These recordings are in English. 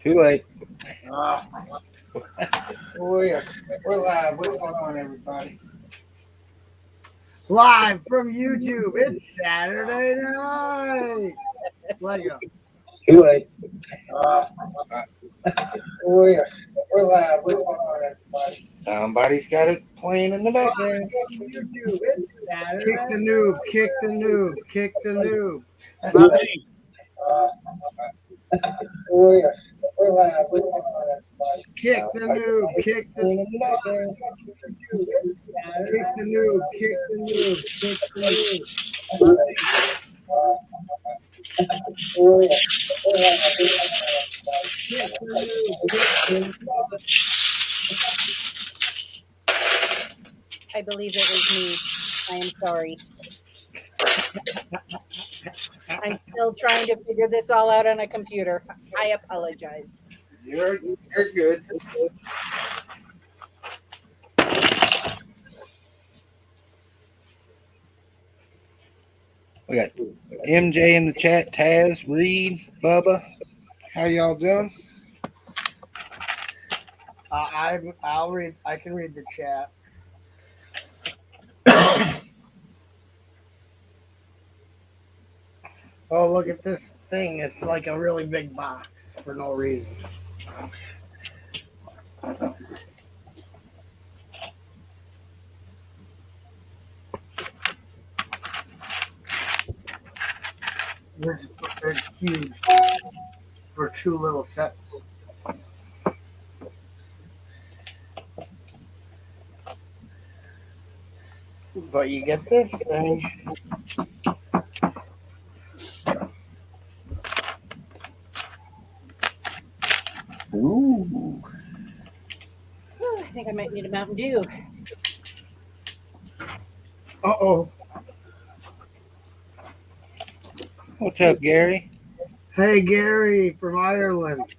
Too late. Uh, we're live. What's going on, everybody? Live from YouTube. It's Saturday night. Lego. Too late. Uh, we're live. What's going on, everybody? Somebody's got it playing in the background. From YouTube. It's Saturday. Kick the noob. Kick the noob. Kick the noob. Uh, we're live. What's going on, everybody? Kick the noob. Kick the Playing in the background. Kick the noob. Kick the noob. Kick the noob. I believe it was me. I am sorry. I'm still trying to figure this all out on a computer. I apologize. You're good. We got MJ in the chat, Taz, Reed, Bubba. How y'all doing? I'll read. I can read the chat. Oh, look at this thing. It's like a really big box for no reason. It's huge for two little sets. But you get this thing. Ooh. Whew, I think I might need a Mountain Dew. Uh-oh. What's up, Gary? Hey, Gary from Ireland.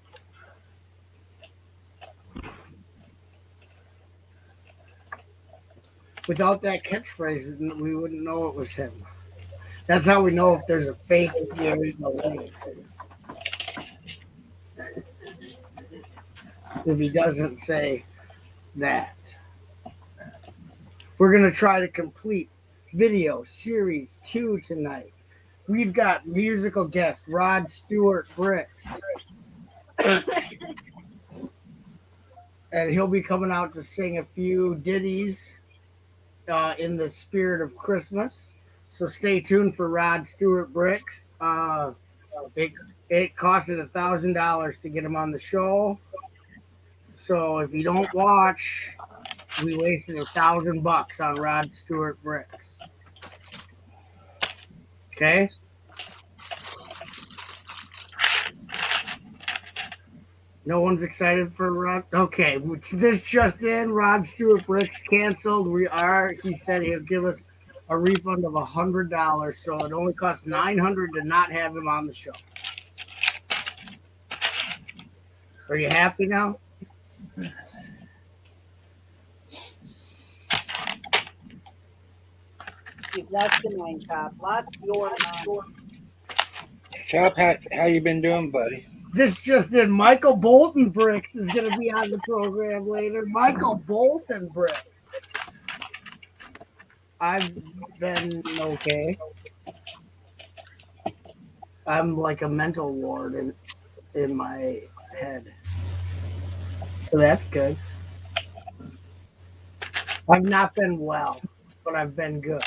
Without that catchphrase, we wouldn't know it was him. That's how we know if there's a fake Gary in the link. If he doesn't say that. We're going to try to complete video series 2 tonight. We've got musical guest Rod Stewart Bricks. And he'll be coming out to sing a few ditties in the spirit of Christmas. So stay tuned for Rod Stewart Bricks. It costed $1,000 to get him on the show. So if you don't watch, we wasted $1,000 on Rod Stewart Bricks. Okay. No one's excited for Rod. Okay, this just in: Rod Stewart Bricks canceled. He said he'll give us a refund of $100, so it only costs $900 to not have him on the show. Are you happy now? You've lost your mind, Chop. Lost your mind. Chop, how you been doing, buddy? This just in: Michael Bolton Bricks is going to be on the program later. Michael Bolton Bricks. I've been okay. I'm like a mental ward in my head. So that's good. I've not been well, but I've been good.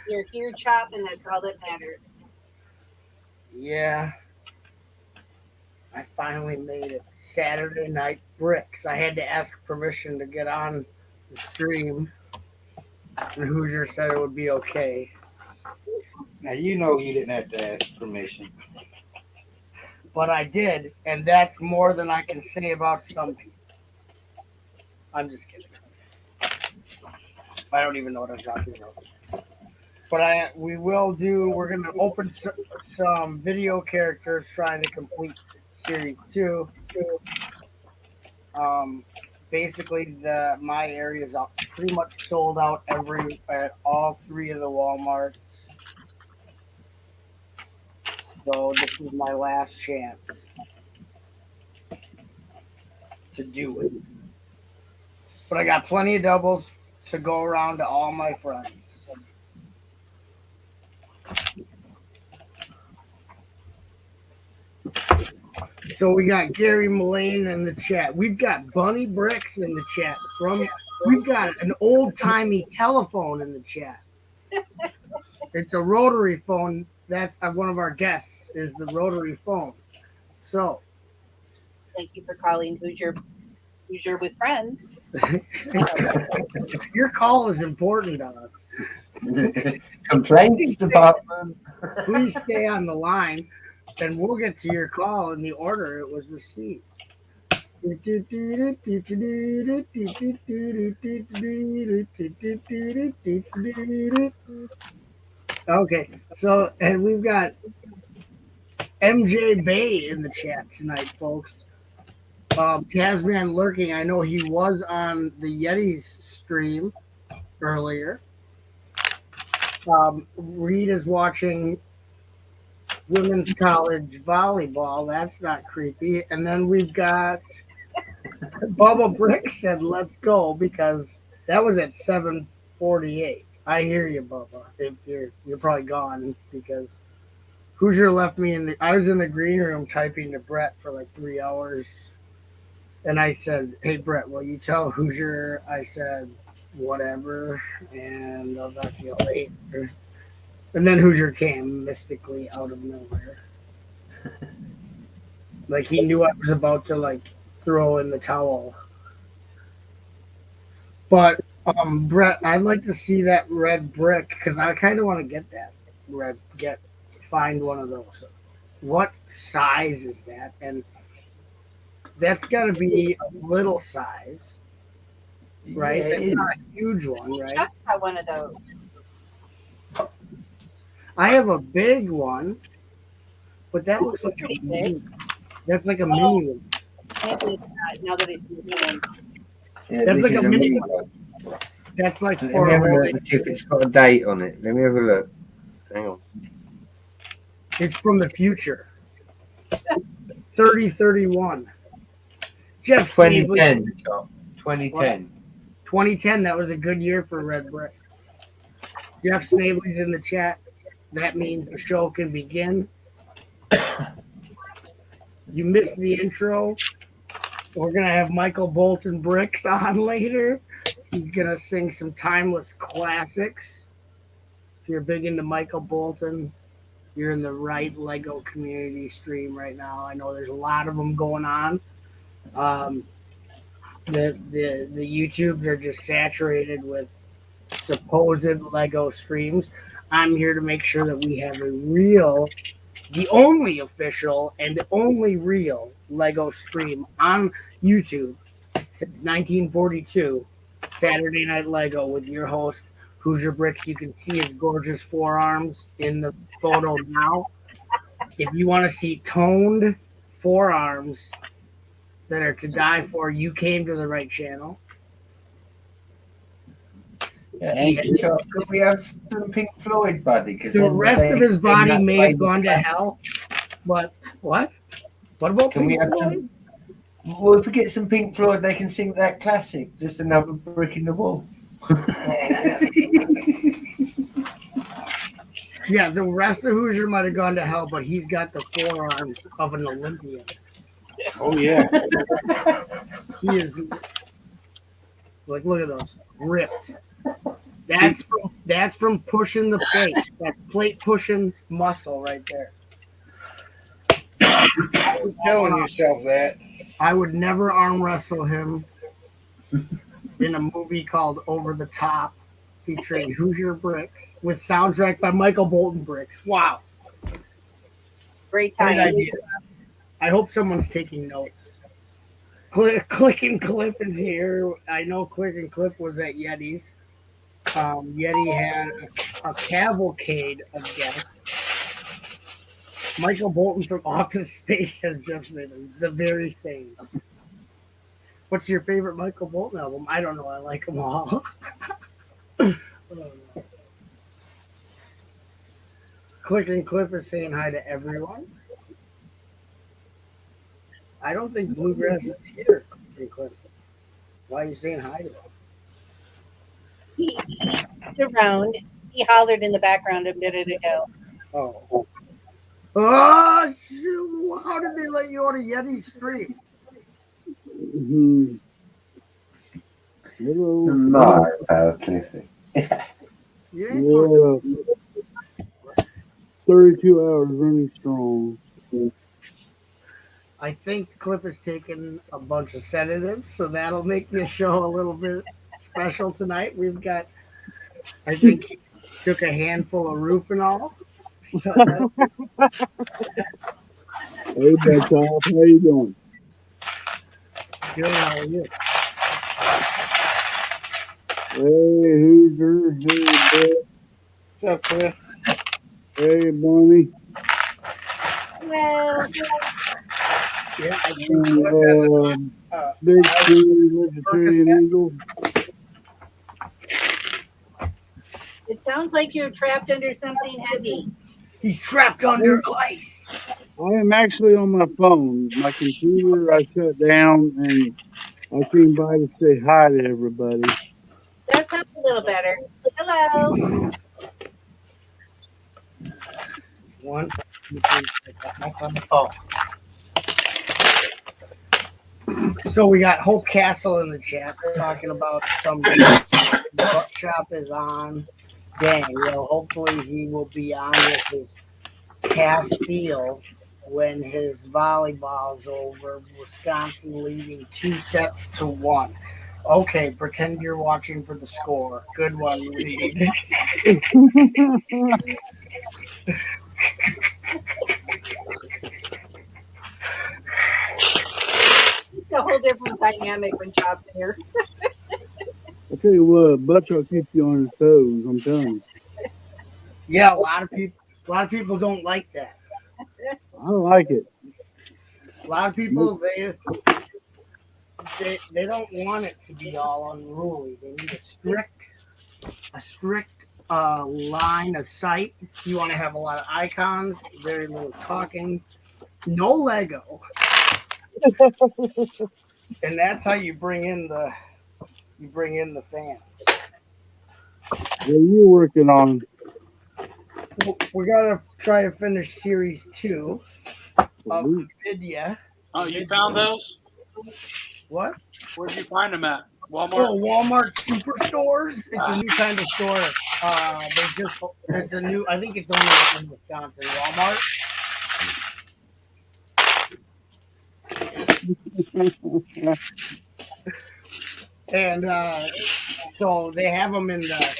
You're here, Chop, and that's all that matters. Yeah. I finally made it. Saturday Night Bricks. I had to ask permission to get on the stream. And Hoosier said it would be okay. Now, you know you didn't have to ask permission. But I did, and that's more than I can say about some people. I'm just kidding. I don't even know what I'm talking about. But we're going to open some video characters trying to complete Series 2. Basically, my area is pretty much sold out at all 3 of the Walmarts. So this is my last chance to do it. But I got plenty of doubles to go around to all my friends. So we got Gary Mullane in the chat. We've got Bunny Bricks in the chat. We've got an old-timey telephone in the chat. It's a rotary phone. That's one of our guests is the rotary phone. So Thank you for calling Hoosier with Friends. your call is important to us. Complaints department. Please stay on the line, and we'll get to your call in the order it was received. Okay, so and we've got MJ Bay in the chat tonight, folks. Tasman lurking. I know he was on the Yetis stream earlier. Reed is watching women's college volleyball. That's not creepy. And then we've got Bubba Brick said, "Let's go," because that was at 7:48. I hear you, Bubba. If you're probably gone because Hoosier left me I was in the green room typing to Brett for like 3 hours. And I said, "Hey, Brett, will you tell Hoosier?" I said, "Whatever, and I'll talk to you later." And then Hoosier came mystically out of nowhere. Like he knew I was about to like throw in the towel. But Brett, I'd like to see that red brick because I kind of want to get that find one of those. What size is that? And that's got to be a little size, right? Yeah, That's not a huge one, right? Chuck's got one of those. I have a big one, but that looks like Pretty a big. mini. That's like a mini one. Maybe it's not now that he's moving in. Yeah, That's this like is a mini one. That's like Let for me have a a look and see if it's got a date on it. Let me have a look. Hang on. It's from the future. 3031. Jeff Snavely, 2010, Chop. 2010. 2010, that was a good year for Red Brick. Jeff Snavely's in the chat. That means the show can begin. You missed the intro. We're going to have Michael Bolton Bricks on later. He's going to sing some timeless classics. If you're big into Michael Bolton, you're in the right Lego community stream right now. I know there's a lot of them going on. The YouTubes are just saturated with supposed Lego streams. I'm here to make sure that we have the only official and the only real Lego stream on YouTube since 1942, Saturday Night Lego with your host, Hoosier Bricks. You can see his gorgeous forearms in the photo now. If you want to see toned forearms that are to die for, you came to the right channel. Hey, Chop, can we have some Pink Floyd, buddy? The rest of his body may have gone to hell. But what? What about Can we Pink have Floyd? some? Well, if we get some Pink Floyd, they can sing that classic, Just Another Brick in the Wall. Yeah, the rest of Hoosier might have gone to hell, but he's got the forearms of an Olympian. Oh yeah. He is like, look at those, ripped. That's from pushing the plate. That plate pushing muscle right there. Quit telling yourself that. I would never arm wrestle him in a movie called Over the Top, featuring Hoosier Bricks with soundtrack by Michael Bolton Bricks. Wow, Great great time. idea. I hope someone's taking notes. Click and Clip is here. I know Click and Clip was at Yeti's. Yeti had a cavalcade of guests. Michael Bolton from Office Space has just been the very same. What's your favorite Michael Bolton album? I don't know. I like them all. Click and Cliff is saying hi to everyone. I don't think Bluegrass is here. Click and Cliff. Why are you saying hi to him? He's around. He hollered in the background a minute ago. Oh. Oh, shoot. How did they let you on a Yeti stream? Mm-hmm. Hello. No, Cliffy. You ain't supposed Yeah. 32 hours running strong. I think Cliff has taken a bunch of sedatives, so that'll make this show a little bit special tonight. We've got, I think he took a handful of Rufinol. So Hey, Betop, how you doing? good, how are you? Hey, Hoosier. Hey, Brett. What's up, Cliff? Hey, Bonnie. Well, Yeah, I think Cliff has a Big Tree, Vegetarian Eagle. it sounds like you're trapped under something heavy. he's trapped under ice. I am actually on my phone. My computer I shut down, and I came by to say hi to everybody. That sounds a little better. Hello. One, two, three, oh. So we got Hope Castle in the chat talking about some butt shop is on. Dang, well, hopefully he will be on with his Castile when his volleyball's over. Wisconsin leading 2-1. Okay, pretend you're watching for the score. Good one, Reed. It's a whole different dynamic when Chop's here. I tell you what, Butcher keeps you on his toes. I'm telling you. Yeah, a lot of people don't like that. I like it. A lot of people they don't want it to be all unruly. They need a strict line of sight. You want to have a lot of icons, very little talking, no Lego, and that's how you bring in the fans. What are you working on? We're gonna try to finish series 2 of Nvidia. Oh, you found those? What? Where'd you find them at? Walmart? Oh, Walmart Superstores. It's a new kind of store. It's a new. I think it's only in Wisconsin. Walmart. And so they have them in the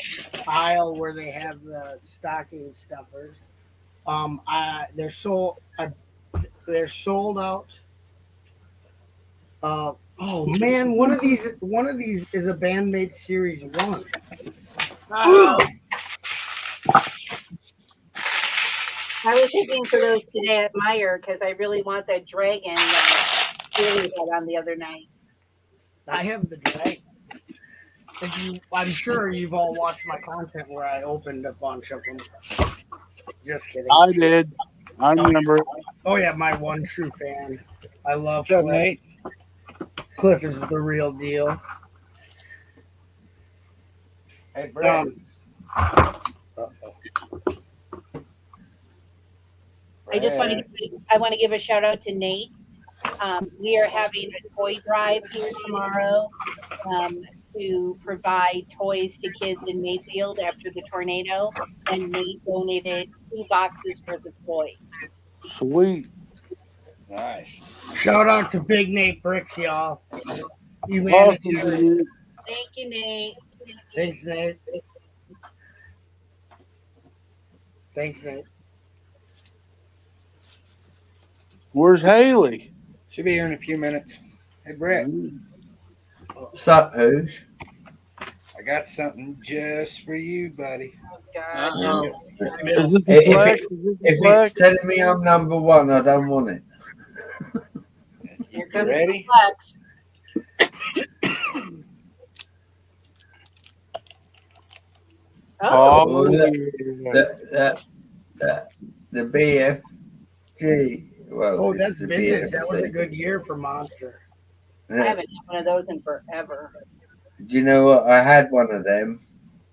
aisle where they have the stocking stuffers. They're sold out. Oh man, one of these is a Bandmate Series 1. I was looking for those today at Meijer because I really want that dragon that Julie had on the other night. I have the dragon. I'm sure you've all watched my content where I opened a bunch of them. Just kidding. I did. I remember it. Oh yeah, my one true fan. I love What's up, Cliff. Nate? Cliff is the real deal. Hey, Brett. I want to give a shout out to Nate. We are having a toy drive here tomorrow to provide toys to kids in Mayfield after the tornado, and Nate donated 2 boxes worth of toys. Sweet. Nice. Shout out to Big Nate Bricks, y'all. Humanity. Awesome. Thank you, Nate. Thanks, Nate. Thanks, Nate. Where's Haley? Should be here in a few minutes. Hey, Brett, What's up, Hoosh? I got something just for you, buddy. God. Is this If the flex? Is this the If flex? it's telling me I'm number 1, I don't want it. Here You comes ready? the flex. Oh, Oh, yeah. That The BFG. Well, Oh, it's that's the vintage. That was a BFC. good year for Monster. I haven't had one of those in forever. Do you know what? I had one of them.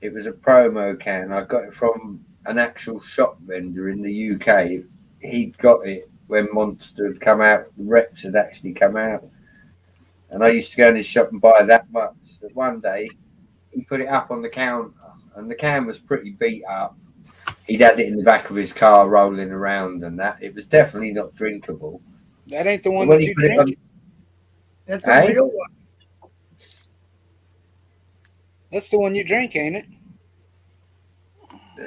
It was a promo can. I got it from an actual shop vendor in the UK. He'd got it when Monster had come out. The reps had actually come out. And I used to go in his shop and buy that much. That one day, he put it up on the counter, and the can was pretty beat up. He'd had it in the back of his car rolling around and that. It was definitely not drinkable. That ain't the one When that he you put it drink. on, That's a Hey? real one. That's the one you drink, ain't it?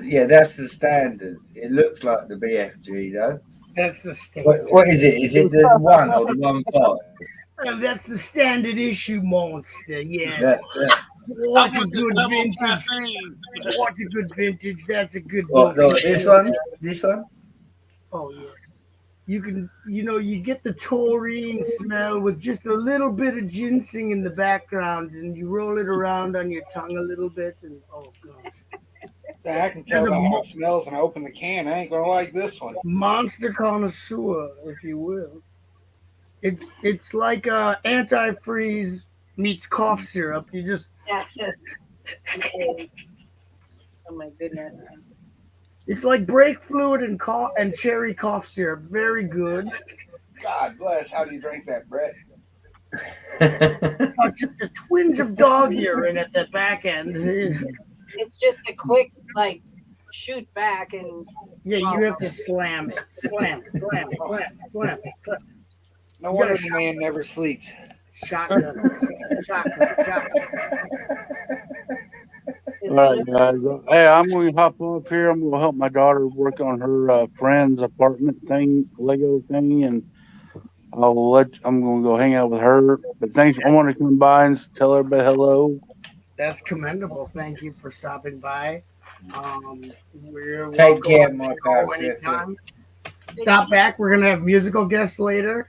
yeah, that's the standard. It looks like the BFG though. That's the standard. What is it? Is it the 1 or the 1.5? That's the standard issue Monster. Yes. That. What a With the good double vintage. caffeine. What a good vintage. That's a good What, book. this one? This one? Oh yes. You can, you get the taurine smell with just a little bit of ginseng in the background, and you roll it around on your tongue a little bit, and oh god. I can tell There's a by how it smells and I open the can. I ain't gonna like this one. Monster connoisseur, if you will. It's like antifreeze meets cough syrup. You just Yes. Oh my goodness. it's like brake fluid and cherry cough syrup. Very good. God bless. How do you drink that, Brett? Just a twinge of dog urine at the back end. It's just a quick like shoot back and Yeah, you have to slam it. Slam. No wonder the man never sleeps. Shotgun. it's All right, guys. Hey, I'm going to hop up here. I'm going to help my daughter work on her friend's apartment thing, Lego thing, and I'm going to go hang out with her. But thanks. I want to come by and tell everybody hello. That's commendable. Thank you for stopping by. We're Take care, welcome my to pal, go anytime. Stop back. We're gonna have musical guests later.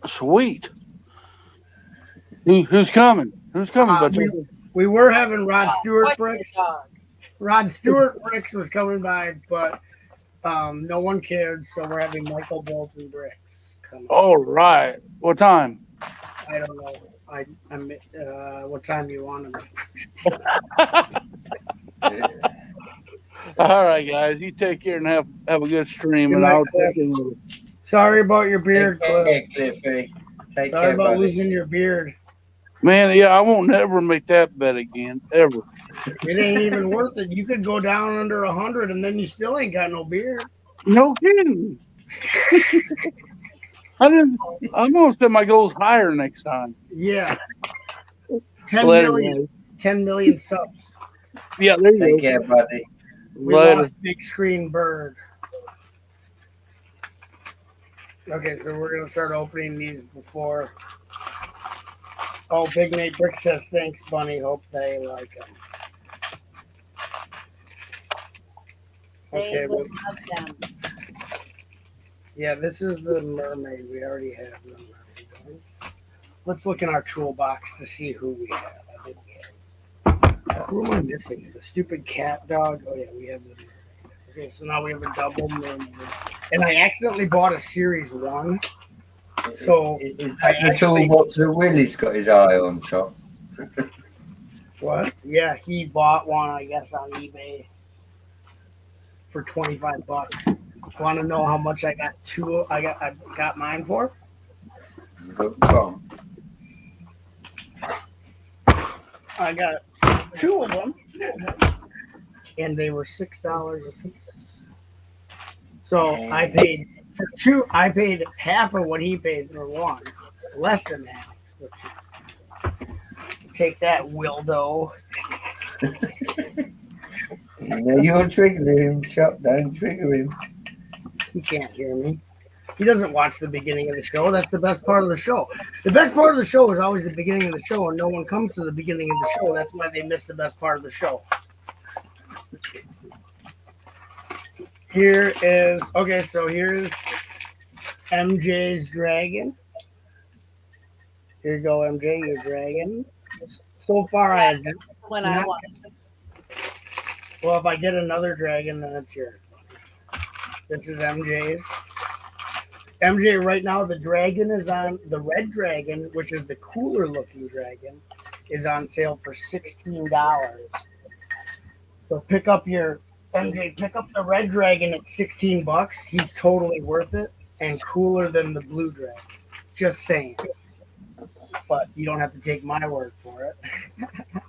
Sweet. Who's coming? Who's coming, Butcher? We were having Rod Stewart Watch your Bricks. dog. Rod Stewart Bricks was coming by, but no one cared, so we're having Michael Bolton Bricks come. All right. What time? I don't know. What time do you want them? All right, guys. You take care and have a good stream, and Good night, I'll Cliff. check in with you. Sorry about your beard, Take Cliff. care, Cliffy. Take Sorry care, about buddy. losing your beard. Man, yeah, I won't never make that bet again, ever. It ain't even worth it. You could go down under 100, and then you still ain't got no beard. No kidding. I'm gonna set my goals higher next time. Yeah. 10 Later, million. guys. 10 million subs. Yeah, there you Take go. care, buddy. We Later. lost Big Screen Bird. Okay, so we're gonna start opening these before. Oh, Big Nate Brick says thanks, Bunny. Hope they like them. They Okay, will well, love them. yeah, this is the mermaid. We already have the mermaid. Let's look in our toolbox to see who we have. I think we have. Who am I missing? The stupid cat dog. Oh yeah, we have the mermaid. Okay, so now we have a double mermaid. And I accidentally bought a series 1. So Is that the toolbox that Willie's got his eye on, Chop? what? Yeah, he bought one, I guess, on eBay for $25. Want to know how much I got I got mine for? Go on. I got 2 of them, and they were $6 a piece. So I paid for 2. I paid half of what he paid for 1, less than half. Take that, Wildo. You know you're triggering him, Chop. Don't trigger him. He can't hear me. He doesn't watch the beginning of the show. That's the best part of the show. The best part of the show is always the beginning of the show, and no one comes to the beginning of the show. That's why they miss the best part of the show. Here is okay. So here's MJ's dragon. Here you go, MJ. Your dragon. So far, I have. When I want. Well, if I get another dragon, then it's yours. This is MJ's. MJ, right now, the dragon is on, the red dragon, which is the cooler looking dragon, is on sale for $16. So pick up the red dragon at $16. He's totally worth it and cooler than the blue dragon. Just saying. But you don't have to take my word for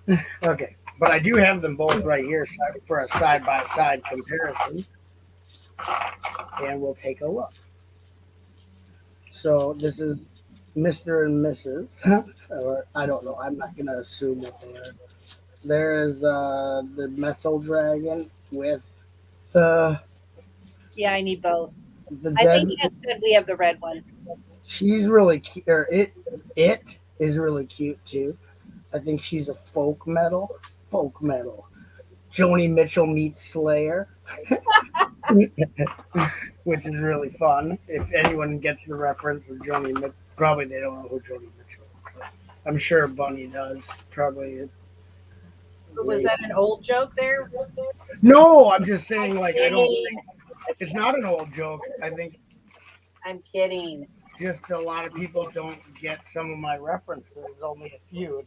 it. Okay. But I do have them both right here for a side-by-side comparison. And we'll take a look. So this is Mr. and Mrs. Or I don't know. I'm not going to assume what they are. There is the Metal Dragon with the Yeah, I need both. the I dead. think Jen said we have the red one. She's really cute. Or it is really cute too. I think she's a folk metal. Joni Mitchell meets Slayer. Which is really fun. If anyone gets the reference of Joni Mitchell, probably they don't know who Joni Mitchell is. But I'm sure Bunny does. Probably. Was that an old joke there? No, I'm just saying, like, I don't think it's not an old joke. I think I'm kidding. just a lot of people don't get some of my references. Only a few.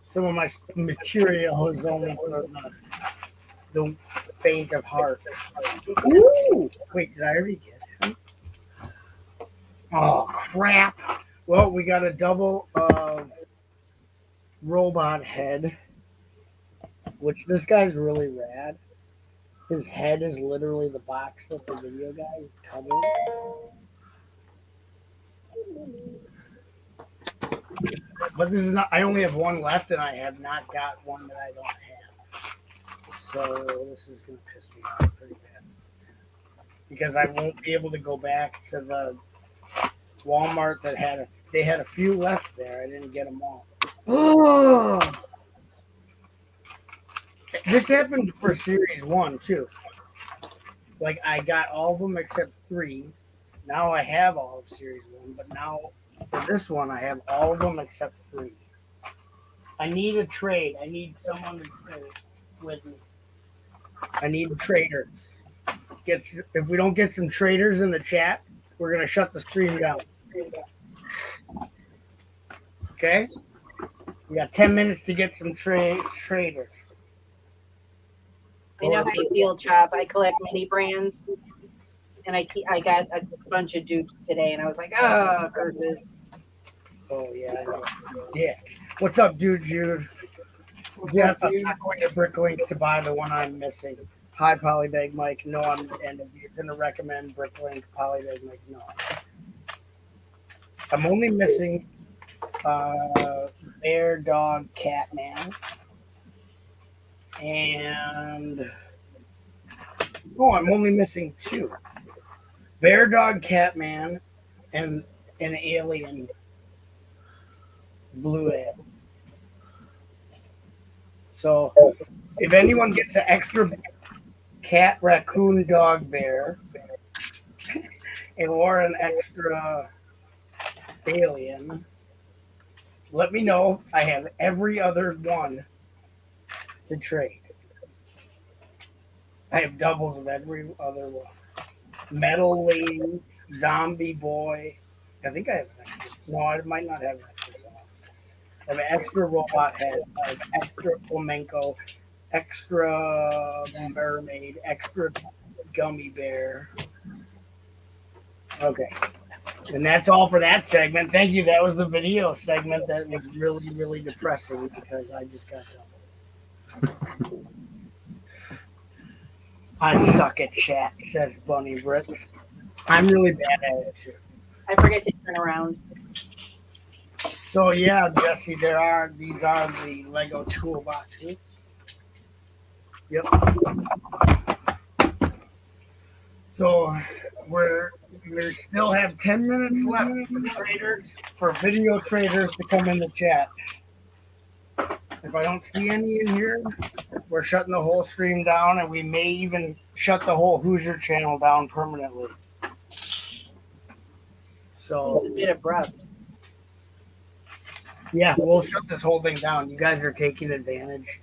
Some of my material is only for the faint of heart. Ooh! Wait, did I already get him? Oh, crap. Well, we got a double robot head, which this guy's really rad. His head is literally the box that the video guy is covering. But this is not, I only have one left, and I have not got one that I don't have. So this is going to piss me off pretty bad. Because I won't be able to go back to the Walmart that they had a few left there. I didn't get them all. Oh! This happened for Series 1, too. Like, I got all of them except 3. Now I have all of Series 1, but now for this one, I have all of them except 3. I need a trade. I need someone to trade with me. I need traders. If we don't get some traders in the chat, we're going to shut the stream down. Okay? We got 10 minutes to get some traders. I know how you feel, Chop. I collect mini brands, and I got a bunch of dupes today, and I was like, oh, curses. Oh, yeah. I know. Yeah. What's up, Jude? Jeff, I'm not going to Bricklink to buy the one I'm missing. Hi, Polybag Mike. No, and if you're going to recommend Bricklink, Polybag Mike, no. I'm only missing Bear Dog Catman. And I'm only missing 2. Bear Dog Catman and an alien blue ale. So if anyone gets an extra cat, raccoon, dog, bear, or an extra alien, let me know. I have every other one to trade. I have doubles of every other one. Metal Lady, Zombie Boy. I think I have an extra. No, I might not have an extra. I have an extra robot head, I have extra flamenco, extra mermaid, extra gummy bear. Okay. And that's all for that segment. Thank you. That was the video segment that was really, really depressing because I just got done. I suck at chat, says Bunny Brits. I'm really bad at it too. I forget to turn around. So yeah, Jesse, these are the Lego toolboxes. Yep. So we still have 10 minutes left for video traders to come in the chat. If I don't see any in here, we're shutting the whole stream down, and we may even shut the whole Hoosier channel down permanently. So It's a bit abrupt. yeah, we'll shut this whole thing down. You guys are taking advantage.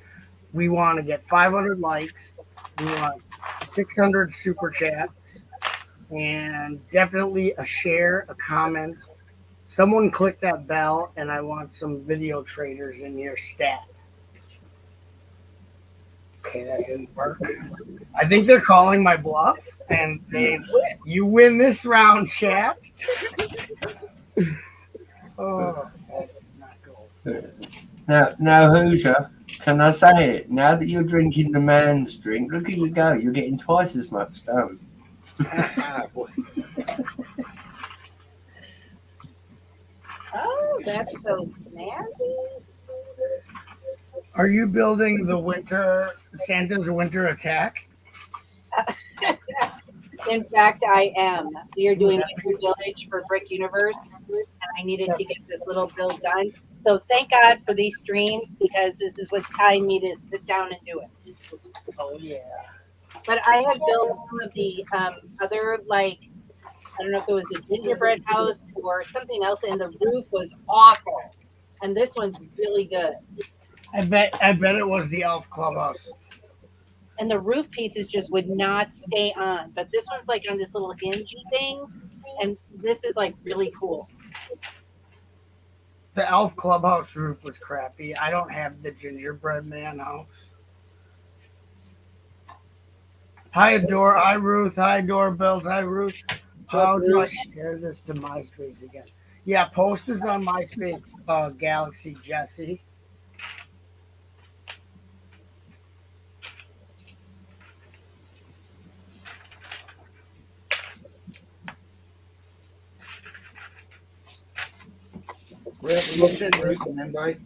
We want to get 500 likes. We want 600 super chats, and definitely a share, a comment. Someone click that bell, and I want some video traders in your stat. Okay, that didn't work. I think they're calling my bluff, and they win. You win this round, chat. Oh, that did not go. Now, Hoosier, can I say it? Now that you're drinking the man's drink, look at you go. You're getting twice as much done. Boy. Oh, that's so snazzy. Are you building the Santa's winter attack? In fact, I am. We are doing Winter Village for Brick Universe, and I needed to get this little build done. So thank God for these streams, because this is what's tying me to sit down and do it. Oh yeah. But I have built some of the other, like, I don't know if it was a gingerbread house or something else, and the roof was awful. And this one's really good. I bet it was the Elf Clubhouse. And the roof pieces just would not stay on. But this one's like on this little hingey thing, and this is like really cool. The Elf Clubhouse roof was crappy. I don't have the gingerbread man house. Hi, Adore. Hi, Ruth. Hi, Doorbells. Hi, Ruth. How do I share this to MySpace again? Yeah, post this on MySpace, Galaxy Jesse. Rick, you send Rick an invite.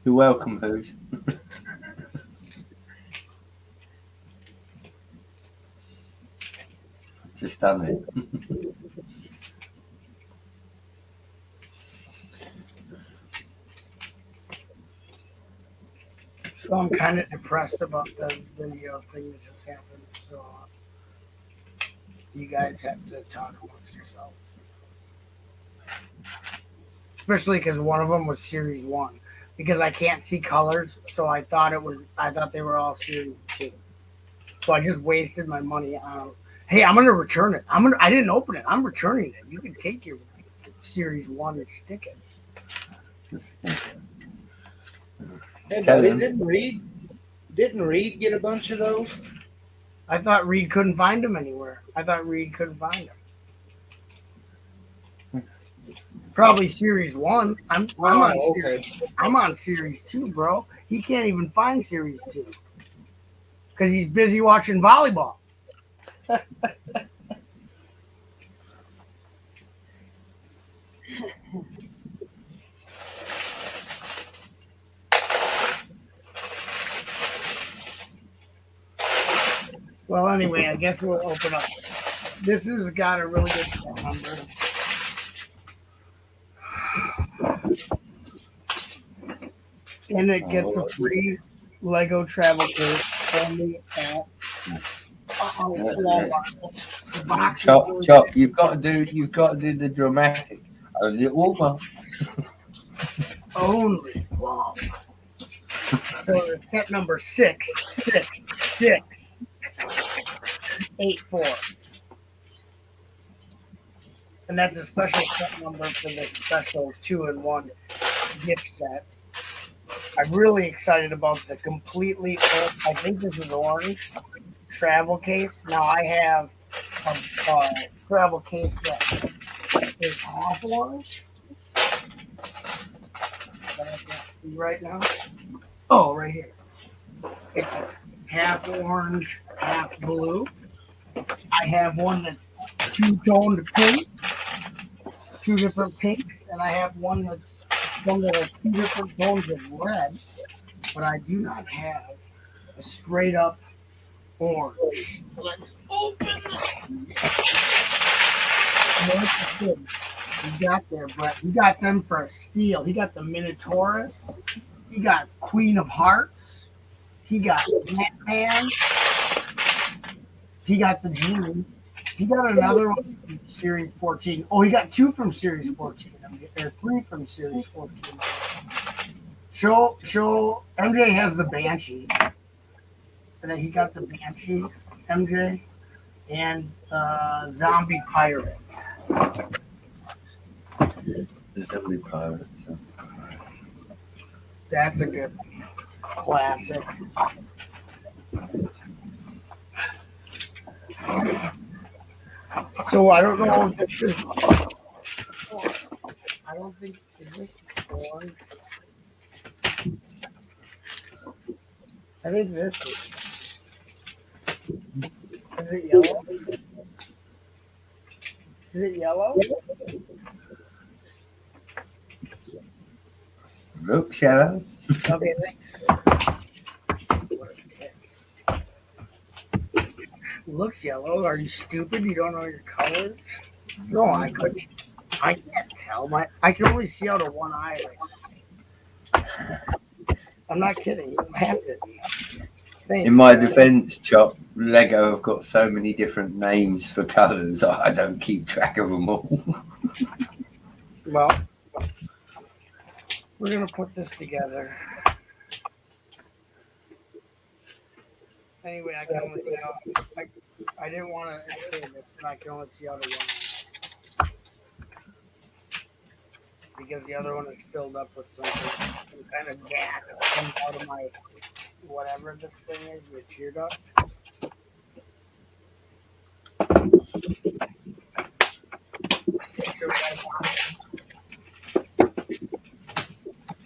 You're welcome, Hoosh. Just done it. So I'm kind of depressed about the video thing that just happened. So you guys have to talk amongst yourselves. Especially because one of them was Series 1. Because I can't see colors, so I thought they were all Series 2. So I just wasted my money on. Hey, I'm gonna return it. I didn't open it. I'm returning it. You can take your Series 1 and stick it. Hey, buddy, didn't Reed get a bunch of those? I thought Reed couldn't find them anywhere. Probably Series 1. I'm on Series 2, bro. He can't even find Series 2 because he's busy watching volleyball. Well, anyway, I guess we'll open up. This has got a really good phone number. And it gets a free Lego travel case only at Chop, you've got to do the dramatic. The Walmart. Only Walmart. So it's set number 66684. And that's a special set number for the special 2-in-1 gift set. I'm really excited about the completely, I think this is orange, travel case. Now I have a travel case that is half orange. That I can't see right now. Oh, right here. It's half orange, half blue. I have one that's two-toned pink, two different pinks, and I have one that has two different tones of red, but I do not have a straight up orange. Let's open this. You got there, Brett. You got them for a steal. He got the Minotaurus. He got Queen of Hearts. He got Batman. He got the Genie. He got another one from Series 14. Oh, he got two from Series 14. Or three from Series 14. MJ has the Banshee. And then he got the Banshee. MJ, and Zombie Pirate. The Zombie Pirates. That's a good classic. So I don't know if this is. I don't think is this orange. I think this is. Is it yellow? Is it yellow? Look, Shadow. Okay, thanks. Looks yellow. Are you stupid? You don't know your colors? No, I couldn't. I can't tell. I can only see out of one eye. I'm not kidding. You don't have to be. Thanks, In my man. defence, Chop, Lego have got so many different names for colours, I don't keep track of them all. Well, we're gonna put this together. Anyway, I can only see out. I didn't want to say this, but I can only see out of one eye. Because the other one is filled up with some kind of gas that comes out of my whatever this thing is, your tear duct.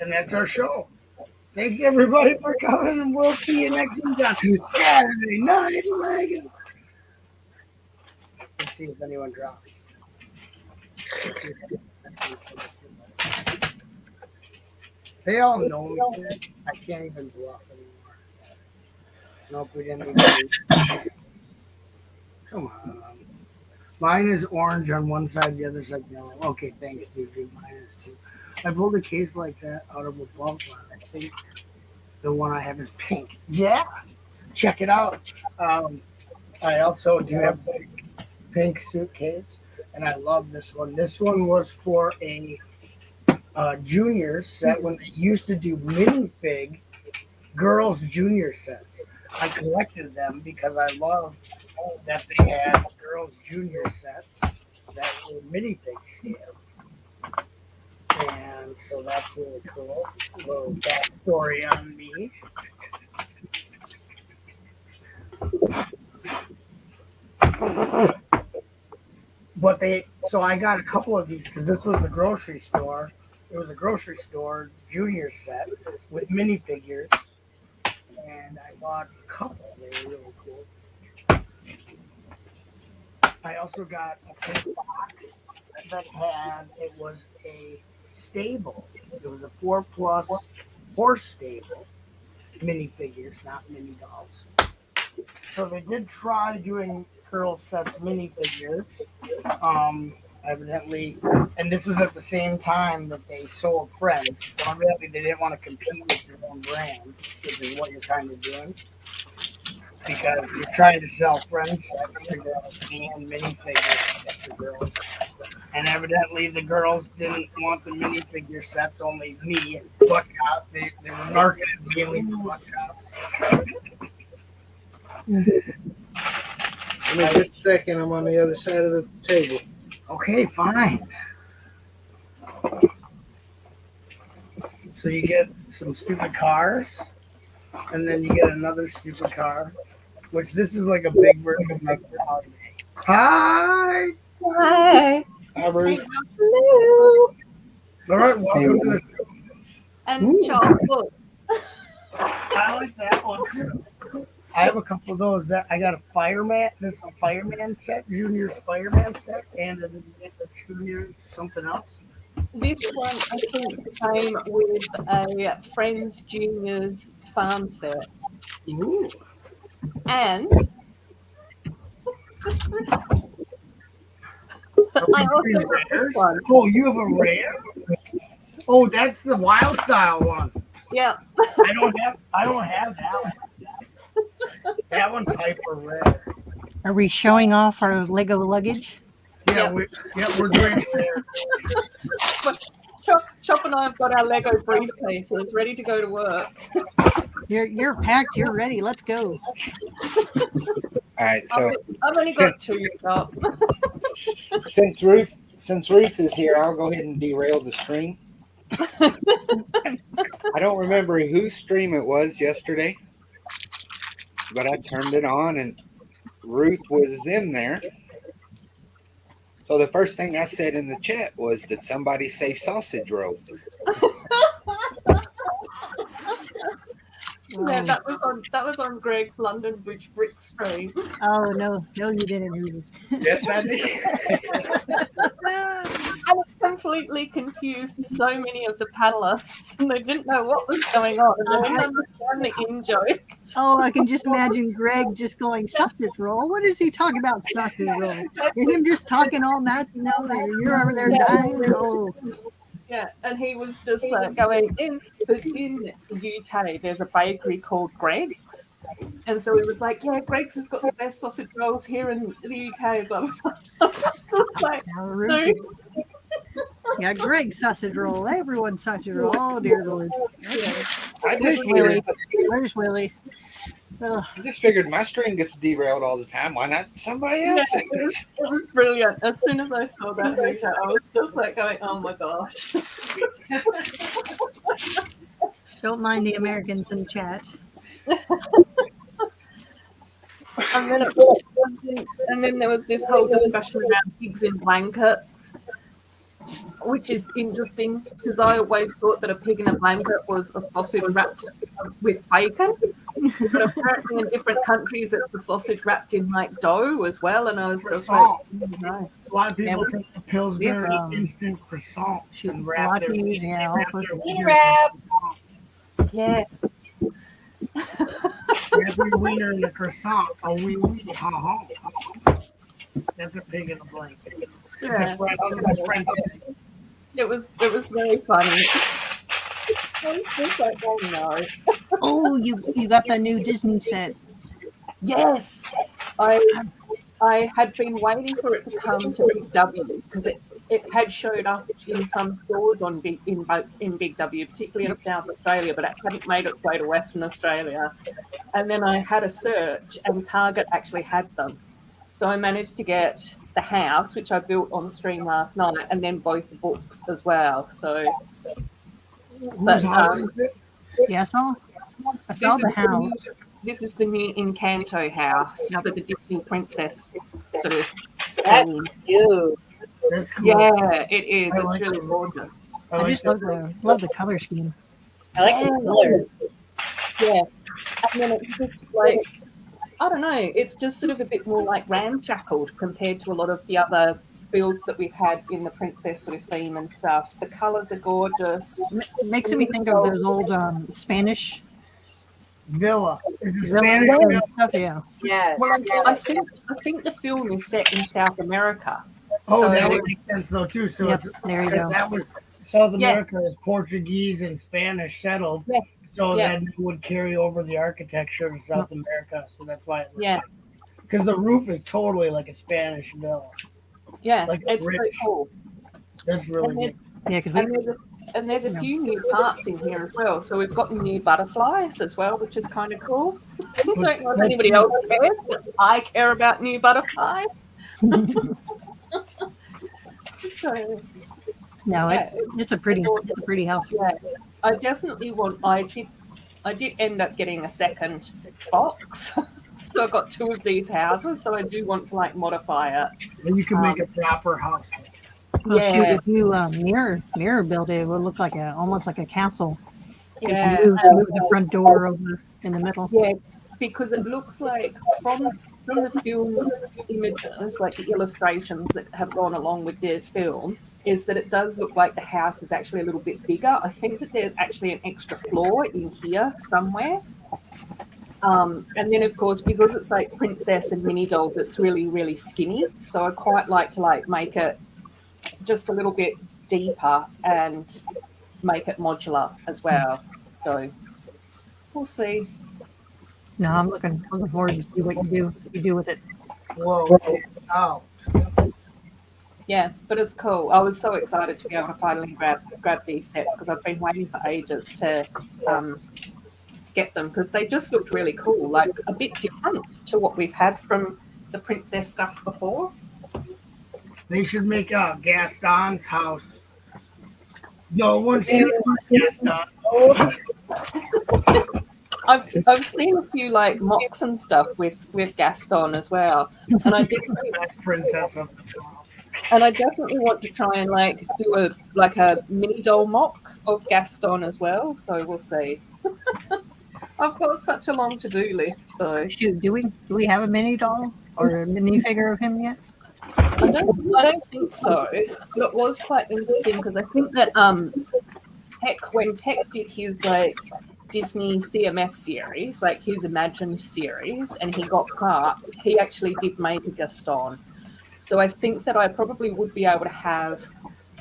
And that's our show. Thanks everybody for coming, and we'll see you next week on Saturday Night Lego. Let's see if anyone drops. They all know me. I can't even bluff anymore. Nope, we didn't even. Come on. Mine is orange on one side, the other side yellow. Okay, thanks, dude. Mine is too. I pulled a case like that out of a bump one. I think the one I have is pink. Yeah, check it out. I also do have a pink suitcase, and I love this one. This one was for a junior set when they used to do minifig girls junior sets. I collected them because I loved that they had girls junior sets that were minifig scale. And so that's really cool. A little backstory on me. But so I got a couple of these because this was the grocery store. It was a grocery store junior set with minifigures. And I bought a couple. They were really cool. I also got a pink box that it was a stable. It was a 4+ horse stable. Minifigures, not mini dolls. So they did try doing girl sets minifigures. Evidently, and this was at the same time that they sold Friends. So evidently they didn't want to compete with their own brand, which is what you're kind of doing. Because you're trying to sell Friends sets to girls and minifigures to girls. And evidently the girls didn't want the minifigure sets, only me, Buck Cop. They were marketed mainly to Buck Cops. Give me just a second. I'm on the other side of the table. Okay, fine. So you get some stupid cars, and then you get another stupid car, which this is like a big version of my car. Hi! Hi. Hi, Bruce. Hello. All right, welcome to the show. And chocolate. I like that one too. I have a couple of those. That I got a fireman. This is a fireman set, Junior's fireman set, and a Junior something else. This one I think came with a Friends Juniors farm set. Ooh. And I also got this one. Oh, you have a rare? Oh, that's the wild style one. Yeah. I don't have that one. That one's hyper rare. Are we showing off our Lego luggage? Yeah, Yes. we're doing rare. Chop and I have got our Lego briefcases ready to go to work. You're packed. You're ready. Let's go. All right, so I've only got two. Doc. since Ruth is here, I'll go ahead and derail the stream. I don't remember whose stream it was yesterday, but I turned it on and Ruth was in there. So the first thing I said in the chat was, "Did somebody say sausage roll?" Yeah, that was on Greg's London Bridge Brick stream. Oh no, you didn't read it. Yes, I did. I was completely confused. So many of the panelists, and they didn't know what was going on, and they didn't understand the in joke. Oh, I can just imagine Greg just going sausage roll. What is he talking about sausage roll? And him just talking all night. No, you're over there dying. Oh, Yeah, and he was just going in, because in the UK there's a bakery called Greg's, and so he was like, "Yeah, Greg's has got the best sausage rolls here in the UK." Blah, blah, blah. Like, now Ruth. Yeah, Greg sausage roll. Everyone's sausage roll. Oh dear Lord. I Where's just Willie? figured, Where's Willie? Oh, I just figured my stream gets derailed all the time. Why not somebody yeah, else? it was brilliant. As soon as I saw that video, I was just like going, "Oh my gosh!" don't mind the Americans in chat. And then there was this whole discussion around pigs in blankets, which is interesting because I always thought that a pig in a blanket was a sausage wrapped with bacon, but apparently in different countries it's a sausage wrapped in like dough as well. And I was just like, no. A lot of people take the Pillsbury Yeah. instant croissants and A wrap lot their of these, yeah, all sorts of- Wiener wraps. Yeah, every wiener in the croissant. A wee ha ha. That's a pig in a blanket. It's yeah. a French thing. It was very funny. I was just like, oh no. Oh, you got the new Disney set. Yes, I had been waiting for it to come to Big W because it had showed up in some stores on Big W, particularly in South Australia, but it hadn't made its way to Western Australia. And then I had a search, and Target actually had them. So I managed to get the house, which I built on stream last night, and then both the books as well. So, but Whose house is it? Yeah, I this saw is the house. This is the new Encanto house for the Disney princess sort of That's theme. cute. That's cool. Yeah, it is. I It's like really it. gorgeous. I I like just that. love the color scheme. I like the colors. Yeah. And then it's just like, I don't know, it's just sort of a bit more like ramshackled compared to a lot of the other builds that we've had in the princess sort of theme and stuff. The colors are gorgeous. It makes me think of those old Spanish Villa. It's a villas Spanish and villa. stuff. Yeah. Yes. Well, I think the film is set in South America. Oh, So- that would make sense though too. So Yep, it's, there you because go. that was South Yeah. America is Portuguese and Spanish settled. Yeah. So Yeah. that would carry over the architecture of South America. So that's why it looks Yeah, because the roof is totally like a Spanish villa. yeah, Like it's so rich. cool. That's really And there's, neat. Yeah, because and there's a few new parts in here as well. So we've got new butterflies as well, which is kind of cool. I don't know if anybody else cares, but I care about new butterflies. So no, yeah, it's a pretty house. yeah, I definitely want. I did end up getting a second box, so I've got two of these houses. So I do want to like modify it. And you can make a proper house. Well, shoot, Yeah. if you mirror build it, it would look like almost like a castle. Yeah, If you move the front door over in the middle. yeah, because it looks like from the film images, like the illustrations that have gone along with the film, is that it does look like the house is actually a little bit bigger. I think that there's actually an extra floor in here somewhere. And then, of course, because it's like princess and mini dolls, it's really, really skinny. So I quite like to like make it just a little bit deeper and make it modular as well. So we'll see. No, I'm looking forward to see what you do with it. Whoa. Oh. Yeah, but it's cool. I was so excited to be able to finally grab these sets because I've been waiting for ages to get them because they just looked really cool, like a bit different to what we've had from the princess stuff before. They should make Gaston's house. No one shoots on Gaston. Oh, I've seen a few like mocks and stuff with Gaston as well, and I definitely best princess of want to try and like do a mini doll mock of Gaston as well. So we'll see. I've got such a long to-do list though. Shoot, do we have a mini doll or a mini figure of him yet? I don't think so. But it was quite interesting because I think that when Tech did his like Disney CMF series, like his Imagined series, and he got parts, he actually did make a Gaston. So I think that I probably would be able to have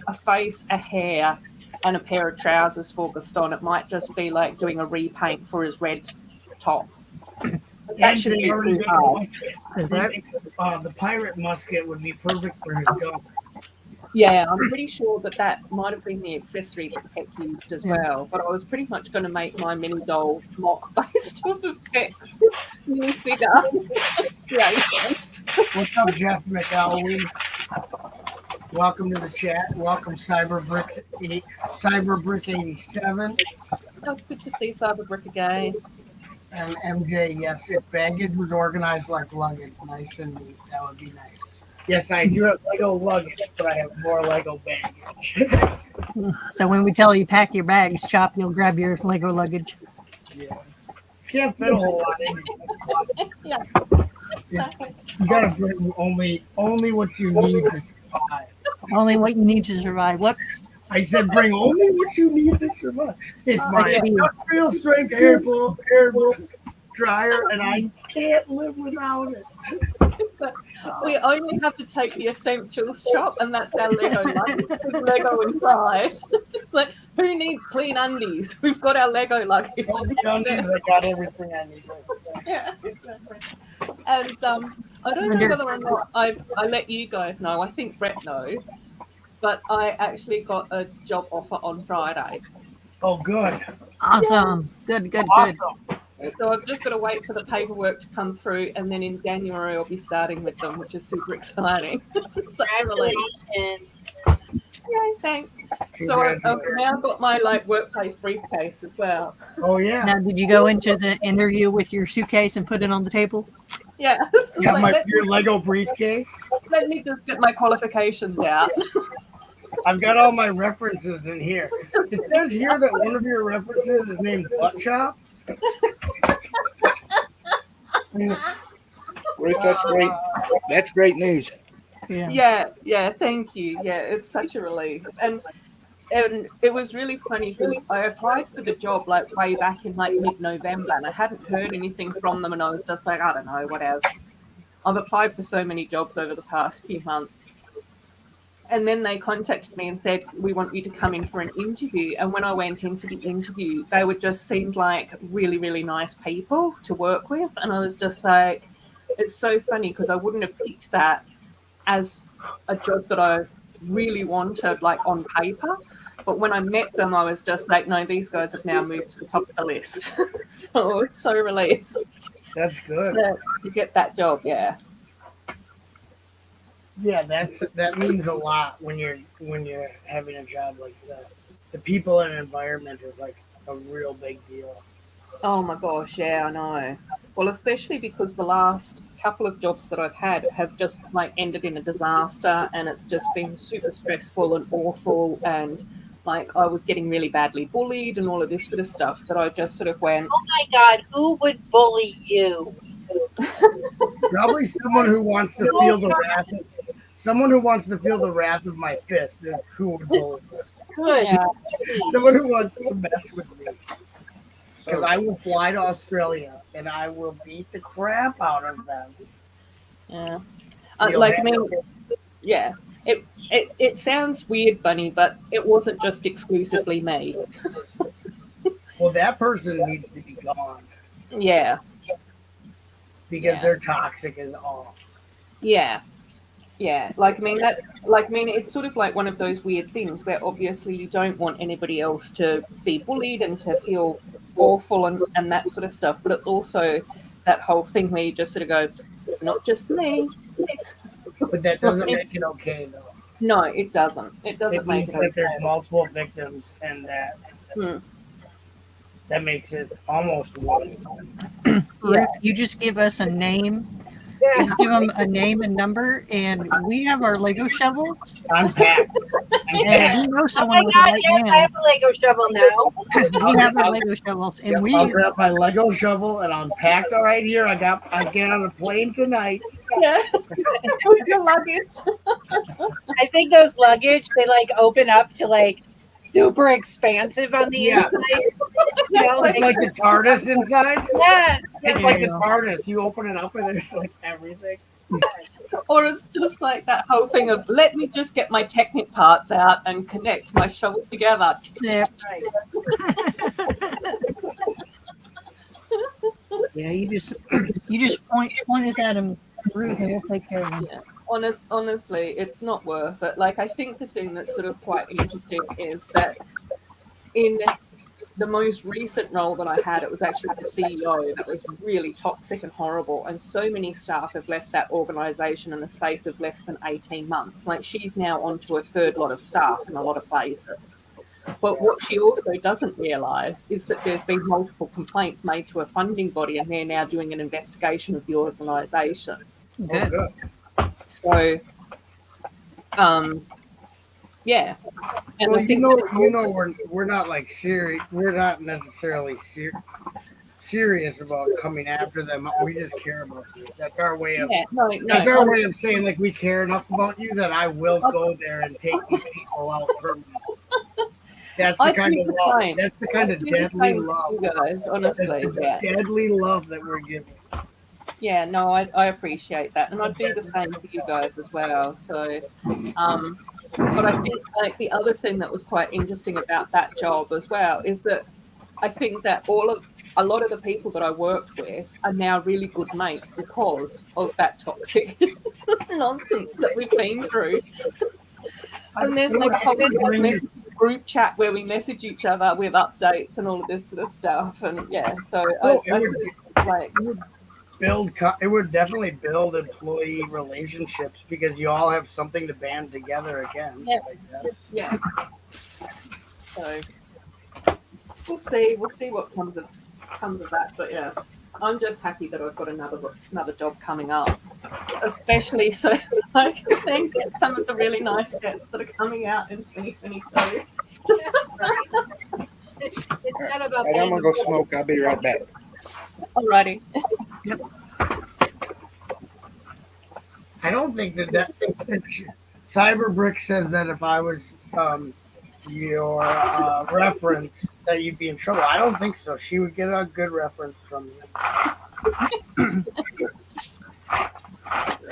a face, a hair, and a pair of trousers for Gaston. It might just be like doing a repaint for his red top. That shouldn't be too hard. The pirate musket would be perfect for his dog. Yeah, I'm pretty sure that might have been the accessory that Tech used as well. But I was pretty much going to make my mini doll mock based off of Tech's new figure creation. What's up, Jeff McElwee? Welcome to the chat. Welcome, Cyberbrick 87. Oh, it's good to see Cyberbrick again. And MJ, yes, if baggage was organized like luggage, nice and neat, that would be nice. Yes, I do have Lego luggage, but I have more Lego baggage. So when we tell you pack your bags, Chop, you'll grab your Lego luggage. Yeah. Can't fit a whole lot in it. Yeah. You gotta bring only what you need to survive. Only what you need to survive. What? I said bring only what you need to survive. It's my Okay. industrial strength air blow dryer, and I can't live without it. We only have to take the essentials, Chop, and that's our Lego luggage with Lego inside. It's like, who needs clean undies? We've got our Lego luggage. I got everything I need. Yeah, exactly. And I don't know whether or not I let you guys know. I think Brett knows, but I actually got a job offer on Friday. Oh, good. Awesome. Good. Awesome. So I've just got to wait for the paperwork to come through, and then in January I'll be starting with them, which is super exciting. Such a relief. Congratulations. Yay, thanks. So I've now got my like workplace briefcase as well. Oh, yeah. Now, did you go into the interview with your suitcase and put it on the table? Yeah. So You have like, your Lego briefcase? let me just get my qualifications out. I've got all my references in here. It says here that one of your references is named Butt Chop. Ruth, that's great. That's great news. Yeah, thank you. Yeah, it's such a relief. And it was really funny because I applied for the job like way back in like mid-November, and I hadn't heard anything from them, and I was just like, I don't know, what else. I've applied for so many jobs over the past few months. And then they contacted me and said, we want you to come in for an interview. And when I went in for the interview, they were just seemed like really, really nice people to work with. And I was just like, it's so funny because I wouldn't have picked that as a job that I really wanted, like on paper. But when I met them, I was just like, no, these guys have now moved to the top of the list. So it's so relieved. That's good. To get that job, yeah. Yeah, that means a lot when you're having a job like that. The people and environment is like a real big deal. Oh my gosh, yeah, I know. Well, especially because the last couple of jobs that I've had have just like ended in a disaster, and it's just been super stressful and awful, and like I was getting really badly bullied and all of this sort of stuff that I just sort of went, Oh my God, who would bully you? Probably someone who wants to feel the wrath. Someone who wants to feel the wrath of my fist is who would bully me. Good. yeah, Someone who wants to mess with me. Because I will fly to Australia and I will beat the crap out of them. yeah. You'll Like, I have mean, yeah. It sounds weird, Bunny, but it wasn't just exclusively me. Well, that person needs to be gone Yeah, because Yeah. they're toxic as all. yeah. Yeah, like I mean it's sort of like one of those weird things where obviously you don't want anybody else to be bullied and to feel awful and that sort of stuff, but it's also that whole thing where you just sort of go, it's not just me. But that doesn't make it okay, though. No, it doesn't. It doesn't It make means it that okay. there's multiple victims, and that makes it almost one. Ruth, you just give us a name. You give them a name and number, and we have our Lego shovels. I'm packed. And we know Oh someone my with God, a yes, right I have a Lego shovel now. hand. We have our Lego shovels, and we. I'll grab my Lego shovel, and I'm packed right here. I get on a plane tonight. Yeah. With your luggage. I think those luggage, they like open up to like super expansive on the Yeah. inside. You know, It's like the TARDIS inside. yes. It's like the TARDIS. You open it up, and there's like everything. Or it's just like that whole thing of let me just get my Technic parts out and connect my shovels together. Yeah. Yeah, you just point us at him, Ruth, and we'll take care of him. Yeah. Honestly, it's not worth it. Like, I think the thing that's sort of quite interesting is that in the most recent role that I had, it was actually the CEO that was really toxic and horrible. And so many staff have left that organization in the space of less than 18 months. Like, she's now onto a third lot of staff in a lot of places. But what she also doesn't realise is that there's been multiple complaints made to a funding body, and they're now doing an investigation of the organisation. Good. So, yeah. And Well, I you think know, we're not like serious. We're not necessarily serious about coming after them. We just care about you. That's our way of. yeah, That's our way of saying like we care enough about you that I will go there and take these people out permanently. That's the I kind do of the love. same. That's the kind of Do the deadly same love. to you guys, That's honestly. the Yeah. deadly love that we're giving. Yeah, no, I appreciate that, and I'd do the same for you guys as well. So, but I think like the other thing that was quite interesting about that job as well is that I think that a lot of the people that I worked with are now really good mates because of that toxic nonsense that we've been through. And there's like a whole group chat where we message each other with updates and all of this sort of stuff. And yeah, so It would definitely build employee relationships because you all have something to band together again. Yeah. Like that. Yeah. So we'll see what comes of that. But yeah, I'm just happy that I've got another job coming up, especially so I can then get some of the really nice sets that are coming out in 2022. It's not about Right, I'm gonna go smoke. I'll be right back. Alrighty. I don't think that Cyberbrick says that if I was your reference that you'd be in trouble. I don't think so. She would get a good reference from you.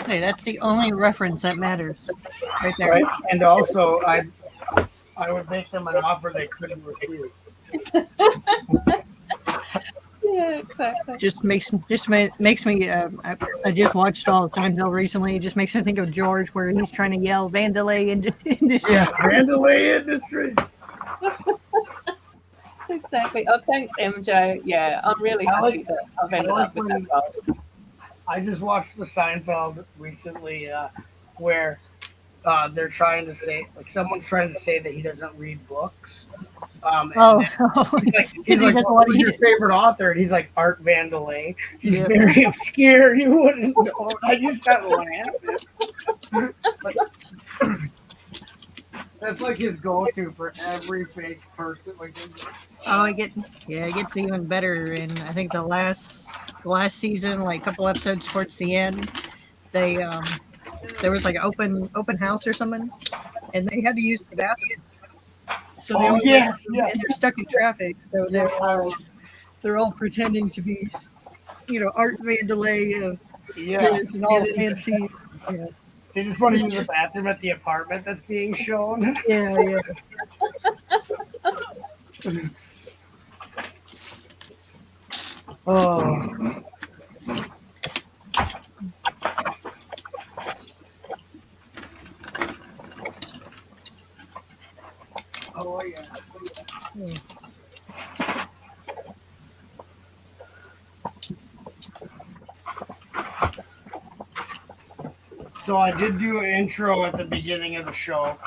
Hey, that's the only reference that matters, right there. Right? And also, I would make them an offer they couldn't refuse. Yeah, exactly. Just makes me. I just watched all of Seinfeld recently. It just makes me think of George, where he's trying to yell Vandalay Industries. Yeah, Vandalay Industries. Exactly. Oh, thanks, MJ. Yeah, I'm really happy that I've ended up with that role. I just watched the Seinfeld recently, where they're trying to say, like, someone's trying to say that he doesn't read books. He's like, what was your favorite author? And he's like, Art Vandalay. He's very obscure. You wouldn't know. I just got laughing. That's like his go-to for every fake person. It gets even better. And I think the last season, like a couple episodes towards the end, they there was like an open house or something, and they had to use the bathroom. So and they're stuck in traffic. So they're all pretending to be, Art Vandalay, and all fancy. They just want to use the bathroom at the apartment that's being shown. Yeah. Oh. Oh yeah. So I did do an intro at the beginning of the show,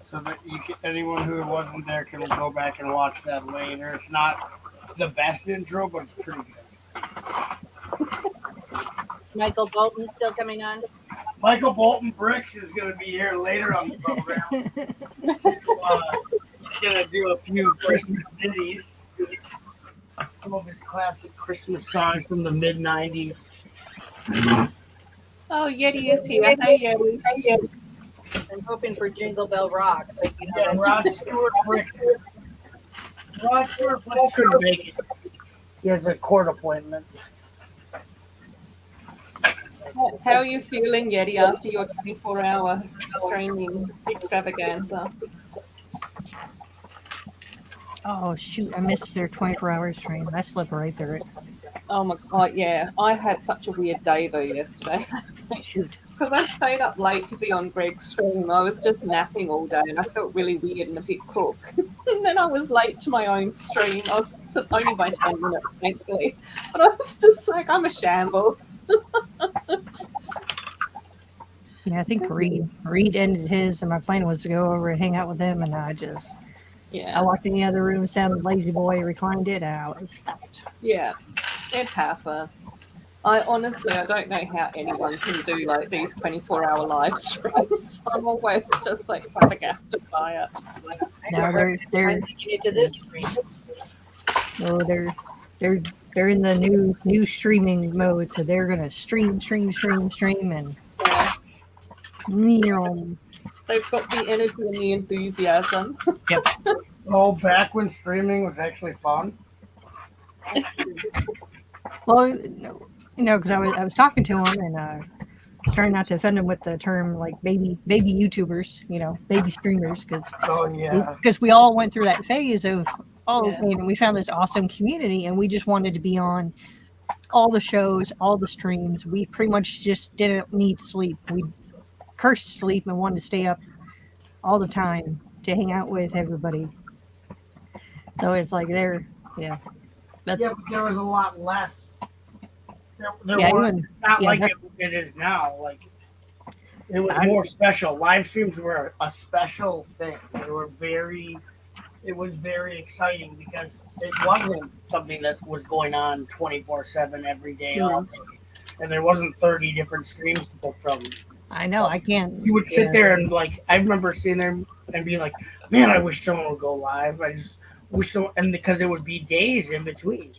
so that anyone who wasn't there can go back and watch that later. It's not the best intro, but it's pretty good. Michael Bolton still coming on. Michael Bolton Bricks is going to be here later on the program. He's going to do a few Christmas ditties. Some of his classic Christmas songs from the mid-90s. Oh, Yeti is here. Hey, Yeti. Hey, Yeti. I'm hoping for Jingle Bell Rock. But you know, Yeah, Rod Stewart Bricks. Rod Stewart Bricks couldn't make it. He has a court appointment. How are you feeling, Yeti, after your 24-hour streaming extravaganza? Oh shoot, I missed their 24-hour stream. I slept right through it. Oh my god, yeah. I had such a weird day though yesterday. Shoot. Because I stayed up late to be on Greg's stream. I was just napping all day and I felt really weird and a bit crook. And then I was late to my own stream. I was only by 10 minutes, thankfully. But I was just like, I'm a shambles. Yeah, I think Reed ended his, and my plan was to go over and hang out with him, and I Yeah. walked in the other room, sounded lazy boy, reclined it, and I was out. Yeah. It happens. I honestly, I don't know how anyone can do like these 24-hour live streams. I'm always just like flabbergasted by it. Now they're I'm making it to this screen. oh they're in the new streaming mode, so they're gonna stream, and Yeah. meow. They've got the energy and the enthusiasm. Oh, back when streaming was actually fun. Well, because I was talking to him and trying not to offend him with the term like baby YouTubers, baby streamers, Oh, yeah. because we all went through that phase of Yeah. and we found this awesome community, and we just wanted to be on all the shows, all the streams. We pretty much just didn't need sleep. We cursed sleep and wanted to stay up all the time to hang out with everybody. So it's like that's Yeah, but there was a lot less. There yeah, weren't, not yeah, like that- it is now. Like it was more special. Live streams were a special thing. It was very exciting because it wasn't something that was going on 24/7 every day, all day. And there wasn't 30 different streams to pick from. I know I can't. You would sit there and I remember sitting there and being like, man, I wish someone would go live. I just wish someone, and because it would be days in between.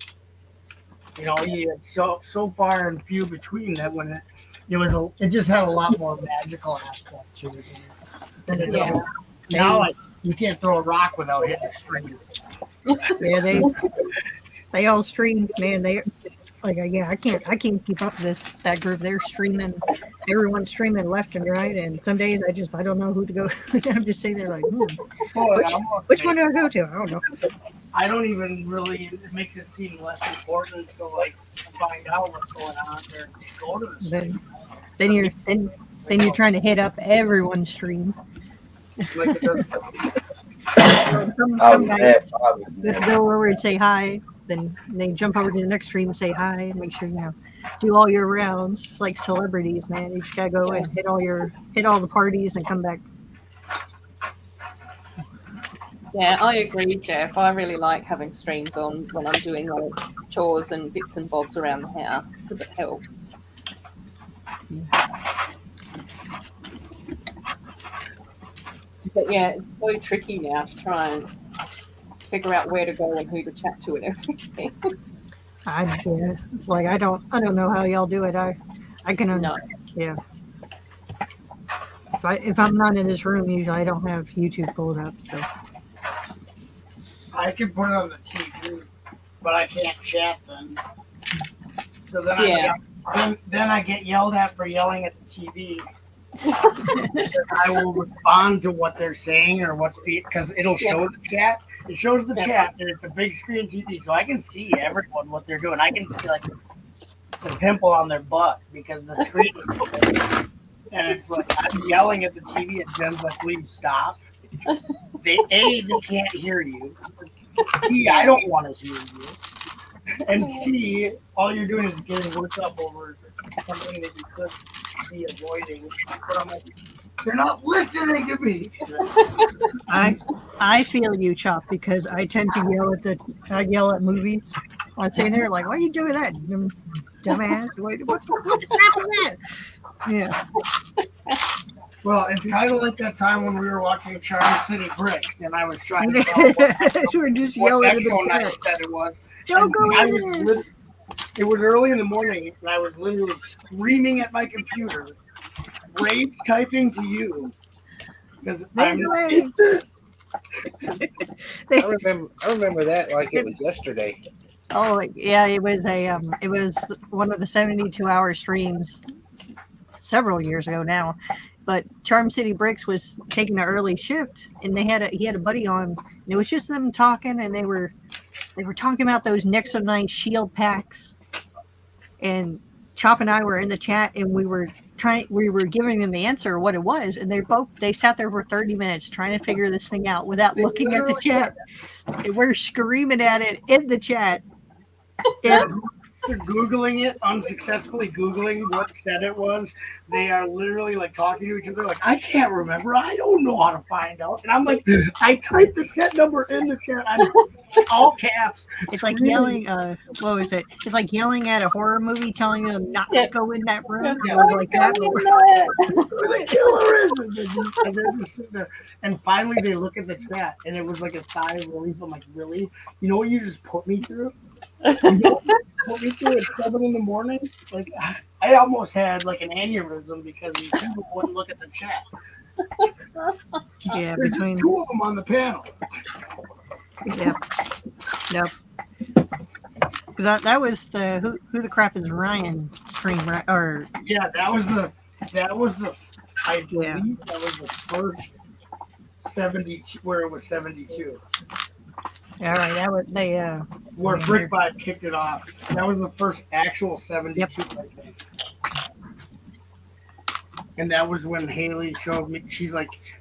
You had so far and few between that when it just had a lot more magical aspect to it than it does. Now you can't throw a rock without hitting a string. Yeah, they all stream, man. They I can't keep up with that group. They're streaming, everyone's streaming left and right, and some days I don't know who to go. I'm just sitting there like, which one do I go to? I don't know. I don't even really. It makes it seem less important to find out what's going on there. Go to the stream. Then you're trying to hit up everyone's stream. Like it does. Some guys go over and say hi, then they jump over to the next stream and say hi, and make sure do all your rounds like celebrities, man. You just gotta go and hit all the parties and come back. Yeah, I agree, Jeff. I really like having streams on when I'm doing like chores and bits and bobs around the house because it helps. But yeah, it's so tricky now to try and figure out where to go and who to chat to and everything. It's like I don't know how y'all do it. I can No. Yeah. If I'm not in this room, usually I don't have YouTube pulled up, so. I can put it on the TV, but I can't chat then. So then I get yelled at for yelling at the TV. I will respond to what they're saying or because it'll show the chat. It shows the chat, and it's a big screen TV, so I can see everyone what they're doing. I can see the pimple on their butt because the screen is so big. And it's like I'm yelling at the TV, and Jen's like, "Please stop." They can't hear you. B, I don't want to hear you. And C, all you're doing is getting worked up over something that you could be avoiding. But I'm like, they're not listening to me. I feel you, Chop, because I tend to yell at movies. I'm sitting there like, why are you doing that, dumbass? What the crap is that? Yeah. Well, it's kind of like that time when we were watching Charm City Bricks, and I was trying to tell We're just what yelling at Exo the Night chat. said it was. Don't And go I in was there. it was early in the morning, and I was literally screaming at my computer, rage typing to you. Because I'm Away. I remember that like it was yesterday. Oh yeah, it was one of the 72-hour streams several years ago now. But Charm City Bricks was taking an early shift, and he had a buddy on, and it was just them talking, and they were talking about those Nexonite shield packs, and Chop and I were in the chat, and we were giving them the answer what it was, and they sat there for 30 minutes trying to figure this thing out without looking at the chat. And we're screaming at it in the chat. And They're Googling it, unsuccessfully Googling what set it was. They are literally like talking to each other, like, I can't remember. I don't know how to find out. And I'm like, I typed the set number in the chat. I'm all caps. it's like screaming. yelling, what was it? It's like yelling at a horror movie, telling them not to go in that room. It Yeah. was like that. Who the killer is? And they're just sitting there. And finally they look at the chat, and it was like a sigh of relief. I'm like, really? You know what you just put me through? You know what you put me through at 7 in the morning? Like, I almost had like an aneurysm because these people wouldn't look at the chat. Yeah, There's between 2 of them on the panel. Yep. That was the who the crap is Ryan stream, right? Or Yeah, that was the I believe Yeah. that was the first 72 where it was 72. all right, that was they Where Brick Vibe kicked it off. That was the first actual 72, I think. And that was when Haley showed me.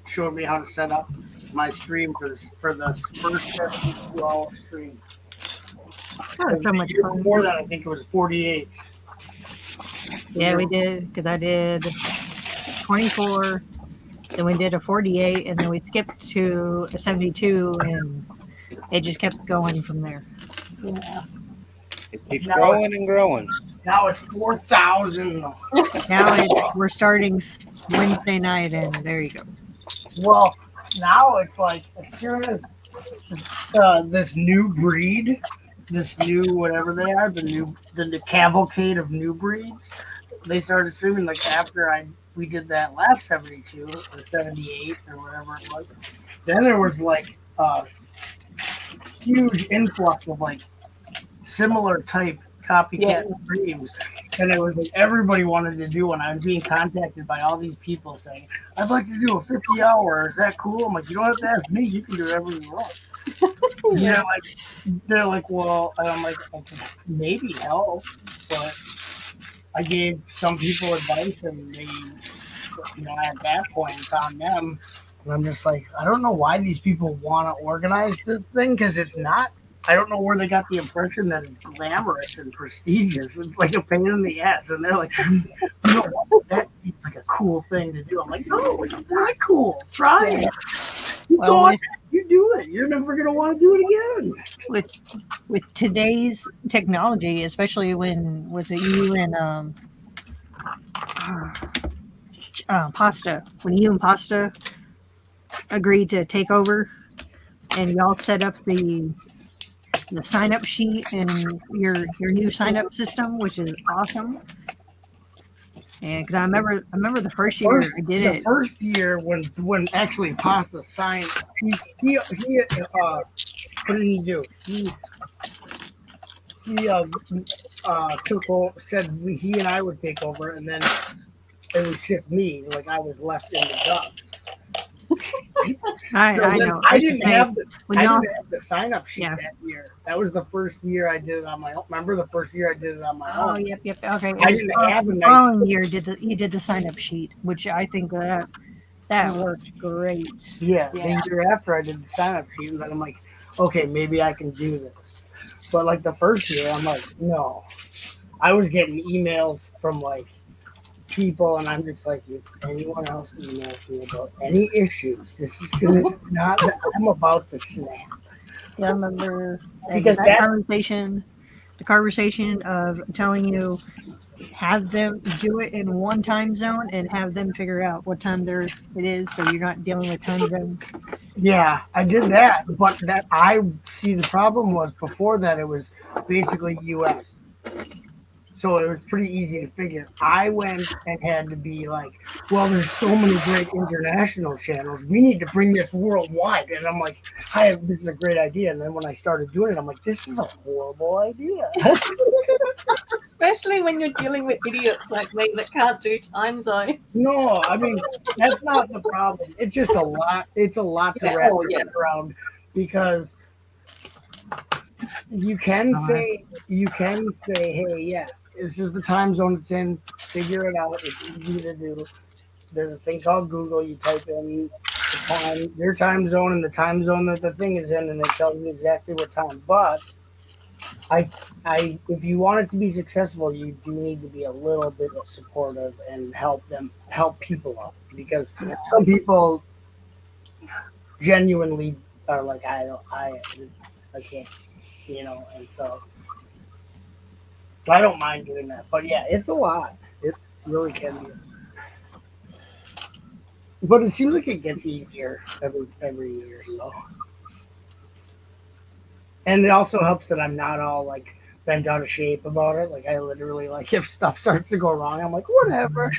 Showed me how to set up my stream for the first 72-hour stream. that was so much fun. Before that, I think it was 48. Yeah, we did because I did 24, then we did a 48, and then we skipped to a 72, and it just kept going from there. It keeps growing and growing. Now it's 4,000. Now we're starting Wednesday night, and there you go. Well, now it's like as soon as this new breed, this new whatever they are, the cavalcade of new breeds, they started streaming like after we did that last 72 or 78 or whatever it was. Then there was like a huge influx of like similar type copycat streams. And it was like everybody wanted to do one. I was being contacted by all these people saying, I'd like to do a 50-hour. Is that cool? I'm like, you don't have to ask me. You can do whatever you want. Yeah, they're like, well, and I'm like, okay, maybe help. But I gave some people advice, and they, at that point, it's on them. And I'm just like, I don't know why these people want to organize this thing because it's not. I don't know where they got the impression that it's glamorous and prestigious. It's like a pain in the ass. And they're like, that seems like a cool thing to do. I'm like, no, it's not cool. Try it. You do it. You're never going to want to do it again. With today's technology, especially when was it you and Pasta, when you and Pasta agreed to take over, and y'all set up the sign up sheet and your new sign up system, which is awesome. And because I remember the first year I did it. The first year when actually Pasta signed, he what did he do? He took over, said he and I would take over, and then it was just me. Like I was left in the dust. I know. I didn't have the sign up sheet Yeah. that year. That was the first year I did it on my own. Remember the first year I did it on my Oh, own? yep. Okay. I didn't have a The nice. following year you did the sign up sheet, which I think that worked great. Yeah, Yeah. the year after I did the sign up sheet, and then I'm like, okay, maybe I can do this. But like the first year, I'm like, no. I was getting emails from like people, and I'm just like, if anyone else emails me about any issues, this is gonna not. I'm about to snap. Yeah, I remember Because that conversation, the conversation of telling you have them do it in one time zone and have them figure out what time it is, so you're not dealing with time zones. Yeah, I did that, but that I see the problem was before that it was basically U.S. So it was pretty easy to figure. I went and had to be like, well, there's so many great international channels. We need to bring this worldwide. And I'm like, this is a great idea. And then when I started doing it, I'm like, this is a horrible idea. Especially when you're dealing with idiots like me that can't do time zones. No, I mean, that's not the problem. It's just a lot. It's a lot to wrap your head around because you can say, hey, yeah, this is the time zone it's in. Figure it out. It's easy to do. There's a thing called Google. You type in the time, your time zone, and the time zone that the thing is in, and it tells you exactly what time. But if you want it to be successful, you do need to be a little bit supportive and help people out, because some people genuinely are like, I can't, and so I don't mind doing that. But yeah, it's a lot. It really can be. But it seems like it gets easier every year. So, and it also helps that I'm not all like bent out of shape about it. Like I literally like if stuff starts to go wrong, I'm like whatever.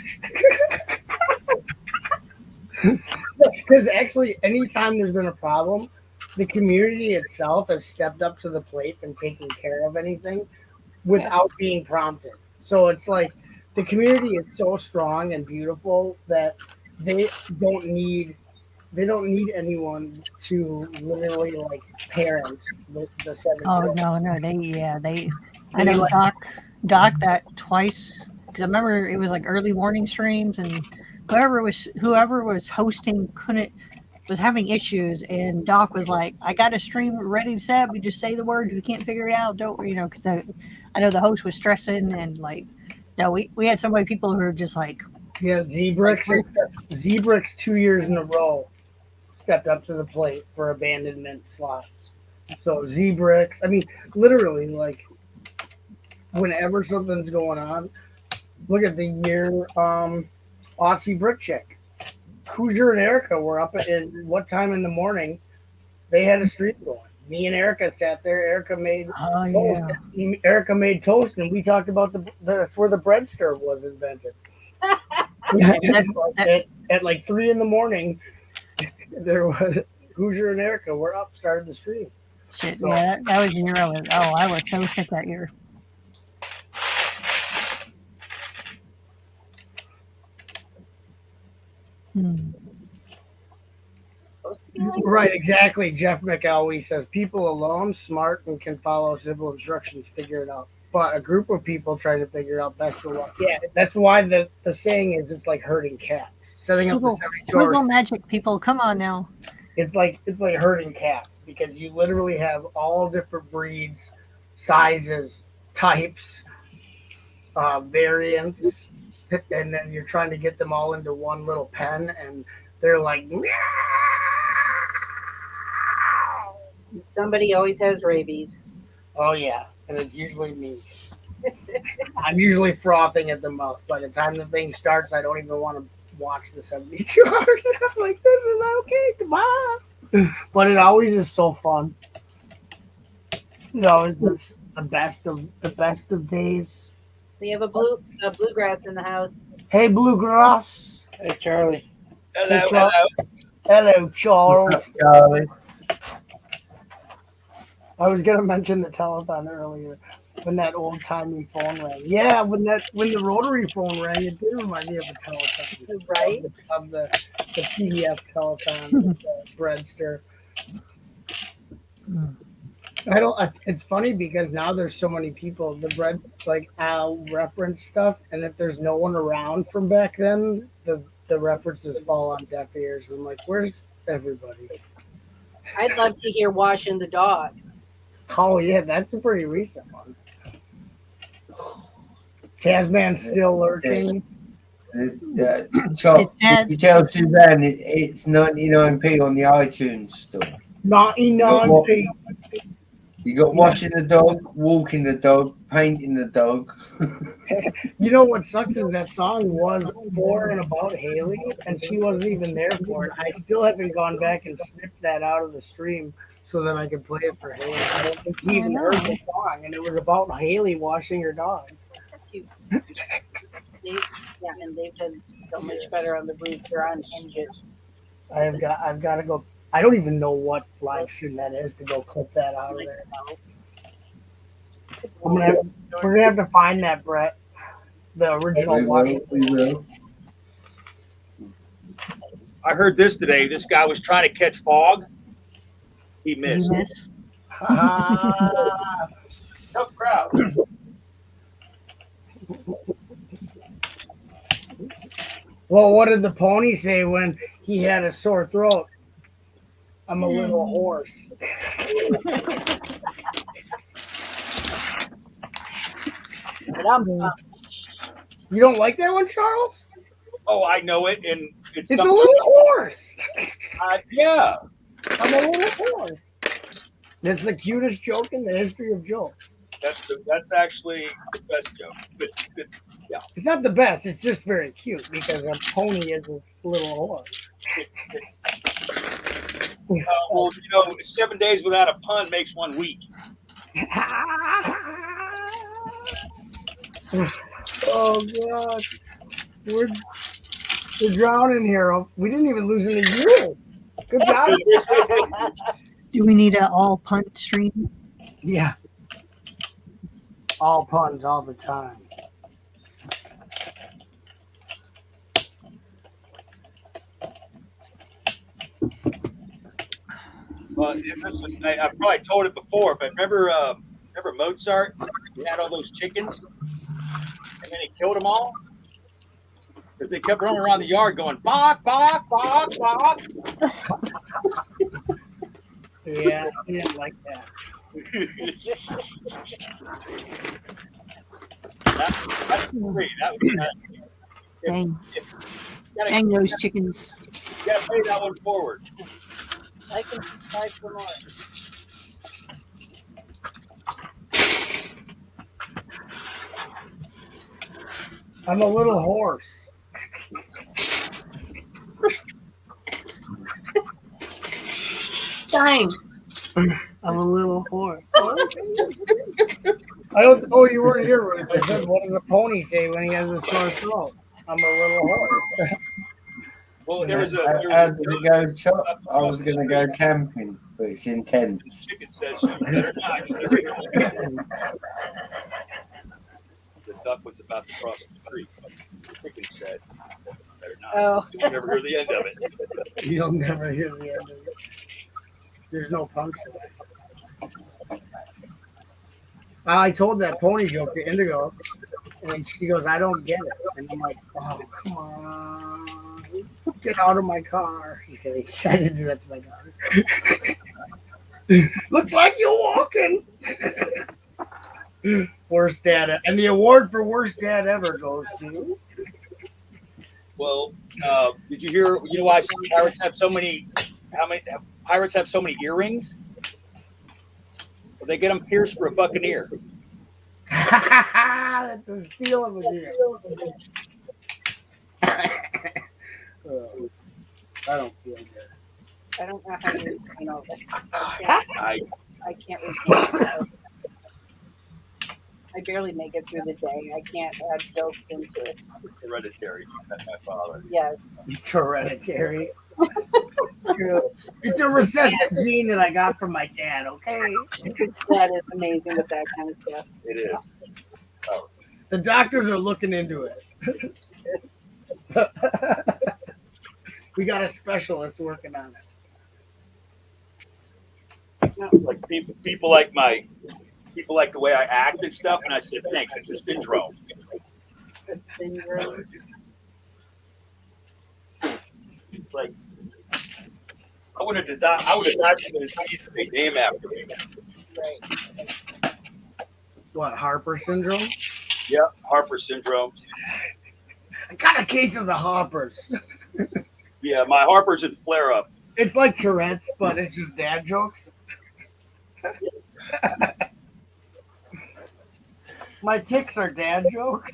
Because actually, anytime there's been a problem, the community itself has stepped up to the plate and taken care of anything without being prompted. So it's like the community is so strong and beautiful that they don't need anyone to literally like parent the 7. Oh no, they. I know Doc that twice because I remember it was like early morning streams and whoever was hosting was having issues, and Doc was like, I got a stream ready set. We just say the word. If you can't figure it out, don't, because I know the host was stressing, and like, no, we had so many people who were just like, yeah, Zebrix 2 years in a row stepped up to the plate for abandonment slots. So Zebrix, I mean, literally, like, whenever something's going on, look at the year Aussie Brick Chick. Hoosier and Erica were up at what time in the morning? They had a stream going. Me and Erica sat there. Erica made toast. Erica made toast, and we talked about that's where the bread stir was invented. at like 3 in the morning, there was Hoosier and Erica were up, started the stream. Shit, so, yeah, that was year I was so sick that year. Right, exactly. Jeff McElwee says people alone, smart and can follow simple instructions, figure it out. But a group of people trying to figure it out best of luck. Yeah, that's why the saying is it's like herding cats. Setting up the 70 Google magic people, come on now. It's like herding cats because you literally have all different breeds, sizes, types, variants, and then you're trying to get them all into one little pen, and they're like, meow. Somebody always has rabies. Oh yeah, and it's usually me. I'm usually frothing at the mouth. By the time the thing starts, I don't even want to watch the 72 hours. I'm like, this is okay, goodbye. But it always is so fun. It's just the best of days. We have a bluegrass in the house. Hey, Bluegrass. Hey, Charlie. Hello, Charles. What's up, Charlie? I was gonna mention the telethon earlier when that old timey phone rang. Yeah, when the rotary phone rang, it did remind me of a telethon, right? Of the PBS telethon with the breadster. It's funny because now there's so many people. The bread, like, I'll reference stuff, and if there's no one around from back then, the references fall on deaf ears. I'm like, where's everybody? I'd love to hear Washing the Dog. Oh yeah, that's a pretty recent one. Tasman's still lurking. You tell Suzanne it's 99p on the iTunes store. 99p. You got washing the dog, walking the dog, painting the dog. You know what sucks is that song was for and about Haley, and she wasn't even there for it. I still haven't gone back and snipped that out of the stream so that I could play it for Haley. I don't think he even heard the song, and it was about Haley washing her dog. And they've done so much better on the roof. They're on hinges. I've got to go. I don't even know what live stream that is to go clip that out of there. We're gonna have to find that, Brett. The original one. We will. I heard this today. This guy was trying to catch fog. He missed. Tough crowd. Well, what did the pony say when he had a sore throat? I'm a little horse. You don't like that one, Charles? Oh, I know it, and it's a little horse. Yeah, I'm a little horse. That's the cutest joke in the history of jokes. that's actually the best joke. But yeah, It's not the best. It's just very cute because a pony is a little horse. it's well, 7 days without a pun makes 1 week. Oh God, we're drowning here. We didn't even lose any viewers. Good job. Do we need an all punt stream? Yeah. All puns all the time. Well, I probably told it before, but remember Mozart? He had all those chickens, and then he killed them all because they kept running around the yard going bok bok bok bok. Yeah, I didn't like that. That's free. That was Dang. gotta, Dang those chickens. you gotta pay that one forward. I can subscribe for more. I'm a little horse. Dang. I'm a little horse. I don't. Oh, you weren't here, Ruth. I said, what does a pony say when he has a sore throat? I'm a little horse. Well, there was How did it go, Chop? I was going to go camping, but it's intense. chicken said she better not. The duck was about to cross the street. The chicken said, better not. Oh. You'll never hear the end of it. You'll never hear the end of it. There's no punctuation. I told that pony joke to Indigo, and she goes, I don't get it. And I'm like, oh, come on. Get out of my car. Just kidding. I didn't do that to my daughter. Looks like you're walking. Worst dad. And the award for worst dad ever goes to. Well, did you hear? You know why pirates have so many? Pirates have so many earrings? Well, they get them pierced for a buccaneer. That's a steal of a deer. I don't feel good. I don't know how you I can't repeat it. I barely make it through the day. I can't add jokes into it. It's hereditary. That's my father. Yes. It's hereditary. It's a recessive gene that I got from my dad, okay? That is amazing with that kind of stuff. It is. The doctors are looking into it. We got a specialist working on it. It's like people like the way I act and stuff, and I said, thanks, it's a syndrome. The syndrome. It's like I would have designed a disease to be named after me. Right. What, Harper syndrome? Yeah, Harper syndrome. got a case of the hoppers. Yeah, my Harper's in flare up. It's like Tourette's, but it's just dad jokes. My ticks are dad jokes.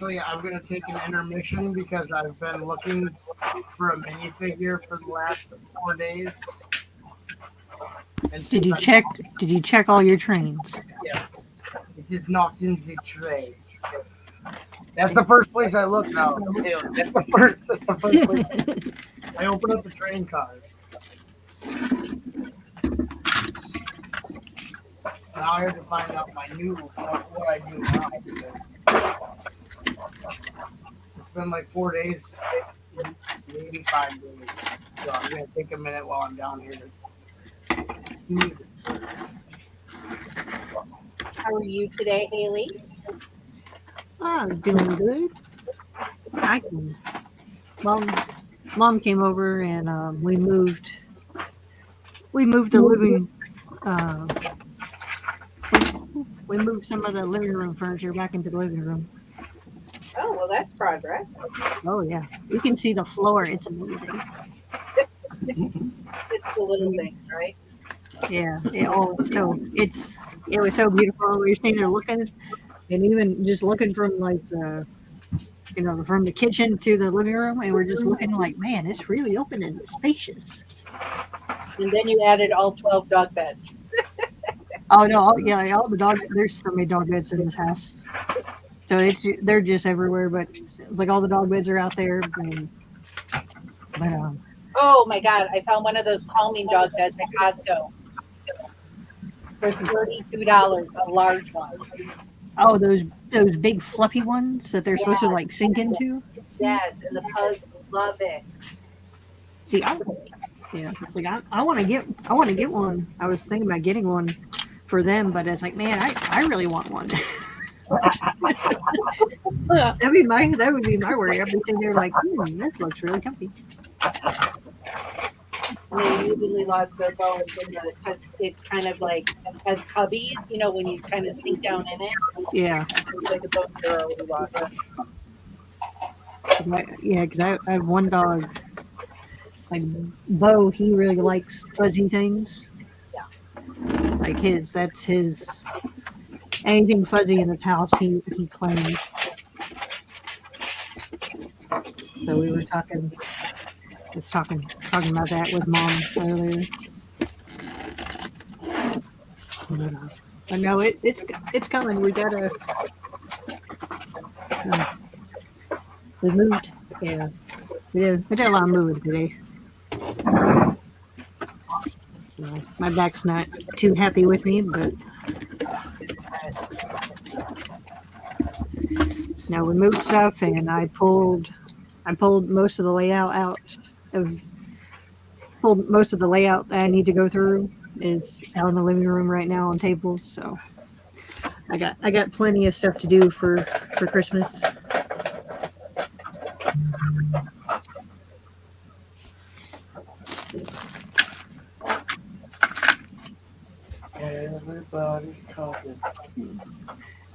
I'm going to take an intermission because I've been looking for a minifigure for the last 4 days. And Did you check all your trains? Yes. It is not in the tray. That's the first place I look now. That's the first place. I open up the train cars. Now I have to find out what I do now. It's been like 4 days, maybe 5 days. So I'm gonna take a minute while I'm down here. How are you today, Haley? I'm doing good. Mom came over and we moved the living. We moved some of the living room furniture back into the living room. Oh, well, that's progress. Oh yeah, you can see the floor. It's amazing. It's the little things, right? Yeah. It was so beautiful. We were sitting there looking, and even just looking from like from the kitchen to the living room, and we're just looking like, man, it's really open and spacious. And then you added all 12 dog beds. Oh no, all the dog. There's so many dog beds in this house, so they're just everywhere. But it's like all the dog beds are out there. Oh my God, I found one of those calming dog beds at Costco for $32, a large one. Oh, those big fluffy ones that they're supposed to like sink into. Yes, and the pugs love it. See, it's like I want to get one. I was thinking about getting one for them, but it's like, man, I really want one. that would be my worry. I'd be sitting there like, this looks really comfy. And they immediately lost their bones because it kind of like has cubbies, when you kind of sink down in it. Yeah. It's like a bone girl who lost it. Yeah, because I have one dog, like Bo, he really likes fuzzy things. Yeah. Like that's his, anything fuzzy in his house, he claims. So we were talking about that with Mom earlier. But no, it's coming. We gotta. We moved. Yeah, we did a lot of moving today. So my back's not too happy with me, but no, we moved stuff, and I pulled most of the layout out of. Pulled most of the layout that I need to go through is out in the living room right now on tables. So I got plenty of stuff to do for Christmas. Everybody's talking.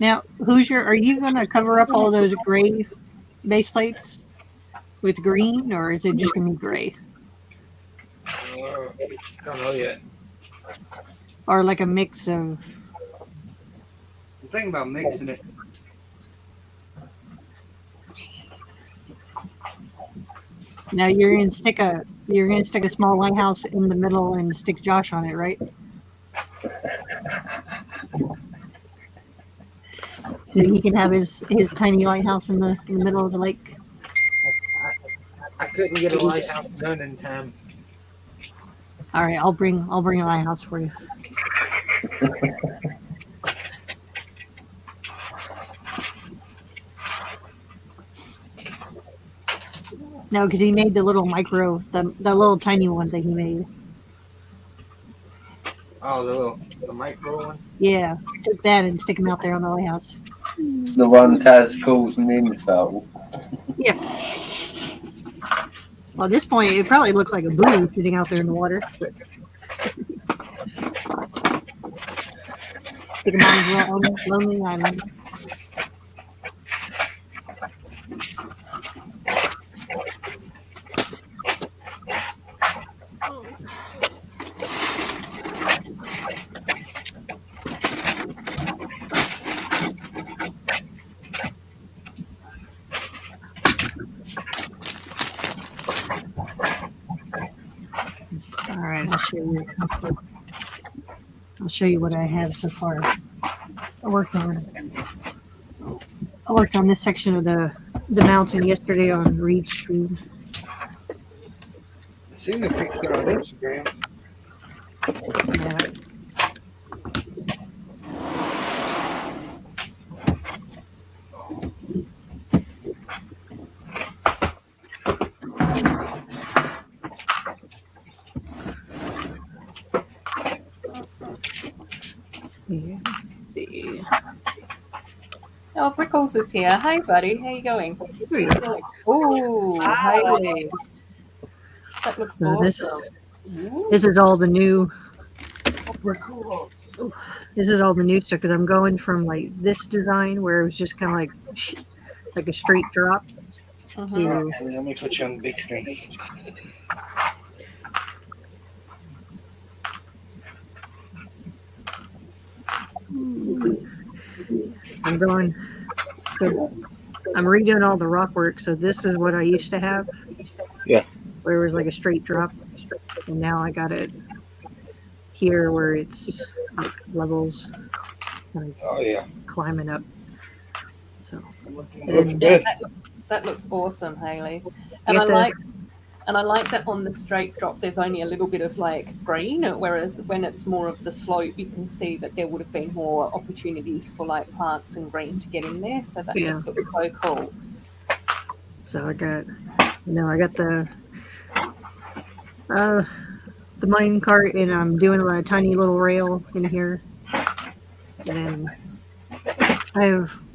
Now, are you going to cover up all those gray base plates with green, or is it just going to be gray? Don't know yet. Or like a mix of. I'm thinking about mixing it. Now you're gonna stick a small lighthouse in the middle and stick Josh on it, right? So he can have his tiny lighthouse in the middle of the lake. I couldn't get a lighthouse done in time. All right, I'll bring a lighthouse for you. No, because he made the little the little tiny one that he made. the micro one. Yeah, took that and stick them out there on the lighthouse. The one Taz calls an insult. Yeah. Well, at this point, it probably looked like a buoy sitting out there in the water. But stick them on his own lonely island. All right, I'll show you what I have so far. I worked on this section of the mountain yesterday on Reed Street. I seen the picture on Instagram. Yeah. Yeah. Let's see. Oh, Brickles is here. Hi, buddy. How you going? There you go. Ooh, Wow. Hayley. That looks So awesome. this is all the new. This is all the new stuff because I'm going from like this design where it was just kind of like a straight drop Mhm. to Okay, let me put you on the big screen. I'm going. So I'm redoing all the rock work. So this is what I used to have. Yeah. Where it was like a straight drop, and now I got it here where it's like levels, like Oh yeah, climbing up. So looks and good. That looks awesome, Hayley. You And I have to- like that on the straight drop there's only a little bit of like green, whereas when it's more of the slope you can see that there would have been more opportunities for like plants and green to get in there. So that Yeah. just looks so cool. So I got the mine cart, and I'm doing a tiny little rail in here, and then I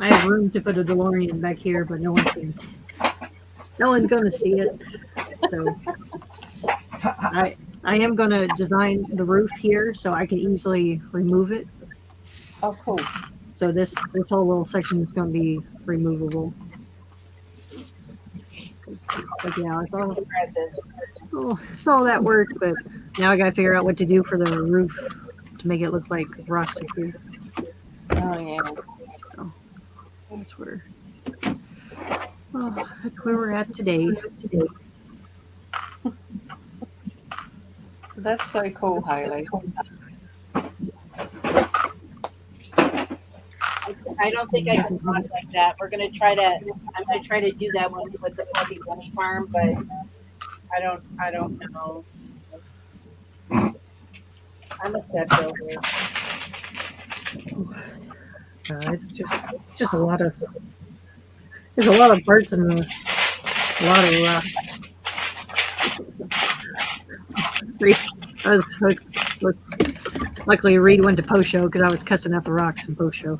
have room to put a DeLorean back here, but no one's gonna see it. So I am gonna design the roof here so I can easily remove it. Oh, cool. So this whole little section is gonna be removable. But yeah, it's all that work, but now I gotta figure out what to do for the roof to make it look like rocks and food. Oh yeah. So that's where we're at today. That's so cool, Hayley. I don't think I can talk like that. I'm gonna try to do that one with the Puppy Bunny Farm, but I don't know. I'm a set builder. It's just a lot of there's a lot of parts and a lot of luckily Reed went to post show because I was cussing out the rocks in post show.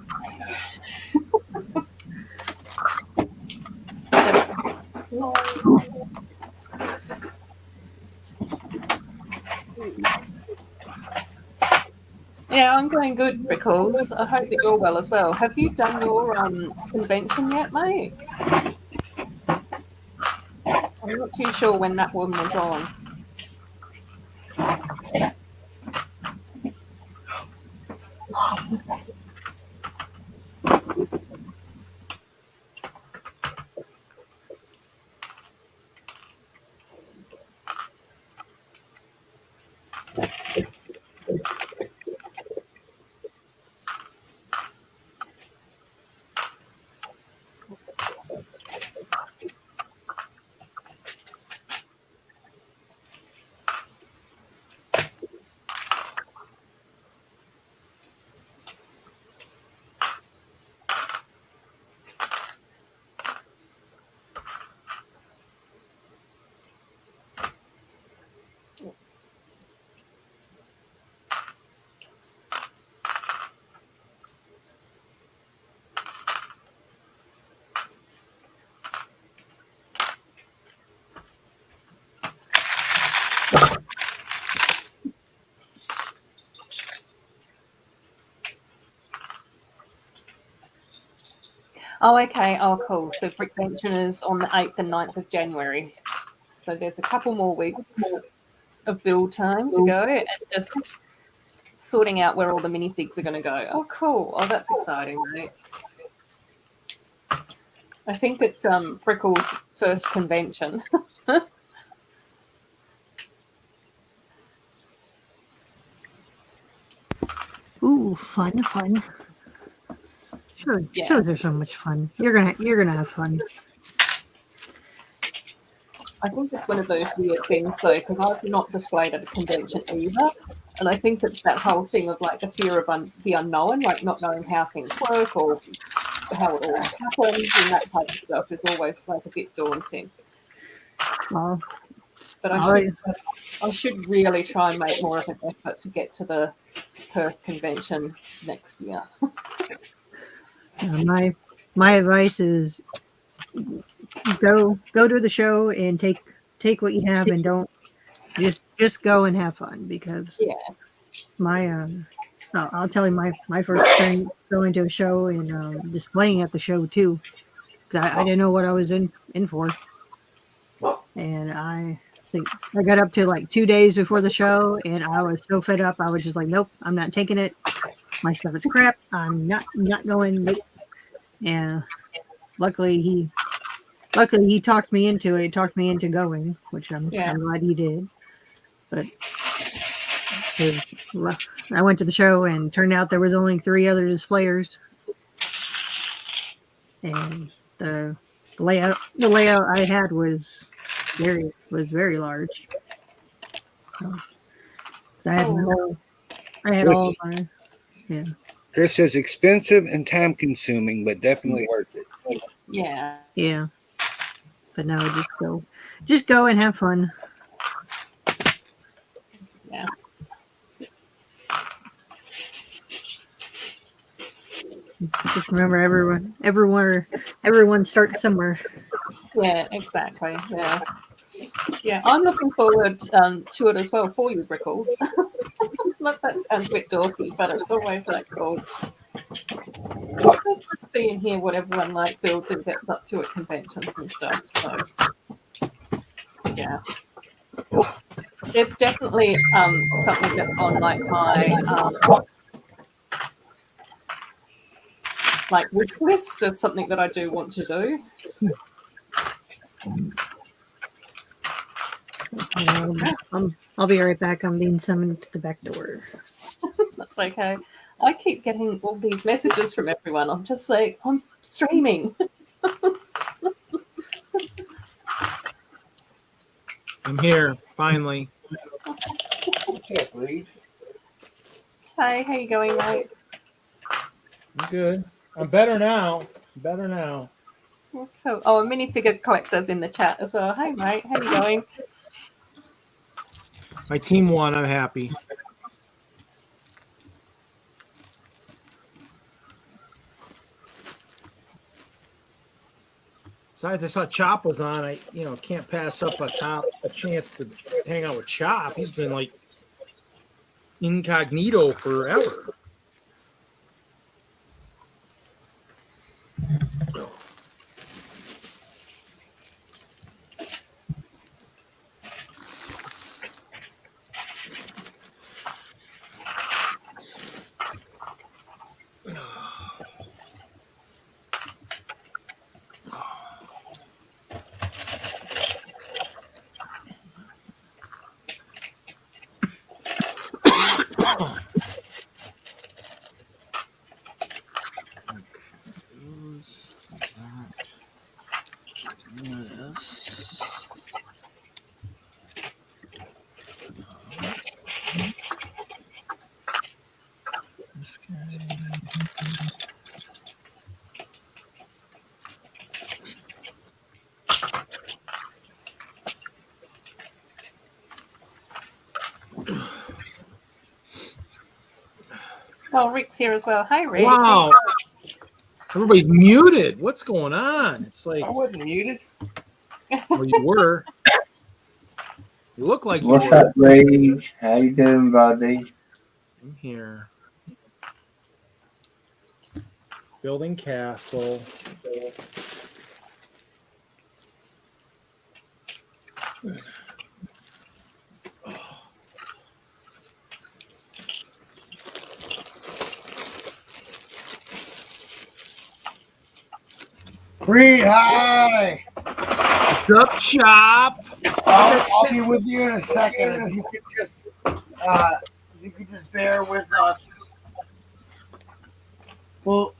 Yeah, I'm going good, Rickles. I hope that you're well as well. Have you done your convention yet, mate? I'm not too sure when that one was on. Oh, okay. Oh, cool. So Brickvention is on the 8th and 9th of January. So there's a couple more weeks of build time to go and just sorting out where all the minifigs are going to go. Oh, cool. Oh, that's exciting, right? I think it's Brickle's first convention. Ooh, fun. Sure, Yeah. shows are so much fun. You're gonna have fun. I think it's one of those weird things, though, because I've not displayed at a convention either. And I think it's that whole thing of like the fear of the unknown, like not knowing how things work or how it all happens, and that type of stuff is always like a bit daunting. Well, But I should really try and make more of an effort to get to the Perth convention next year. my advice is go to the show and take what you have and don't just go and have fun, because Yeah. I'll tell you my first experience going to a show and displaying at the show too, because I didn't know what I was in for, and I think I got up to like 2 days before the show and I was so fed up. I was just like, nope, I'm not taking it. My stuff is crap. I'm not going. Nope. And luckily he talked me into it. He talked me into going, which I'm glad he did. But I went to the show and turned out there was only 3 other displayers, and the layout I had was very large. So, I had all of my Chris says expensive and time consuming, but definitely worth it. Yeah. Yeah. But no, just go and have fun. Yeah. Just remember everyone starts somewhere. Yeah, exactly. Yeah. Yeah, I'm looking forward to it as well for you, Brickles. That sounds a bit dorky, but it's always like cool. See and hear what everyone like builds and gets up to at conventions and stuff. So yeah. It's definitely something that's on like my like wish list of something that I do want to do. I'll be right back. I'm being summoned to the back door. That's okay. I keep getting all these messages from everyone. I'm just like, I'm streaming. I'm here, finally. Hi, how you going, mate? I'm good. I'm better now. Cool. Oh, a minifigure collector's in the chat as well. Hey, mate, how you going? My team won. I'm happy. Besides, I saw Chop was on. I can't pass up a chance to hang out with Chop. He's been like incognito forever. Oh, Rick's here as well. Hi, Rick. Wow. Everybody's muted. What's going on? It's like I wasn't muted. Well, you were. You look like you What's were. up, Rage? How you doing, buddy? I'm here. Building castle. Reed, hi. What's up, Chop? I'll be with you in a second. If you could just bear with us. Well,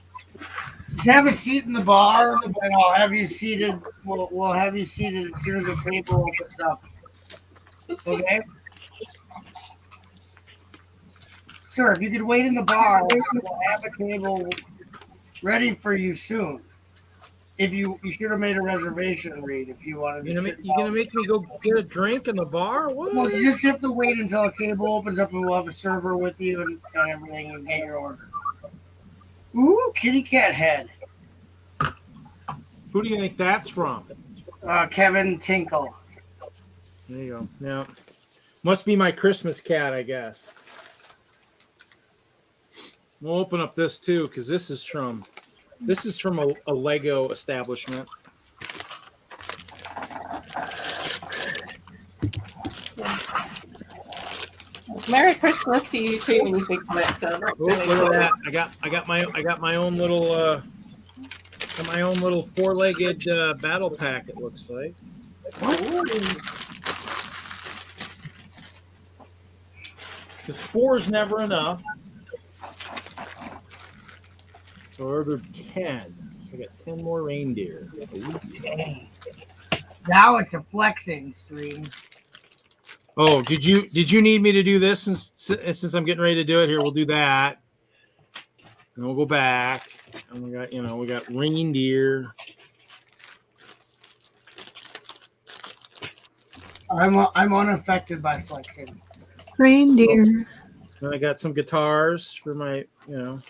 just have a seat in the bar, and I'll have you seated. We'll have you seated as soon as the table opens up. Okay. Sir, if you could wait in the bar, we'll have a table ready for you soon. If you should have made a reservation, Reed, if you wanted to. You gonna make me go get a drink in the bar? What? Well, you just have to wait until the table opens up, and we'll have a server with you and everything, and get your order. Ooh, kitty cat head. Who do you think that's from? Kevin Tinkle. There you go. Yeah, must be my Christmas cat, I guess. We'll open up this too, because this is from a Lego establishment. Merry Christmas to you too, music collector. Oh, look at that! I got my own little four-legged battle pack. It looks like. Because 4 is never enough. So I ordered 10. So I got 10 more reindeer. Ooh. Now it's a flexing stream. Oh, did you need me to do this since I'm getting ready to do it? Here, we'll do that. And we'll go back. And we got reindeer. I'm unaffected by flexing. Reindeer. And I got some guitars for my, got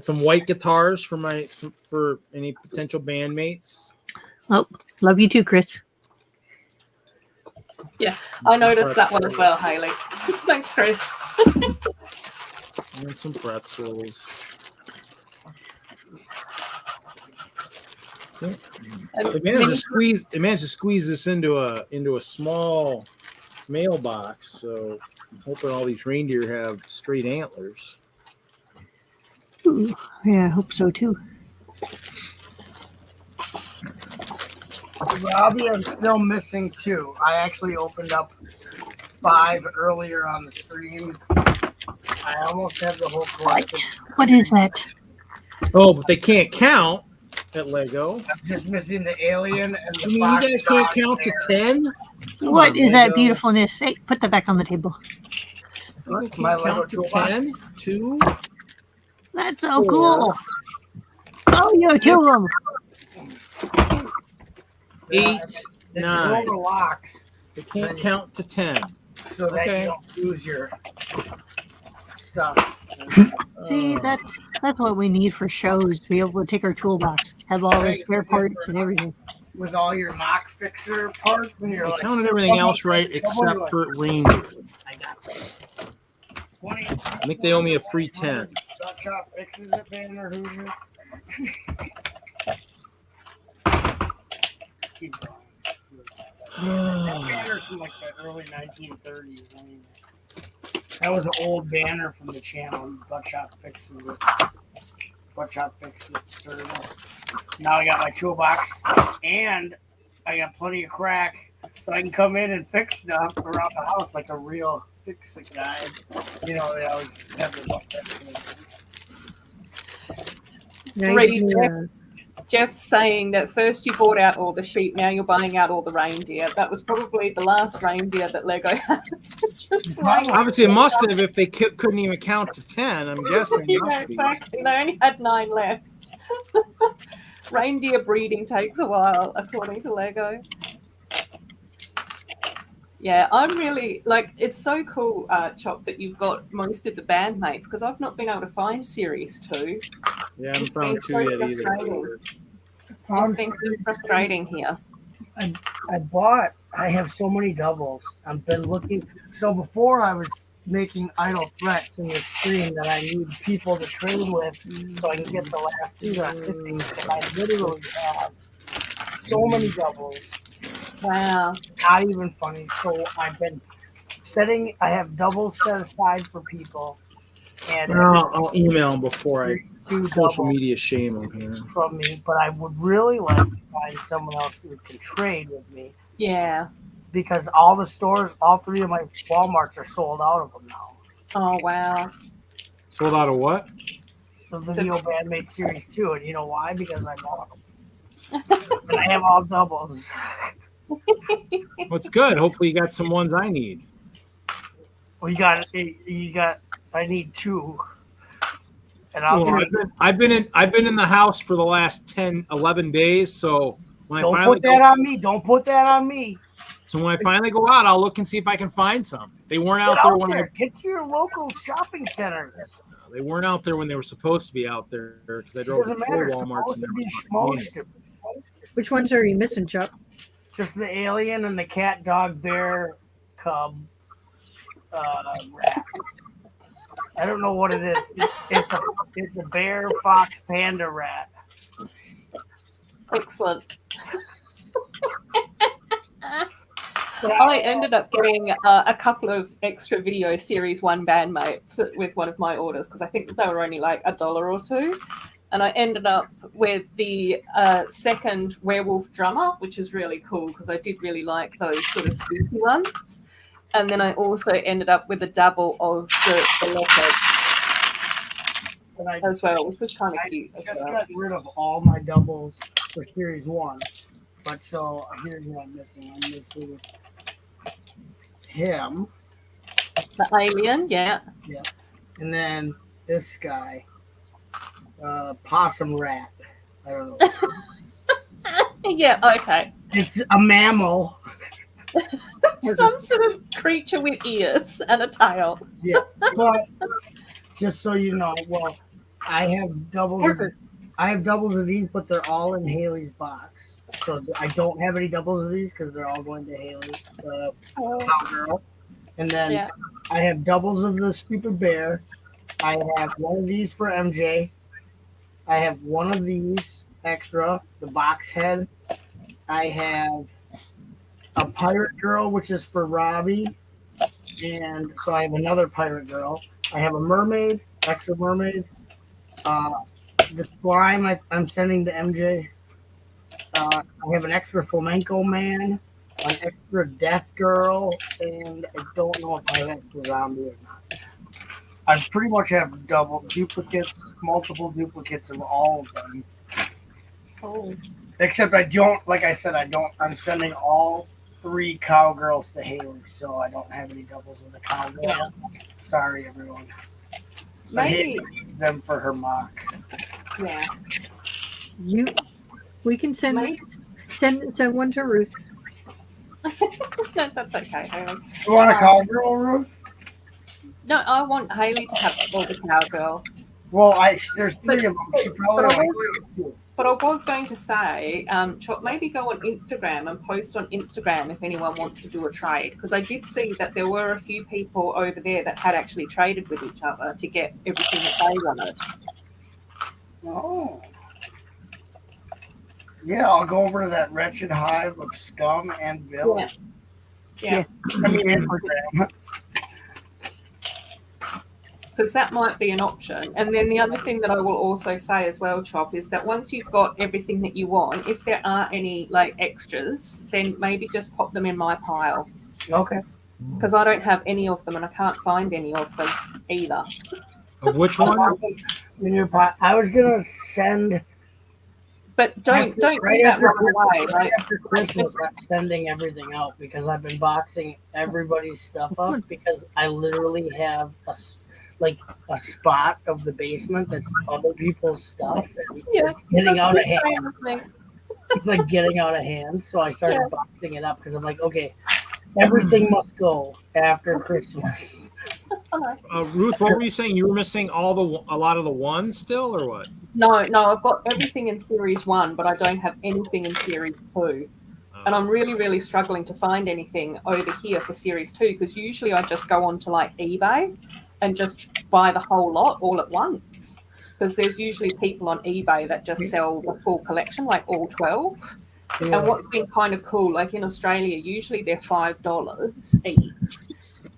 some white guitars for for any potential bandmates. Oh, love you too, Chris. Yeah, I noticed that one as well, Haley. Thanks, Chris. And some pretzels. They managed to squeeze this into a small mailbox. So I'm hoping all these reindeer have straight antlers. Ooh, yeah, I hope so too. Robbie, I'm still missing 2. I actually opened up 5 earlier on the stream. I almost have the whole collection. What is that? Oh, but they can't count at Lego. I'm just missing the alien and the You box guys can't dog count to bear. 10? What is that beautifulness? Hey, put that back on the table. My Lego Count to toolbox. 10? 2? That's so cool. Oh, you have 2 of them. 8, They 9. go locks They can't count to 10. so that Okay. you don't lose your stuff. See, that's what we need for shows. To be able to take our toolbox, have all the spare parts and everything. With all your mock fixer parts, and you're I like, counted everything else right except for reindeer. I got this. 20. I think they owe me a free 10. Shot Chop fixes it, Banner Hoosier. Keep going. That banner's from like the early 1930s. I mean, that was an old banner from the channel. Buckshot fixes it. Buckshot fixes it service. Now I got my toolbox and I got plenty of crack, so I can come in and fix stuff around the house like a real fix it guy. They always have Reed, Jeff's saying that first you bought out all the sheep, now you're buying out all the reindeer. That was probably the last reindeer that Lego had. Just right. Obviously, it must have if they couldn't even count to 10. I'm guessing. It Yeah, must be. exactly. They only had 9 left. Reindeer breeding takes a while, according to Lego. Yeah, I'm really it's so cool, Chop, that you've got most of the bandmates because I've not been able to find Series 2. Yeah, I haven't It's found been 2 so yet frustrating. either. It's been so frustrating here. I have so many doubles. I've been looking. So before I was making idle threats in the stream that I need people to trade with so I can get the last two that I'm missing. And I literally have so many doubles. Wow. Not even funny. So I've been I have doubles set aside for people. And I'll email them before I two social doubles media shame them here. from me, but I would really like to find someone else who can trade with me. Yeah. Because all the stores, all three of my Walmarts are sold out of them now. Oh, wow. Sold out of what? The Video Bandmate Series 2. And you know why? Because I bought them. And I have all doubles. What's good? Hopefully you got some ones I need. Well, I need two. And I'll Well, I've been in the house for the last 10, 11 days. So when don't I finally put that on me. Don't put that on me. So when I finally go out, I'll look and see if I can find some. They weren't out Get there out when there. Get to your local shopping centers. they weren't out there when they were supposed to be out there because I drove to Doesn't four matter. Walmarts. Supposed And to be they were schmoed. Which ones are you missing, Chuck? Just the alien and the cat, dog, bear, cub, rat. I don't know what it is. It's a bear, fox, panda, rat. Excellent. I ended up getting a couple of extra video series 1 bandmates with one of my orders because I think they were only like $1 or $2. And I ended up with the second werewolf drummer, which is really cool because I did really like those sort of spooky ones. And then I also ended up with a double of the leopard as well, which was kind of cute. I just got rid of all my doubles for Series 1. But so here's what I'm missing. I'm missing him. The alien, yeah. Yeah. And then this guy. Possum rat. I don't know. Yeah, okay. It's a mammal. Some sort of creature with ears and a tail. Yeah. But just so you know, well, I have doubles of these, but they're all in Haley's box. So I don't have any doubles of these because they're all going to Haley, the cowgirl. And then I have doubles of the stupid bear. I have one of these for MJ. I have one of these extra, the box head. I have a pirate girl, which is for Robbie. And so I have another pirate girl. I have a mermaid, extra mermaid. The slime I'm sending to MJ. I have an extra flamenco man, an extra death girl, and I don't know if I have extra zombie or not. I pretty much have multiple duplicates of all of them. Oh. Except I don't, like I said, I'm sending all 3 cowgirls to Haley, so I don't have any doubles of the cowgirl. Yeah. Sorry, everyone. Maybe. Haley needs them for her mock. Yeah. We can send one to Ruth. No, that's okay, Haley. You want a cowgirl, Ruth? No, I want Haley to have all the cowgirl. Well, there's 3 of them. She probably But I was going to say, Chop, maybe go on Instagram and post on Instagram if anyone wants to do a trade. Because I did see that there were a few people over there that had actually traded with each other to get everything that they wanted. Oh. Yeah, I'll go over to that wretched hive of scum and villain. Yeah. I mean, Instagram. Because that might be an option. And then the other thing that I will also say as well, Chop, is that once you've got everything that you want, if there are any like extras, then maybe just pop them in my pile. Okay. Because I don't have any of them and I can't find any of them either. Of which one? In your pot. I was gonna send. But don't do right that after, right away. right after Christmas, I'm sending everything out because I've been boxing everybody's stuff up because I literally have a spot of the basement that's other people's stuff. And it's getting out of hand. It's like getting out of hand. So I started boxing it up because I'm like, okay, everything must go after Christmas. Ruth, what were you saying? You were missing a lot of the ones still, or what? No, I've got everything in Series 1, but I don't have anything in Series 2. And I'm really, really struggling to find anything over here for Series 2 because usually I just go on to like eBay and just buy the whole lot all at once. Because there's usually people on eBay that just sell the full collection, like all 12. Yeah. And what's been kind of cool, like in Australia, usually they're $5 each.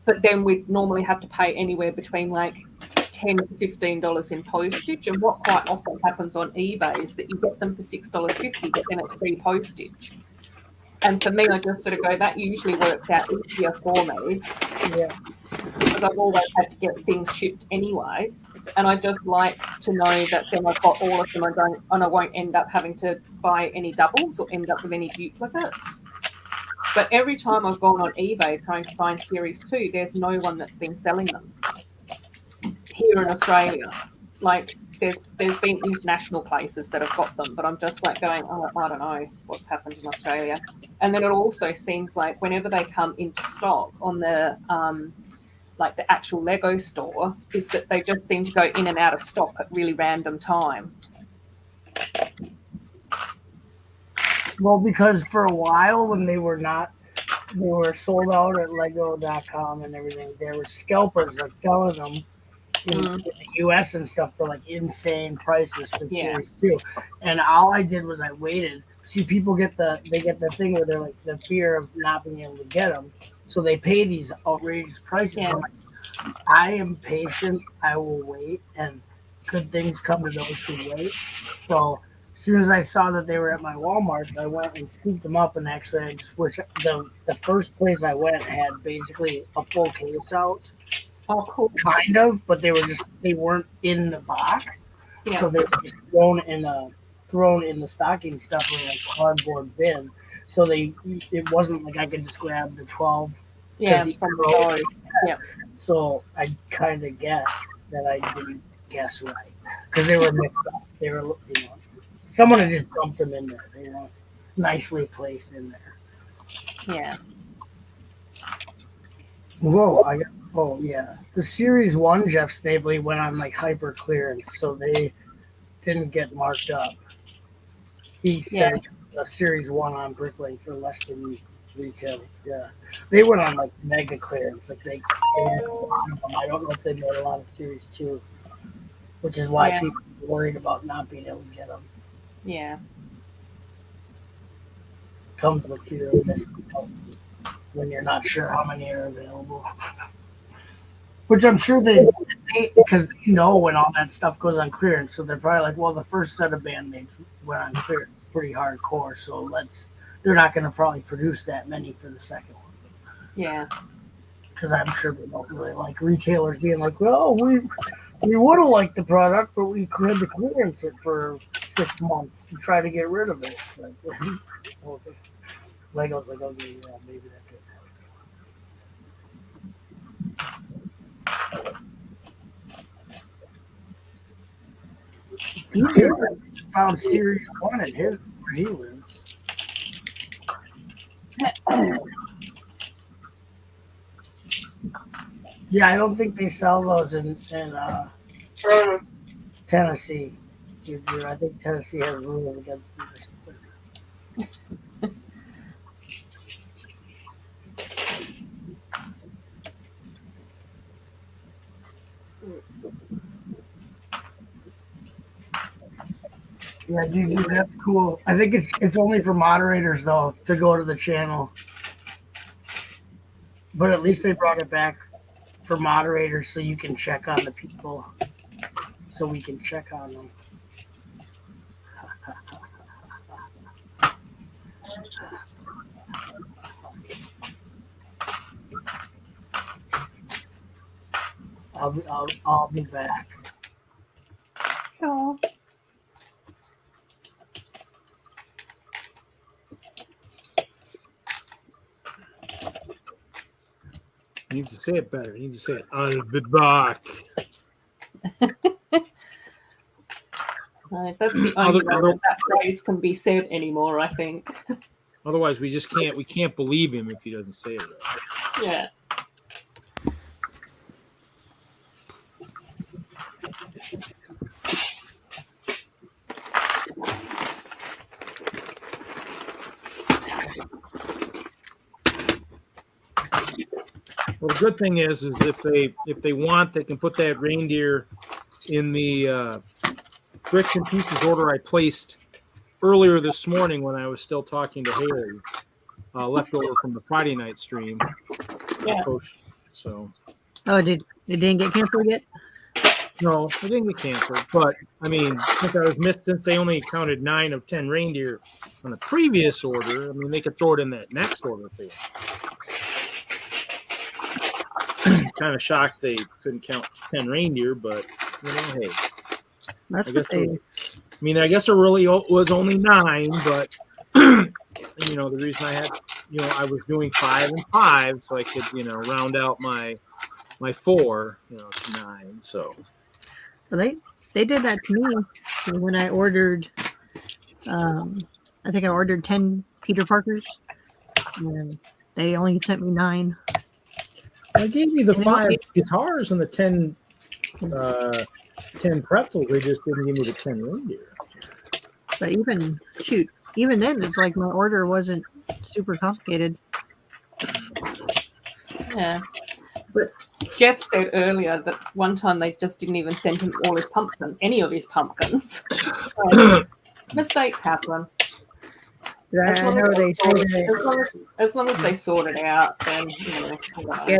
But then we'd normally have to pay anywhere between like $10 to $15 in postage. And what quite often happens on eBay is that you get them for $6.50, but then it's free postage. And for me, I just sort of go, that usually works out easier for me. Yeah. Because I've always had to get things shipped anyway. And I just like to know that then I've got all of them and I won't end up having to buy any doubles or end up with any duplicates. But every time I've gone on eBay trying to find Series 2, there's no one that's been selling them here in Australia. Like there's been international places that have got them, but I'm just like going, oh, I don't know what's happened in Australia. And then it also seems like whenever they come into stock on the like the actual Lego store, is that they just seem to go in and out of stock at really random times. Well, because for a while when they were sold out at Lego.com and everything, there were scalpers like selling them in the US and stuff for like insane prices for Series 2. And all I did was I waited. See, people get the thing where they're like the fear of not being able to get them, so they pay these outrageous prices. Yeah. Like, I am patient. I will wait, and good things come to those who wait. So as soon as I saw that they were at my Walmart, I went and scooped them up. And actually, I just wish the first place I went had basically a full case out. Oh, cool. Kind of, but they weren't in the box. Yeah. So they were just thrown in the stocking stuffer like cardboard bin. So it wasn't like I could just grab the 12. Yeah, from the door. Yeah. So I kind of guessed that I didn't guess right because they were mixed up. They were, someone had just dumped them in there. They were nicely placed in there. Yeah. Whoa! Oh yeah, the Series 1 Jeff Snavely went on like hyper clearance, so they didn't get marked up. He said a Series 1 on Bricklink for less than retail. Yeah, they went on like mega clearance. Like I don't know if they made a lot of Series 2, which is why people are worried about not being able to get them. Yeah. Comes with fear of missing out when you're not sure how many are available. Which I'm sure they because they know when all that stuff goes on clearance, so they're probably like, well, the first set of Band-Aids went on clearance, pretty hardcore, so they're not going to probably produce that many for the second one. Yeah. Because I'm sure they don't really like retailers being like, well, we would have liked the product, but we had to clearance it for 6 months to try to get rid of it. Like, okay. Lego's like, okay, yeah, maybe that could happen. He found Series 1 at his where he lives. Yeah, I don't think they sell those in Tennessee. I think Tennessee has rules against this. Yeah, dude, that's cool. I think it's only for moderators though to go to the channel. But at least they brought it back for moderators so you can check on the people. So we can check on them. I'll be back. Cool. You need to say it better. You need to say it. I'll be back. That's the only way that phrase can be said anymore, I think. Otherwise, we can't believe him if he doesn't say it right. Yeah. Well, the good thing is if they want, they can put that reindeer in the bricks and pieces order I placed earlier this morning when I was still talking to Haley, left over from the Friday night stream. Yeah. So Oh, it didn't get canceled yet? no, it didn't get canceled. But I mean, since they only counted 9 of 10 reindeer on the previous order, I mean they could throw it in that next order for you. Kind of shocked they couldn't count 10 reindeer, but hey, That's I what guess they. I guess it really was only 9, but the reason I had, I was doing 5 and 5, so I could, round out my 4, to 9. So Well, they did that to me when I ordered. I think I ordered 10 Peter Parkers, and they only sent me 9. I gave you the 5 guitars and the 10 pretzels. They just didn't give me the 10 reindeer. But even then, it's like my order wasn't super complicated. Yeah. But Jeff said earlier that one time they just didn't even send him all his pumpkins, any of his pumpkins. So mistakes happen. Yeah, As I long know as they say that. as long as they sort it out, then Yeah,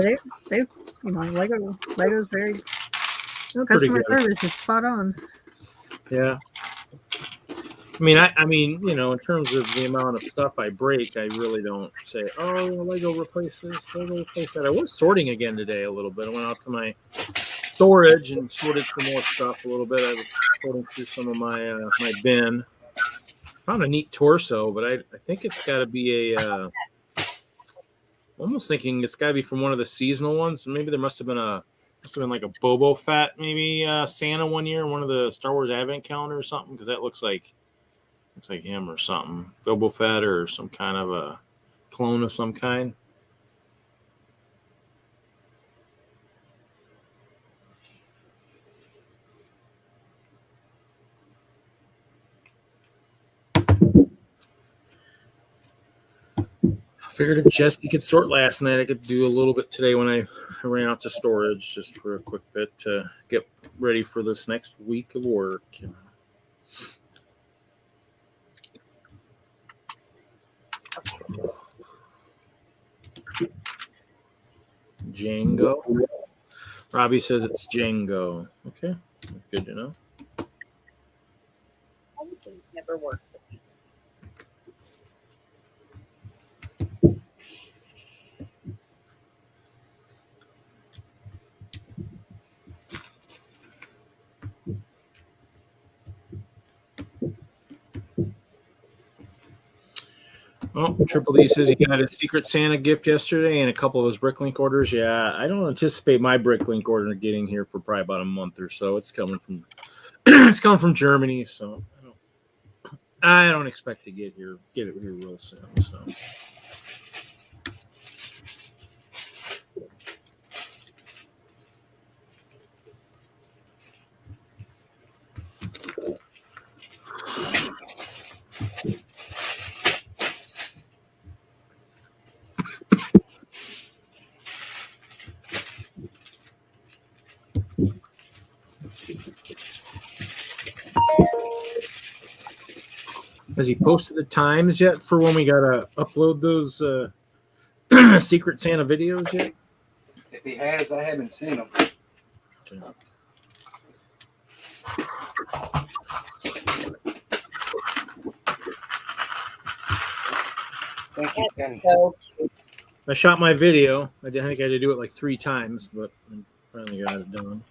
they Lego's very Pretty customer good. service is spot on. Yeah. I mean, in terms of the amount of stuff I break, I really don't say, "Oh, Lego replace this, Lego replace that." I was sorting again today a little bit. I went out to my storage and sorted some more stuff a little bit. I was sorting through some of my my bin. Found a neat torso, but I think it's got to be a. Almost thinking it's got to be from one of the seasonal ones. Maybe there must have been like a Boba Fett, maybe Santa one year, one of the Star Wars Advent calendar or something, because that looks like him or something. Boba Fett or some kind of a clone of some kind. I figured if Jesse could sort last night, I could do a little bit today when I ran out to storage just for a quick bit to get ready for this next week of work. Django. Robbie says it's Django. Okay, that's good to know. Things never work. Oh, Triple D says he got his Secret Santa gift yesterday and a couple of his Bricklink orders. Yeah, I don't anticipate my Bricklink order getting here for probably about a month or so. It's coming from Germany, so I don't expect to get it here real soon. So. Has he posted the times yet for when we gotta upload those Secret Santa videos yet? If he has, I haven't seen them. Okay. Thank you, Kenny. So I shot my video. I think I had to do it like 3 times, but I finally got it done.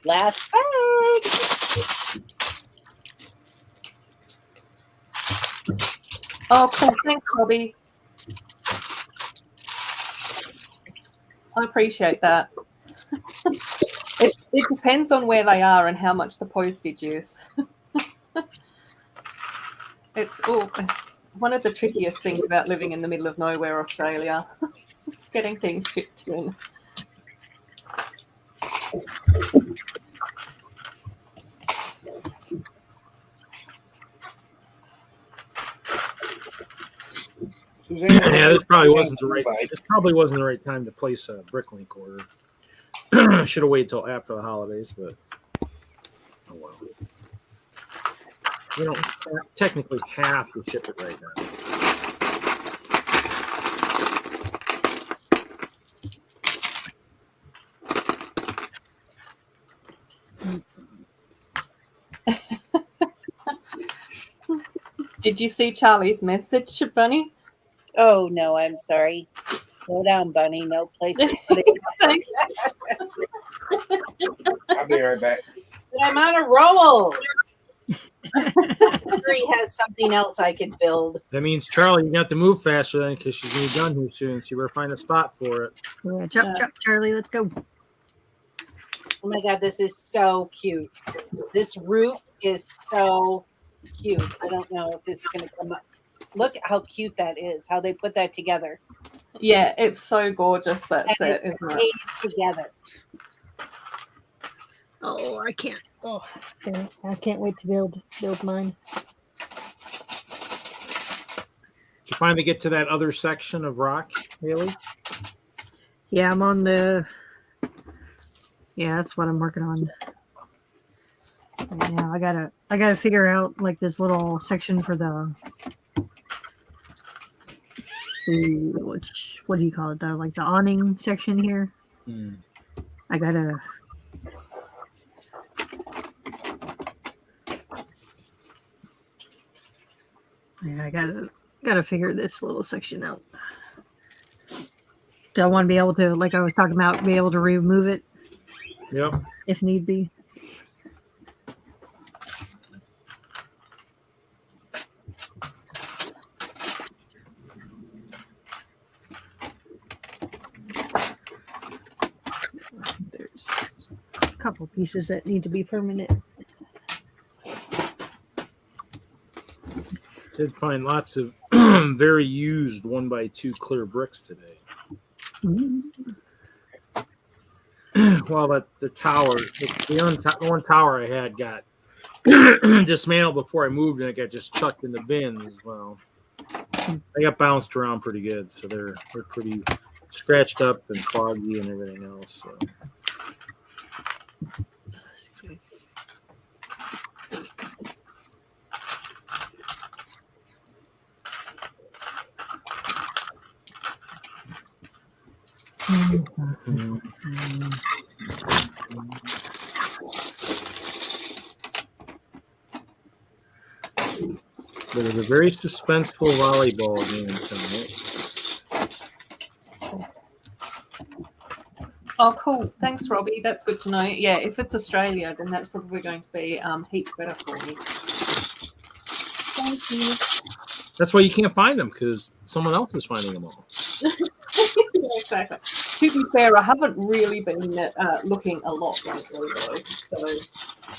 last bag. Oh, cool. Thanks, Robbie. I appreciate that. It depends on where they are and how much the postage is. It's one of the trickiest things about living in the middle of nowhere, Australia. It's getting things shipped in. Yeah, this probably wasn't the right. This probably wasn't the right time to place a Bricklink order. Should have waited till after the holidays, but oh well. You don't technically have to ship it right now. Did you see Charlie's message, Bunny? Oh no, I'm sorry. Slow down, Bunny. No place to put it. I'll be right back. But I'm on a roll. He has something else I could build. That means Charlie, you got to move faster then, because she's gonna be done here soon. So you better find a spot for it. Yeah, jump, Charlie. Let's go. Oh my God, this is so cute. This roof is so cute. I don't know if this is going to come up. Look how cute that is, how they put that together. Yeah, it's so gorgeous. That's And it, it isn't it? stays together. Oh, I can't. Oh, I can't wait to build mine. Did you finally get to that other section of rock, Haley? Yeah, I'm on the. Yeah, that's what I'm working on. Yeah, I gotta figure out like this little section for the. What do you call it? The like the awning section here. I gotta. Yeah, I gotta figure this little section out. Do I want to be able to, like I was talking about, be able to remove it? Yep. If need be. There's a couple pieces that need to be permanent. Did find lots of very used 1x2 clear bricks today. Well, the tower, the one tower I had got dismantled before I moved, and it got just chucked in the bins. Well, they got bounced around pretty good, so they're pretty scratched up and foggy and everything else. So. But it was a very suspenseful volleyball game tonight. Oh, cool. Thanks, Robbie. That's good to know. Yeah, if it's Australia, then that's probably going to be heaps better for me. Thank you. That's why you can't find them, because someone else is finding them all. Exactly. To be fair, I haven't really been looking a lot lately, though. So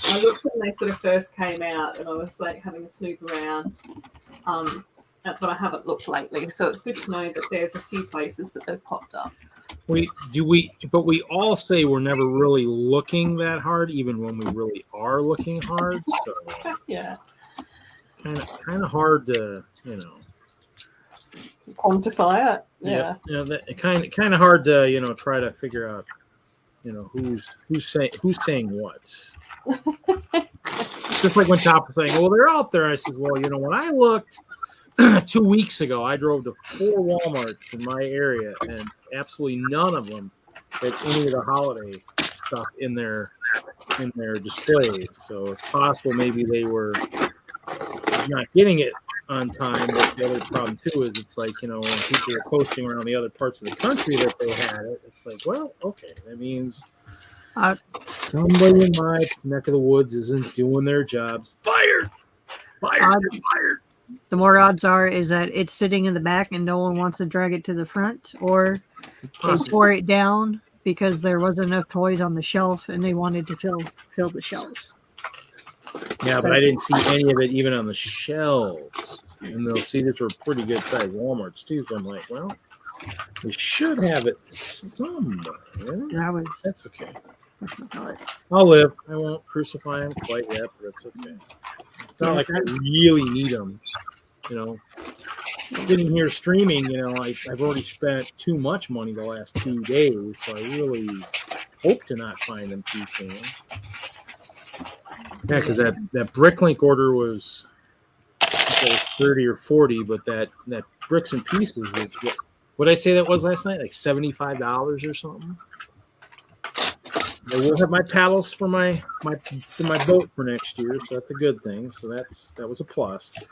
I looked when they sort of first came out, and I was like having a snoop around. But I haven't looked lately, so it's good to know that there's a few places that they've popped up. But we all say we're never really looking that hard, even when we really are looking hard. So yeah, kind of hard to quantify it. Yeah, kind of hard to try to figure out who's saying what. Just like when Top was saying, "Well, they're out there." I said, "Well, when I looked 2 weeks ago, I drove to 4 Walmarts in my area, and absolutely none of them had any of the holiday stuff in their displays. So it's possible maybe they were not getting it on time. But the other problem too is it's like when people are posting around the other parts of the country that they had it, it's like, well, okay, that means somebody in my neck of the woods isn't doing their jobs. Fired. The more odds are is that it's sitting in the back and no one wants to drag it to the front, or they tore it down because there wasn't enough toys on the shelf and they wanted to fill the shelves. Yeah, but I didn't see any of it even on the shelves. And they'll see these were pretty good sized Walmarts too. So I'm like, well, we should have it somewhere. That's okay. I'll live. I won't crucify them quite yet, but that's okay. It's not like I really need them, sitting here streaming, I've already spent too much money the last 2 days, so I really hope to not find them too soon. Yeah, because that Bricklink order was 30 or 40, but that Bricks and Pieces was what did I say that was last night? Like $75 or something. I will have my paddles for my boat for next year, so that's a good thing. So that was a plus.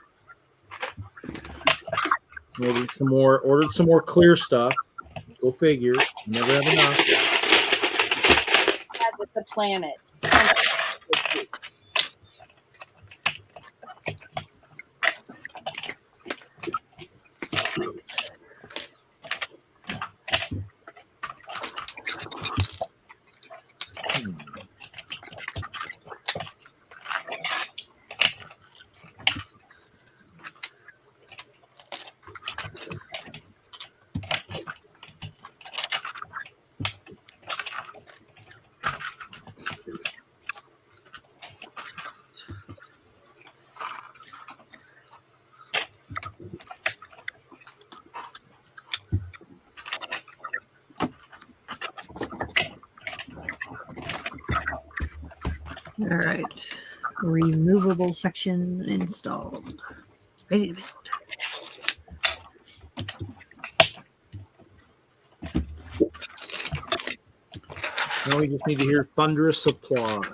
Ordered some more clear stuff. Go figure. Never have enough. It's a planet. All right. Removable section installed. Ready to build. Now we just need to hear thunderous applause.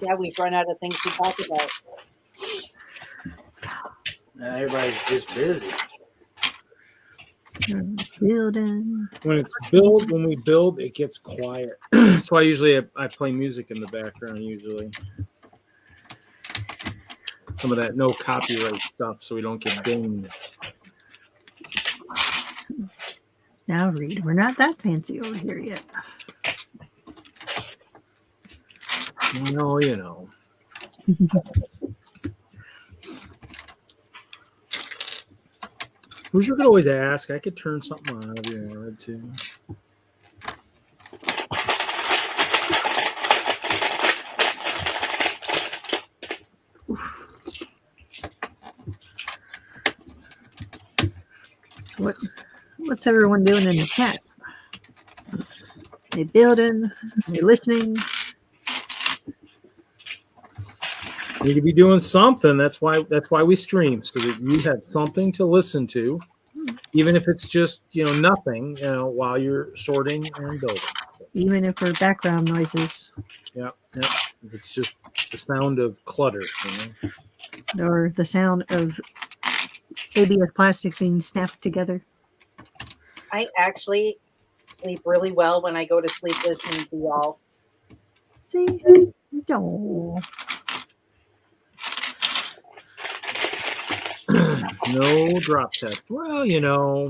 Yeah, we've run out of things to talk about. Everybody's just busy. Building. When we build, it gets quiet. So I play music in the background usually. Some of that no copyright stuff, so we don't get dinged. Now read. We're not that fancy over here yet. No, you know. Hoosier could always ask. I could turn something on if you wanted to. What's everyone doing in the chat? They building? They listening? Need to be doing something. That's why we stream, so that you have something to listen to, even if it's just nothing. While you're sorting and building. Even if we're background noises. Yeah. It's just the sound of clutter. Or the sound of ABS plastic being snapped together. I actually sleep really well when I go to sleep listening to y'all. See? No. No drop test. Well, you know,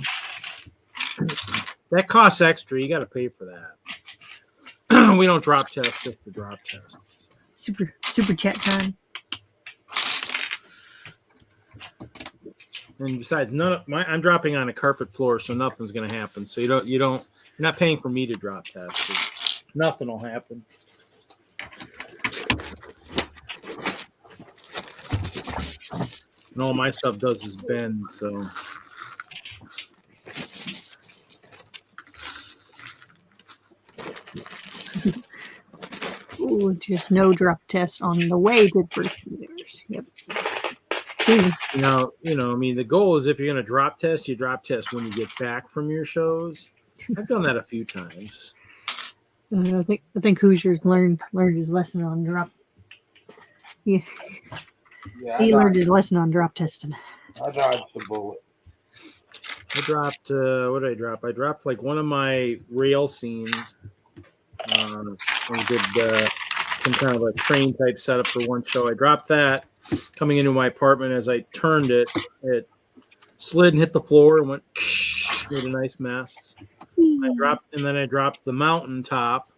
that costs extra. You got to pay for that. We don't drop test just to drop test. Super chat time. And besides, I'm dropping on a carpet floor, so nothing's going to happen. So you're not paying for me to drop test. Nothing will happen. And all my stuff does is bend, so. Ooh, just no drop test on the way to first years. Yep. I mean, the goal is if you're going to drop test, you drop test when you get back from your shows. I've done that a few times. I think Hoosiers learned his lesson on drop. Yeah. He learned his lesson on drop testing. I dodged the bullet. I dropped, what did I drop? I dropped like one of my rail scenes. I did some kind of a train type setup for one show. I dropped that coming into my apartment. As I turned it, it slid and hit the floor and went, made a nice mess. I dropped the mountaintop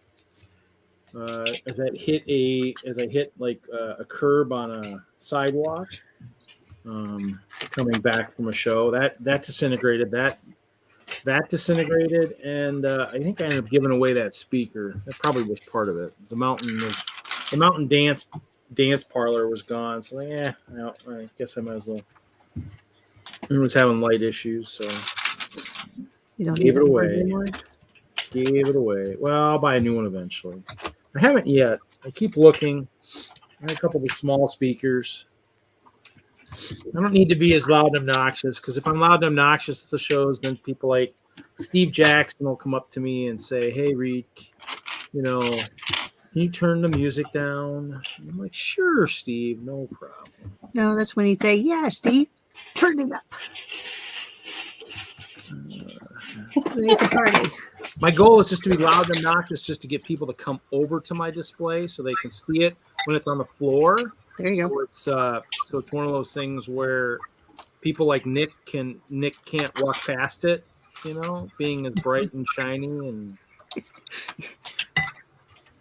as I hit like a curb on a sidewalk. Coming back from a show that disintegrated. That disintegrated, and I think I ended up giving away that speaker. That probably was part of it. The mountain dance parlor was gone. So I guess I might as well. It was having light issues, so gave it away. Gave it away. Well, I'll buy a new one eventually. I haven't yet. I keep looking. I had a couple of small speakers. I don't need to be as loud and obnoxious, because if I'm loud and obnoxious at the shows, then people like Steve Jackson will come up to me and say, "Hey, Reek, can you turn the music down?" I'm like, "Sure, Steve, no problem." No, that's when you say, "Yeah, Steve, turn it up." It's a party. My goal is just to be loud and obnoxious, just to get people to come over to my display so they can see it when it's on the floor. There you go. So it's one of those things where people like Nick can't walk past it, being as bright and shiny, and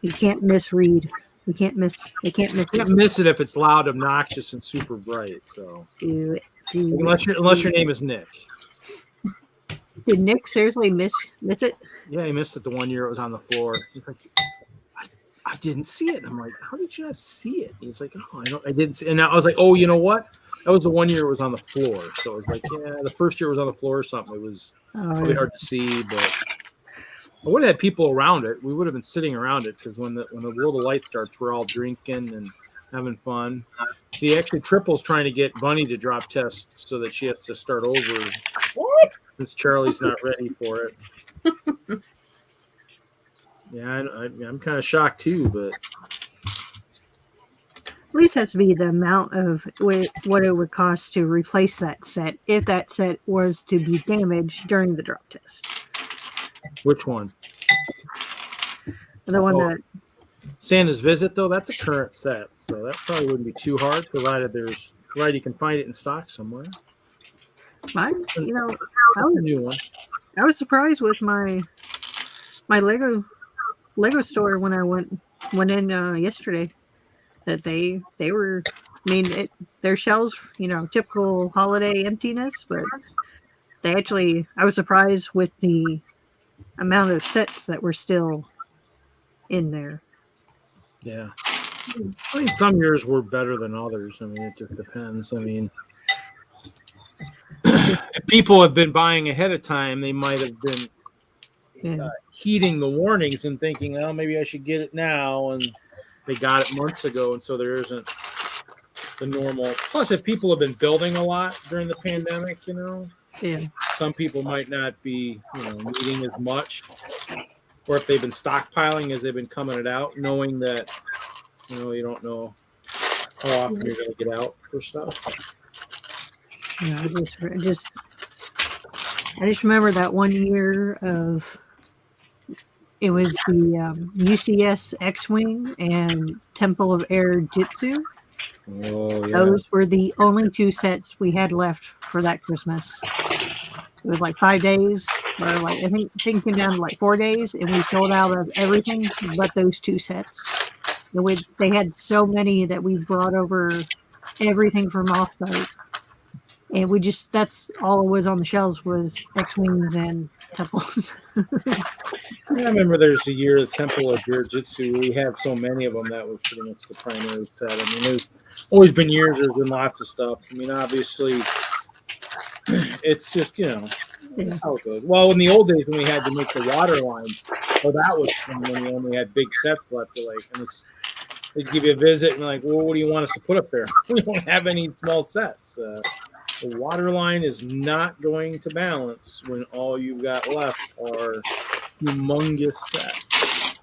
you can't misread. You can't miss it if it's loud, obnoxious, and super bright. So unless your name is Nick. Did Nick seriously miss it? Yeah, he missed it the one year it was on the floor. He's like, I didn't see it. I'm like, how did you not see it? He's like, I didn't see it. And I was like, oh, you know what? That was the one year it was on the floor. So it was like, yeah, the first year it was on the floor or something. It was really hard to see, but I would have had people around it. We would have been sitting around it, because when the World of Light starts, we're all drinking and having fun. See, actually, Triple's trying to get Bunny to drop test so that she has to start over. What? Since Charlie's not ready for it. Yeah, I'm kind of shocked too, but at least has to be the amount of what it would cost to replace that set if that set was to be damaged during the drop test. Which one? The one that Santa's Visit, though, that's a current set, so that probably wouldn't be too hard, provided you can find it in stock somewhere. Mine, I was a new one. I was surprised with my Lego store when I went in yesterday that they were. I mean, their shelves, typical holiday emptiness, but they actually. I was surprised with the amount of sets that were still in there. Yeah, I mean, some years were better than others. I mean, it just depends. I mean. If people have been buying ahead of time, they might have been heeding the warnings and thinking, "Oh, maybe I should get it now," and they got it months ago, and so there isn't the normal. Plus, if people have been building a lot during the pandemic, some people might not be, needing as much, or if they've been stockpiling as they've been coming it out, knowing that, you don't know how often you're going to get out for stuff. Yeah, I just remember that one year of It was the UCS X-Wing and Temple of Air Jitsu. Oh yeah. Those were the only 2 sets we had left for that Christmas. It was like 5 days, or like I think came down to like 4 days, and we sold out of everything but those 2 sets. They had so many that we brought over everything from offsite, and that's all it was on the shelves was X-Wings and Temples. I remember there's a year the Temple of Jiu-Jitsu. We had so many of them that was pretty much the primary set. I mean, there's always been years. There's been lots of stuff. I mean, obviously, it's just that's how it goes. Well, in the old days when we had to make the water lines, that was fun when we only had big sets left. They'd give you a visit and like, well, what do you want us to put up there? We don't have any small sets. The water line is not going to balance when all you've got left are humongous sets.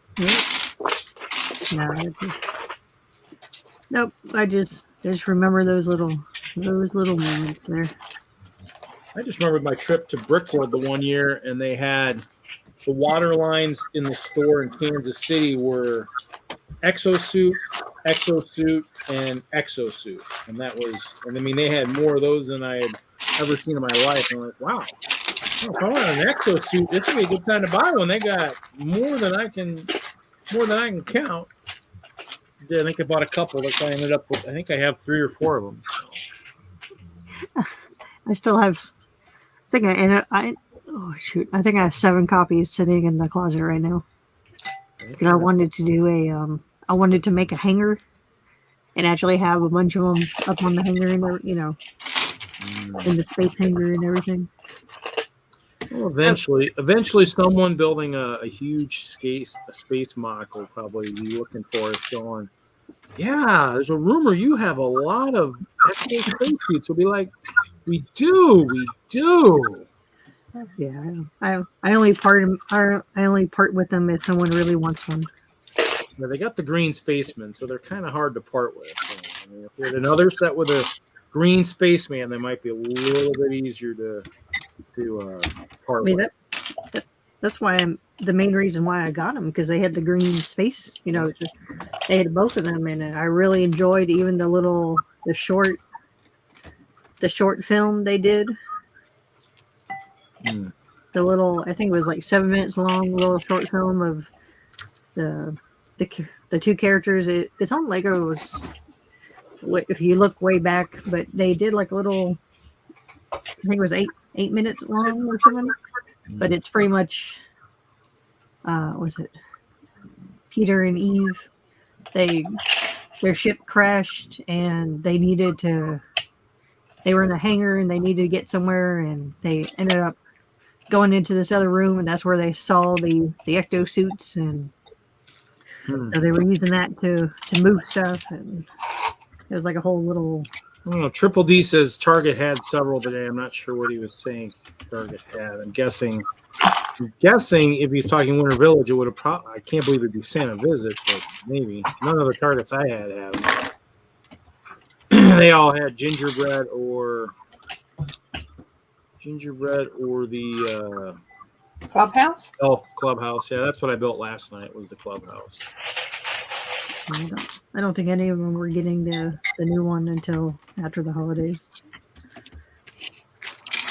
Nope. I just remember those little moments there. I just remember my trip to Brickworld the one year, and they had the water lines in the store in Kansas City were Exosuit, and Exosuit. And I mean, they had more of those than I had ever seen in my life. And I'm like, wow, if I want an Exosuit, this would be a good time to buy one. They got more than I can count. I think I bought a couple. Like I ended up with, I think I have 3 or 4 of them. So. I still have, I think I have 7 copies sitting in the closet right now. Because I wanted to do I wanted to make a hanger and actually have a bunch of them up on the hanger and in the space hanger and everything. Well, eventually, someone building a huge space mock will probably be looking for it, going, yeah, there's a rumor you have a lot of extra space suits. We'll be like, we do. Yeah, I only part with them if someone really wants one. Now, they got the green spaceman, so they're kind of hard to part with. So, I mean, if we had another set with a green spaceman, they might be a little bit easier to part with. That's why the main reason why I got them, because they had the green space. They had both of them, and I really enjoyed even the short film they did. The little, I think it was like 7 minutes long, little short film of the 2 characters. It's on Legos. If you look way back, but they did like a little, I think it was 8 minutes long or something. But it's pretty much, was it Peter and Eve? Their ship crashed and they were in a hangar and they needed to get somewhere, and they ended up going into this other room, and that's where they saw the ecto suits, and so they were using that to move stuff, and it was like a whole little. I don't know. Triple D says Target had several today. I'm not sure what he was saying. Target had. I'm guessing if he's talking Winter Village, it would have probably. I can't believe it'd be Santa Visit, but maybe none of the Targets I had them. They all had gingerbread or the Clubhouse. Oh, Clubhouse. Yeah, that's what I built last night. Was the Clubhouse. I don't think any of them were getting the new one until after the holidays.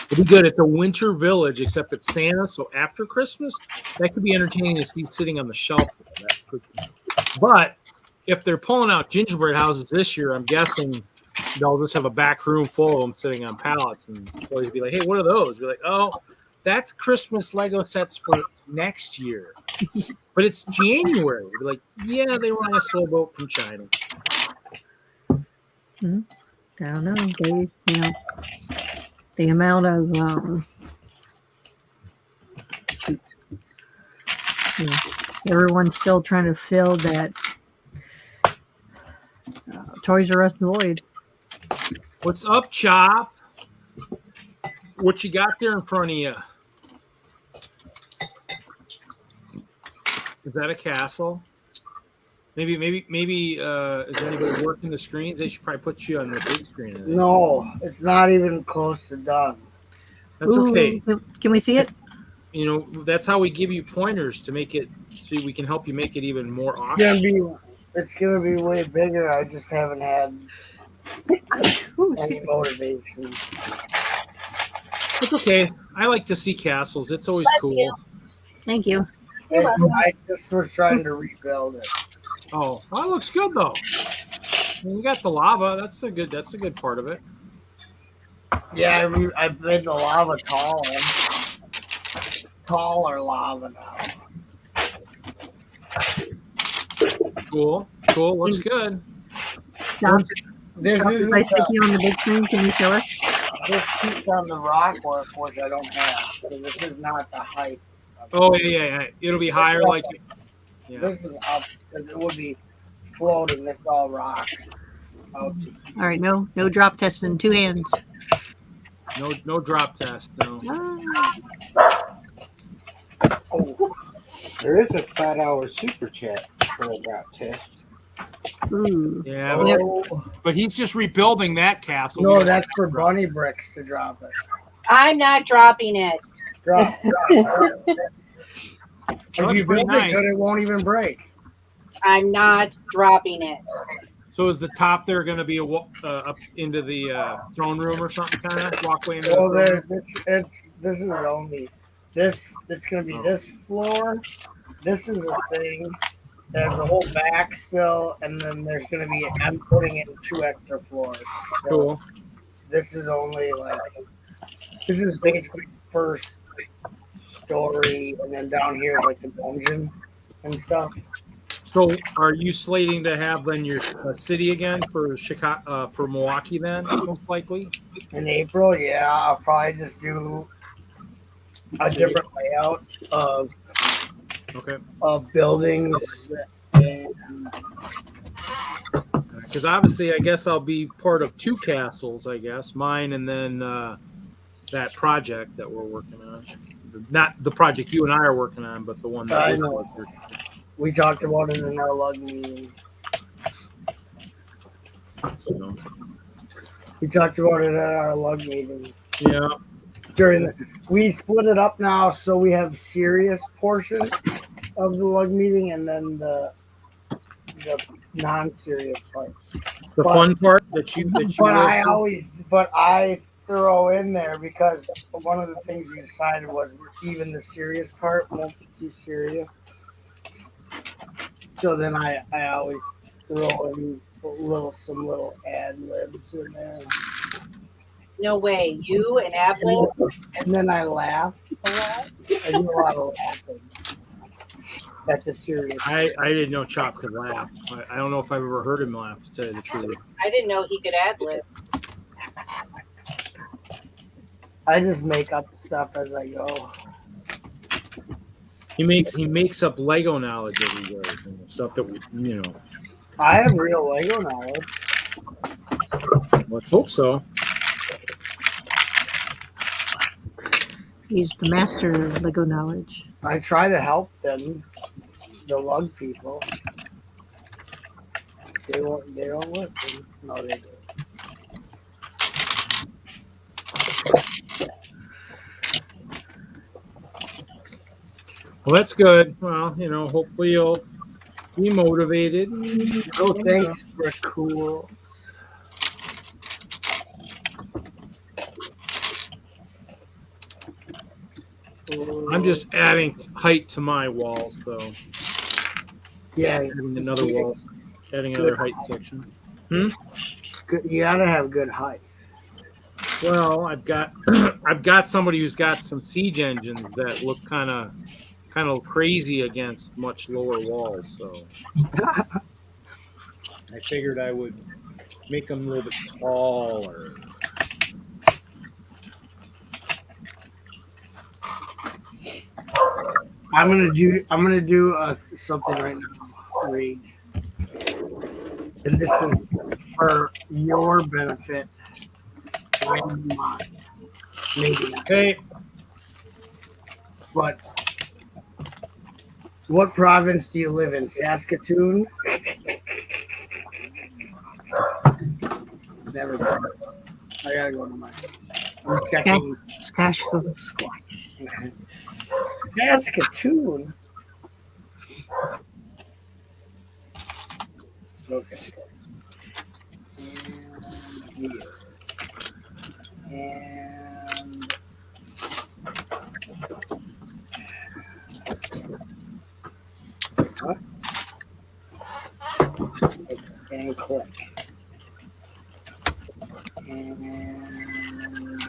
It'd be good. It's a Winter Village, except it's Santa. So after Christmas, that could be entertaining to see sitting on the shelf. But if they're pulling out gingerbread houses this year, I'm guessing they'll just have a back room full of them sitting on pallets, and always be like, "Hey, what are those?" Be like, "Oh, that's Christmas Lego sets for next year." But it's January. Be like, "Yeah, they were on a slow boat from China." I don't know. The amount of everyone's still trying to fill that Toys R Us void. What's up, Chop? What you got there in front of you? Is that a castle? Maybe. Is anybody working the screens? They should probably put you on the big screen. No, it's not even close to done. That's okay. Can we see it? you know, that's how we give you pointers to make it so we can help you make it even more It's awesome. gonna be way bigger. I just haven't had any motivation. It's okay. I like to see castles. It's always Bless cool. you. Thank you. You're welcome. I just was trying to rebuild it. Oh, well, that looks good though. I mean, you got the lava. That's a good part of it. Yeah, I made the lava taller lava now. Cool. Looks good. John, This John, is if I stick you on the big screen, can you show us? this keeps on the rock work, which I don't have. So this is not the height. Oh yeah. It'll be higher like. Yeah. This is up. It would be floating. This all rocks. Out to All right, no drop testing. 2 hands. No drop test. No. Oh, There is a $5 super chat for a drop test. Ooh. Yeah, oh. but he's just rebuilding that castle. No, that's for bunny bricks to drop it. I'm not dropping it. Drop. Oh, If that's you pretty build nice. it good, it won't even break. I'm not dropping it. So is the top there going to be up into the throne room or something kind of walkway into Well, the throne there, room? this is only this. It's gonna be this floor. This is a thing. There's a whole back still, and then there's gonna be. I'm putting in 2 extra floors. So Cool. this is only like. This is basically first story, and then down here is like the dungeon and stuff. So are you slating to have then your city again for Chicago for Milwaukee then most likely? In April, yeah, I'll probably just do a different layout of Okay. buildings. And Because obviously, I guess I'll be part of 2 castles. I guess mine and then that project that we're working on. Not the project you and I are working on, but the one that I we're know. We talked about it in our lug meeting. So, We talked about it at our lug meeting. yeah. We split it up now, so we have serious portion of the lug meeting, and then the non-serious part. The fun part that you But I throw in there because one of the things we decided was even the serious part won't be too serious. So then I always throw in some little ad libs in there, No way. You and Apple. and then I laugh a lot. I do a lot of laughing at the serious. I didn't know Chop could laugh. I don't know if I've ever heard him laugh, to tell you the truth. I didn't know he could ad lib. I just make up stuff as I go. He makes up Lego knowledge every day, stuff that I have real Lego knowledge. Let's hope so. He's the master of Lego knowledge. I try to help them, the lug people. They don't listen. No, they do. Well, that's good. Well, hopefully you'll be motivated. Oh, thanks for cool. I'm just adding height to my walls, though. Yeah, Adding another wall, adding another height section. good. You gotta have good height. Well, I've got somebody who's got some siege engines that look kind of crazy against much lower walls, so I figured I would make them a little bit taller. I'm gonna do something right now, Reed. And this is for your benefit and mine. Maybe not. Okay, But what province do you live in? Saskatoon? Never mind. I gotta go to my. I'm checking. Squash. Saskatoon. Okay. And here. And what? And click. And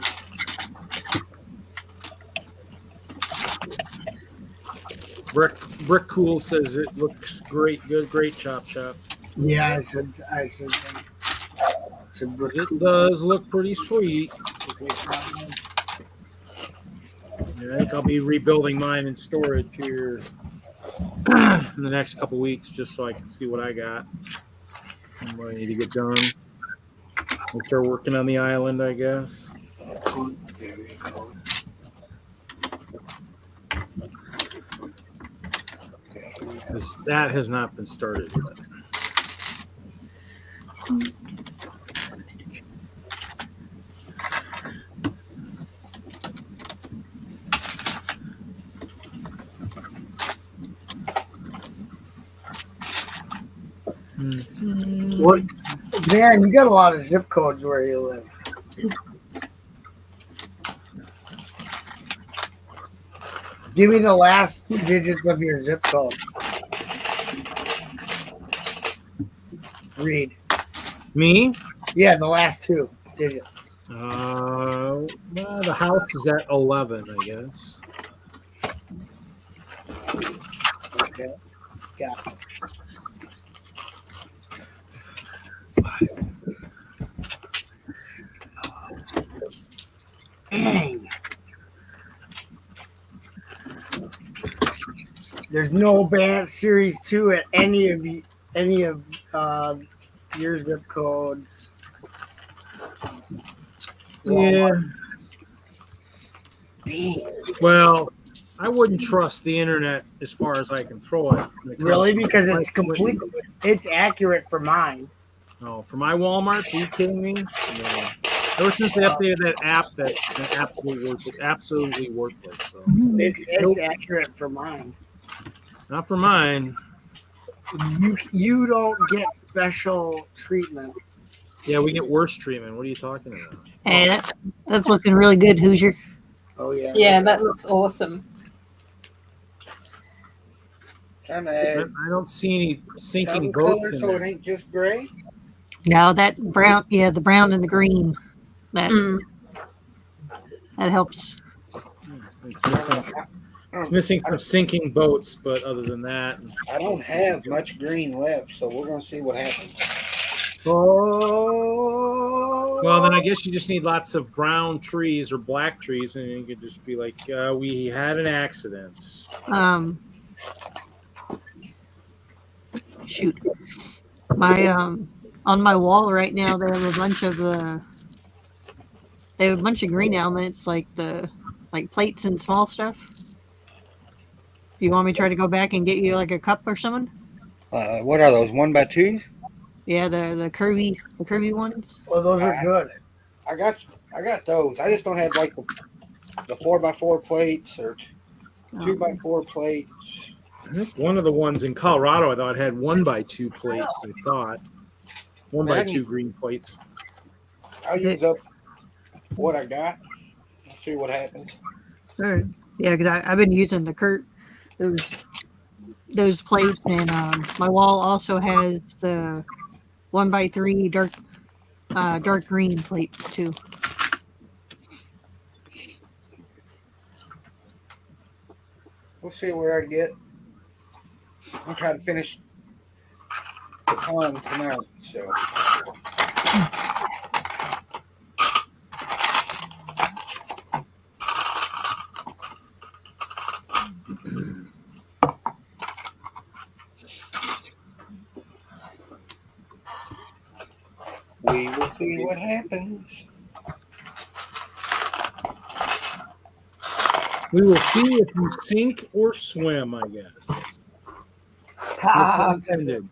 Brick Cool says it looks great. Good, great chop shop. yeah, I said It does look pretty sweet. Yeah, I think I'll be rebuilding mine in storage here in the next couple weeks, just so I can see what I got and what I need to get done. We'll start working on the island, I guess. There you go. 'Cause that has not been started yet. What? Man, you got a lot of zip codes where you live. Give me the last two digits of your zip code. Read. Me? Yeah, the last two digits. Well, the house is at 11, I guess. Okay. Got it. Dang. There's no band series 2 at any of your zip codes. Yeah. Dang. Well, I wouldn't trust the internet as far as I can throw it. when it comes Really? to- Because it's complete. It's accurate for mine. Oh, for my Walmart? Are you kidding me? No. Ever since they updated that app, that's been absolutely worthless. So It's accurate for mine. not for mine. You don't get special treatment. Yeah, we get worse treatment. What are you talking about? Hey, that's looking really good, Hoosier. Oh yeah. Yeah, that looks awesome. Trying I to I don't see any sinking some boats color in so it there. ain't just gray. No, that brown, yeah, the brown and the green. That Mm. that helps. It's missing some sinking boats, but other than that, I don't have much green left, so we're gonna see what happens. Oh. well, then I guess you just need lots of brown trees or black trees, and you could just be like, "We had an accident." Shoot, my on my wall right now they have a bunch of green elements like plates and small stuff. Do you want me to try to go back and get you like a cup or something? What are those 1x2s? Yeah, the curvy ones. Well, those are good. I got those. I just don't have like the 4x4 plates or 2x4 plates. I think one of the ones in Colorado, I thought had 1x2 plates. I thought 1x2 green plates. I'll use up what I got. Let's see what happens. All right. Yeah, because I've been using those plates, and my wall also has the 1x3 dark green plates too. We'll see where I get. I'm trying to finish the pond tonight, so. We will see what happens. We will see if you sink or swim, I guess. Ah, Intended.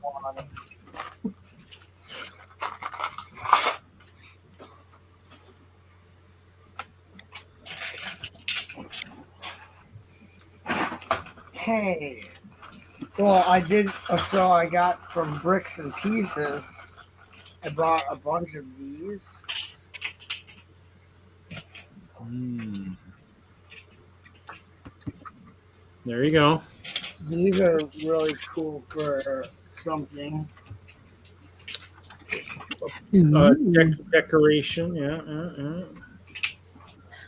Hey. Well, I did. So I got from Bricks and Pieces. I bought a bunch of these. There you go. These are really cool for something. Decoration, yeah.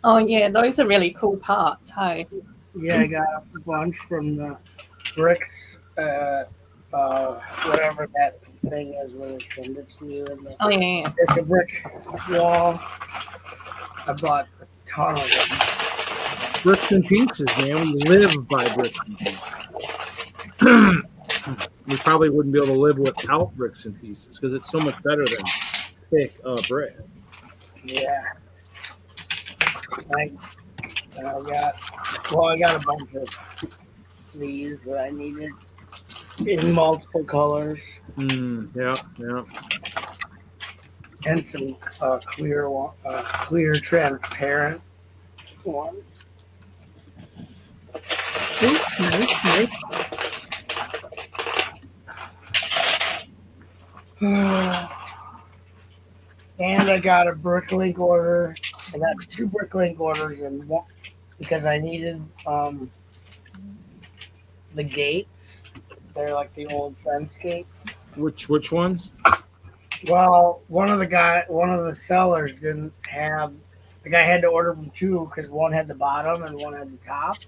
Oh yeah, those are really cool parts. Hey. Yeah, I got a bunch from the Bricks, whatever that thing is where they send it to you. Oh yeah. It's a brick wall. I bought a ton of them. Bricks and Pieces, man. We live by Bricks and Pieces. We probably wouldn't be able to live without Bricks and Pieces because it's so much better than thick bread. Yeah. I got a bunch of these that I needed in multiple colors. Yeah. And some clear transparent ones. Ooh, nice. And I got a Bricklink order. I got 2 Bricklink orders and one because I needed the gates. They're like the old fence gates. Which ones? Well, one of the sellers didn't have. The guy had to order from 2 because one had the bottom and one had the top.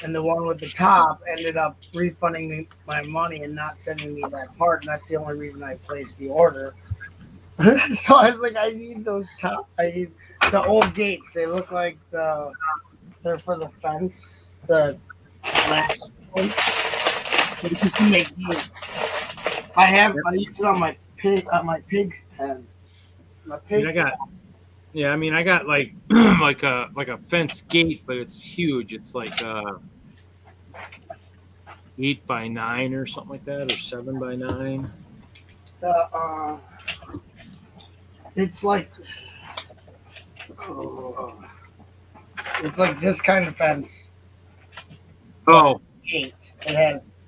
And the one with the top ended up refunding me my money and not sending me that part. And that's the only reason I placed the order. So I was like, I need those top. I need the old gates. They look like they're for the fence. The glass ones. You can make gates. I use it on my pig's pen. My pig. I got like like a fence gate, but it's huge. It's like 8 by 9 or something like that, or 7 by 9. It's like this kind of fence. Oh. Gate.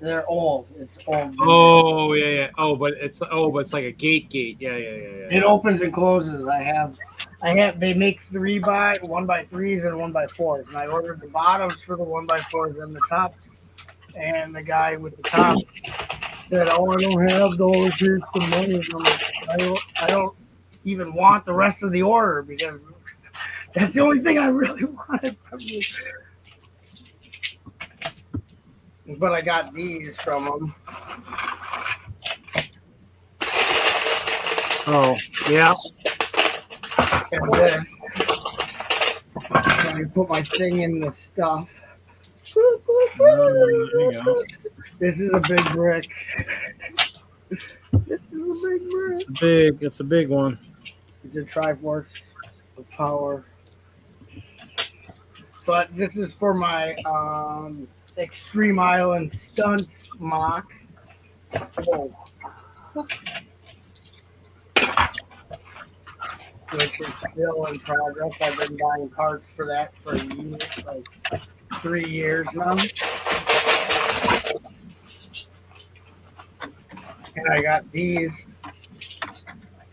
They're old. It's old. Oh yeah. But it's like a gate. Yeah. It opens and closes. They make 1 by 3s and 1 by 4s. And I ordered the bottoms for the 1 by 4s and the tops. And the guy with the top said, "Oh, I don't have those. Here's some money." And I'm like, I don't even want the rest of the order because that's the only thing I really wanted from you. But I got these from them. Oh, yeah. And this. Let me put my thing in the stuff. There you go. This is a big brick. It's a big one. It's a Triforce of power. But this is for my Extreme Island Stunts mock. Whoa. Which is still in progress. I've been buying parts for that for years, like 3 years now. And I got these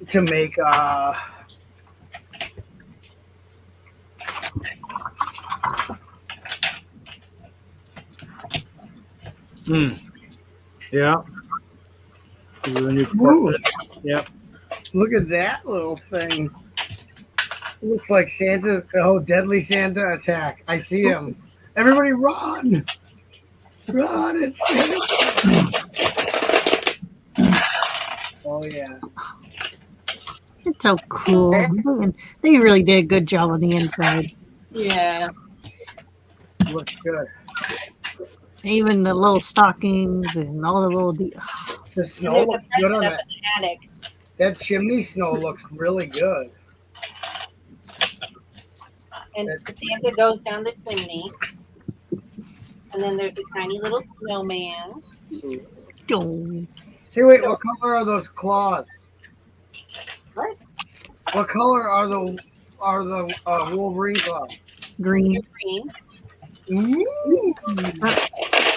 to make Yeah. This is a new portrait. Yep. Look at that little thing. It looks like Santa. Oh, Deadly Santa attack. I see him. Everybody run! Run! It's Santa! Oh, yeah. It's so cool. They really did a good job on the inside. Yeah. Looks good. Even the little stockings and all the little. The snow There's a looks good on present up that. in the attic. That chimney snow looks really good. And Santa goes down the chimney. And then there's a tiny little snowman. Oh, Hey, wait, what color are those claws? What? What color are the Wolverine claws? green. Green. Ooh.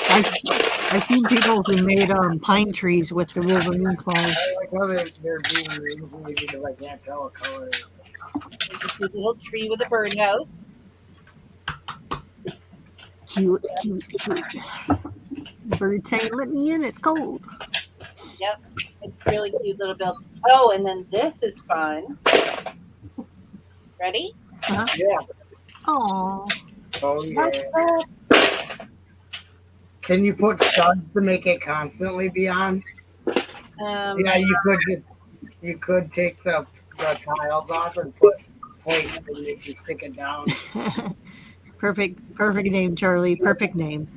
I I've seen people who made pine trees with the Wolverine claws. I like how they're being easily because I can't tell a color. There's a cute little tree with a birdhouse. Cute, cute, cute. Bird saying, "Let me in. It's cold." Yep, it's really cute little build. Oh, and then this is fun. Ready? Yeah. Oh, Oh yeah. What's up? Can you put studs to make it constantly be on? Yeah, you could take the tiles off and put plates and make you stick it down. perfect name, Charlie. Perfect name.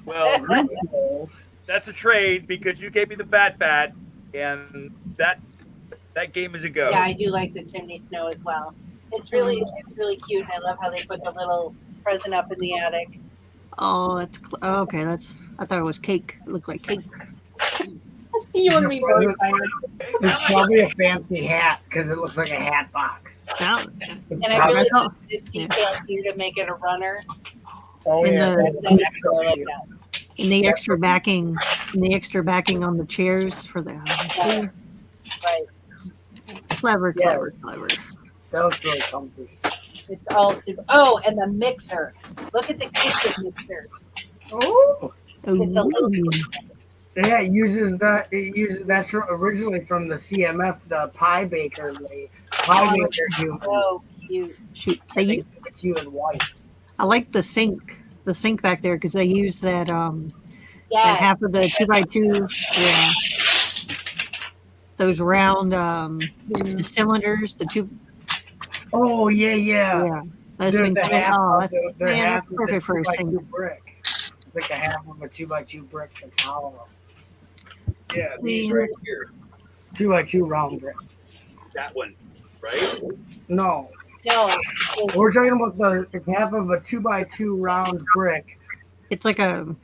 Well, that's a trade because you gave me the bat, and that game is a go. Yeah, I do like the chimney snow as well. It's really cute, and I love how they put the little present up in the attic. Oh, that's okay. I thought it was cake. It looked like cake. You and me both. It's probably a fancy hat because it looks like a hat box. Yeah. And I really Oh, like this detail here to make it a runner. Oh In yeah. the- That's extra, I like that. And the extra backing on the chairs for the Yeah. Right. clever. Yeah. That was really comfy. It's all super. Oh, and the mixer. Look at the kitchen mixer. Oh. It's a little. Yeah, it uses that's originally from the CMF, the pie baker. The pie baker human. So cute. Shoot, It's you in white. I like the sink back there because they use that that Yes. half of the 2x2. Yeah. Those round cylinders, the two. Oh yeah. Yeah, that's They're been the coming. half Oh, of that's the- they're man, half that's of the perfect for a 2x2 sink. brick. It's like a half of a 2x2 brick that's hollow. Yeah, these right here. 2x2 round brick. That one, right? No, No. we're talking about it's half of a 2x2 round brick. It's like a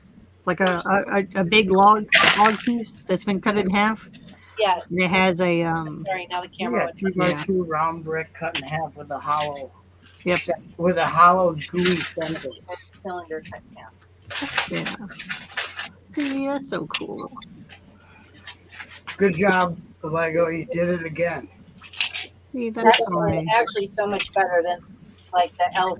big log piece that's been cut in half, Yes. and it has a Sorry, now the camera Yeah, went. 2x2 round brick cut in half with a hollow. Yep. With a hollow gooey center. That's cylinder cut down. yeah. See, that's so cool. Good job, Lego. You did it again. See, that's fine. Actually so much better than like the elf.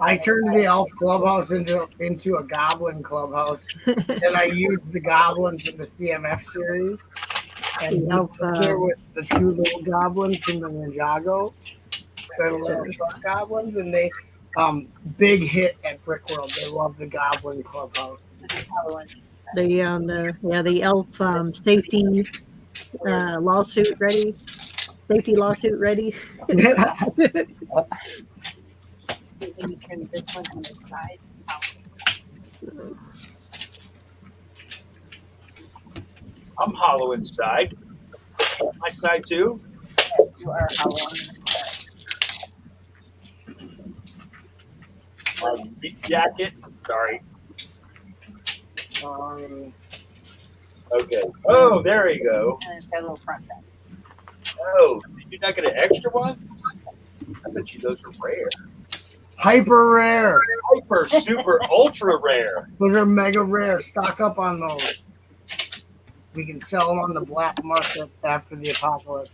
I turned the elf clubhouse into a goblin clubhouse, and I used the goblins in the CMF series. And The elf, there with the two little goblins from the Ninjago, the little truck goblins, and they big hit at Brickworld. They love the goblin clubhouse. The elf safety lawsuit ready. Safety lawsuit ready. Then you turn this one on the side. I'm hollow inside. My side too. You are hollow on the My meat jacket. Sorry. Okay. Oh, there you go. and it's got a little front back. Oh, did you not get an extra one? I bet you those are rare. Hyper rare. Hyper, super, ultra rare. Those are mega rare. Stock up on those. We can sell them on the black market after the apocalypse.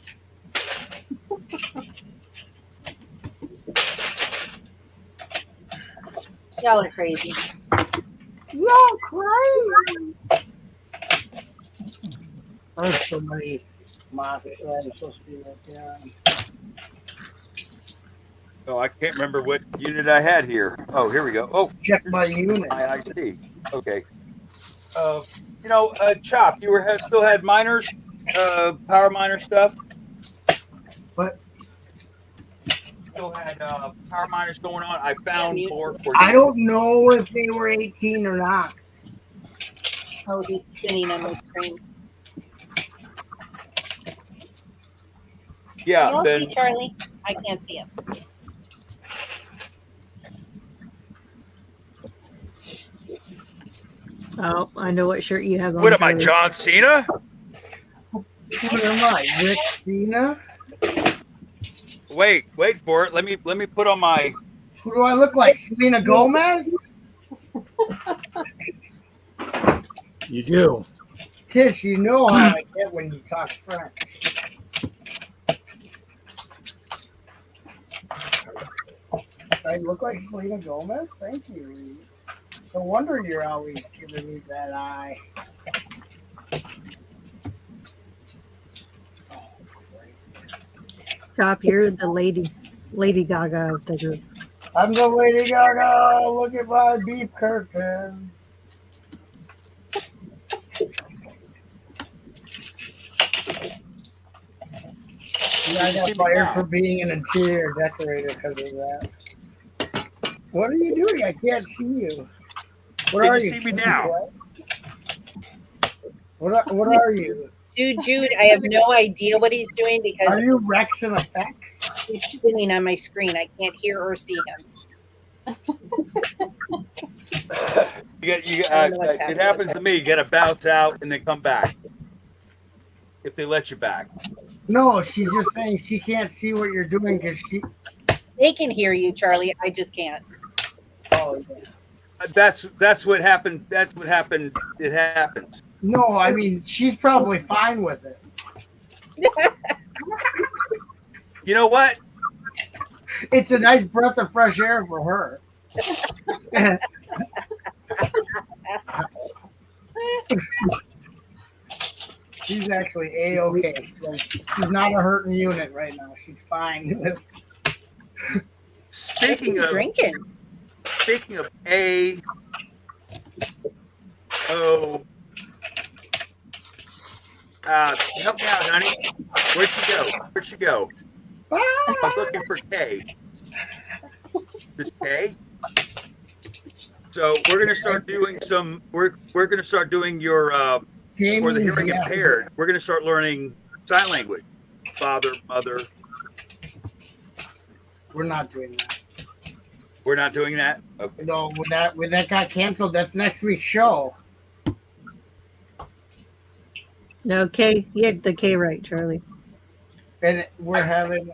Y'all are crazy. You're crazy. There's so many mods that I'm supposed to be with. Yeah. Oh, I can't remember what unit I had here. Oh, here we go. Oh, Check my unit. I see. Okay. Chop, you still had miners, power miner stuff. What? Still had power miners going on. I found more for you. I don't know if they were 18 or not. Oh, he's spinning on the screen. Yeah, Can you then see Charlie? I can't see him. Oh, I know what shirt you have on. what am I, Charlie. John Cena? What am I, Rick Cena? Wait for it. Let me put on my. Who do I look like? Selena Gomez? You do. Tish, you know how I get when you talk French. I look like Selena Gomez? Thank you, Reed. No wonder you're always giving me that eye. Chop, you're the Lady Gaga of the group. I'm the Lady Gaga. Look at my beef curtain. Yeah, I got fired for being an interior decorator because of that. What are you doing? I can't see you. What are Can you see me now? What are you? Dude, Jude, I have no idea what he's doing Are because you Rex and Effects? he's spinning on my screen. I can't hear or see him. It happens to me. You got to bounce out and then come back if they let you back. No, she's just saying she can't see what you're doing because she. They can hear you, Charlie. I just can't. Oh, yeah. That's what happened. That's what happened. It happens. No, I mean she's probably fine with it. You know what? It's a nice breath of fresh air for her. She's actually A-okay. She's not a hurting unit right now. She's fine. Speaking of drinking. Speaking of A, O. Help me out, honey. Where'd she go? I was looking for K. This K. So we're gonna start doing some. We're gonna start doing your for the hearing impaired. We're gonna start learning sign language. Father, mother. We're not doing that. We're not doing that. Okay. No, when that got canceled, that's next week's show. No, K, you had the K right, Charlie. And we're having.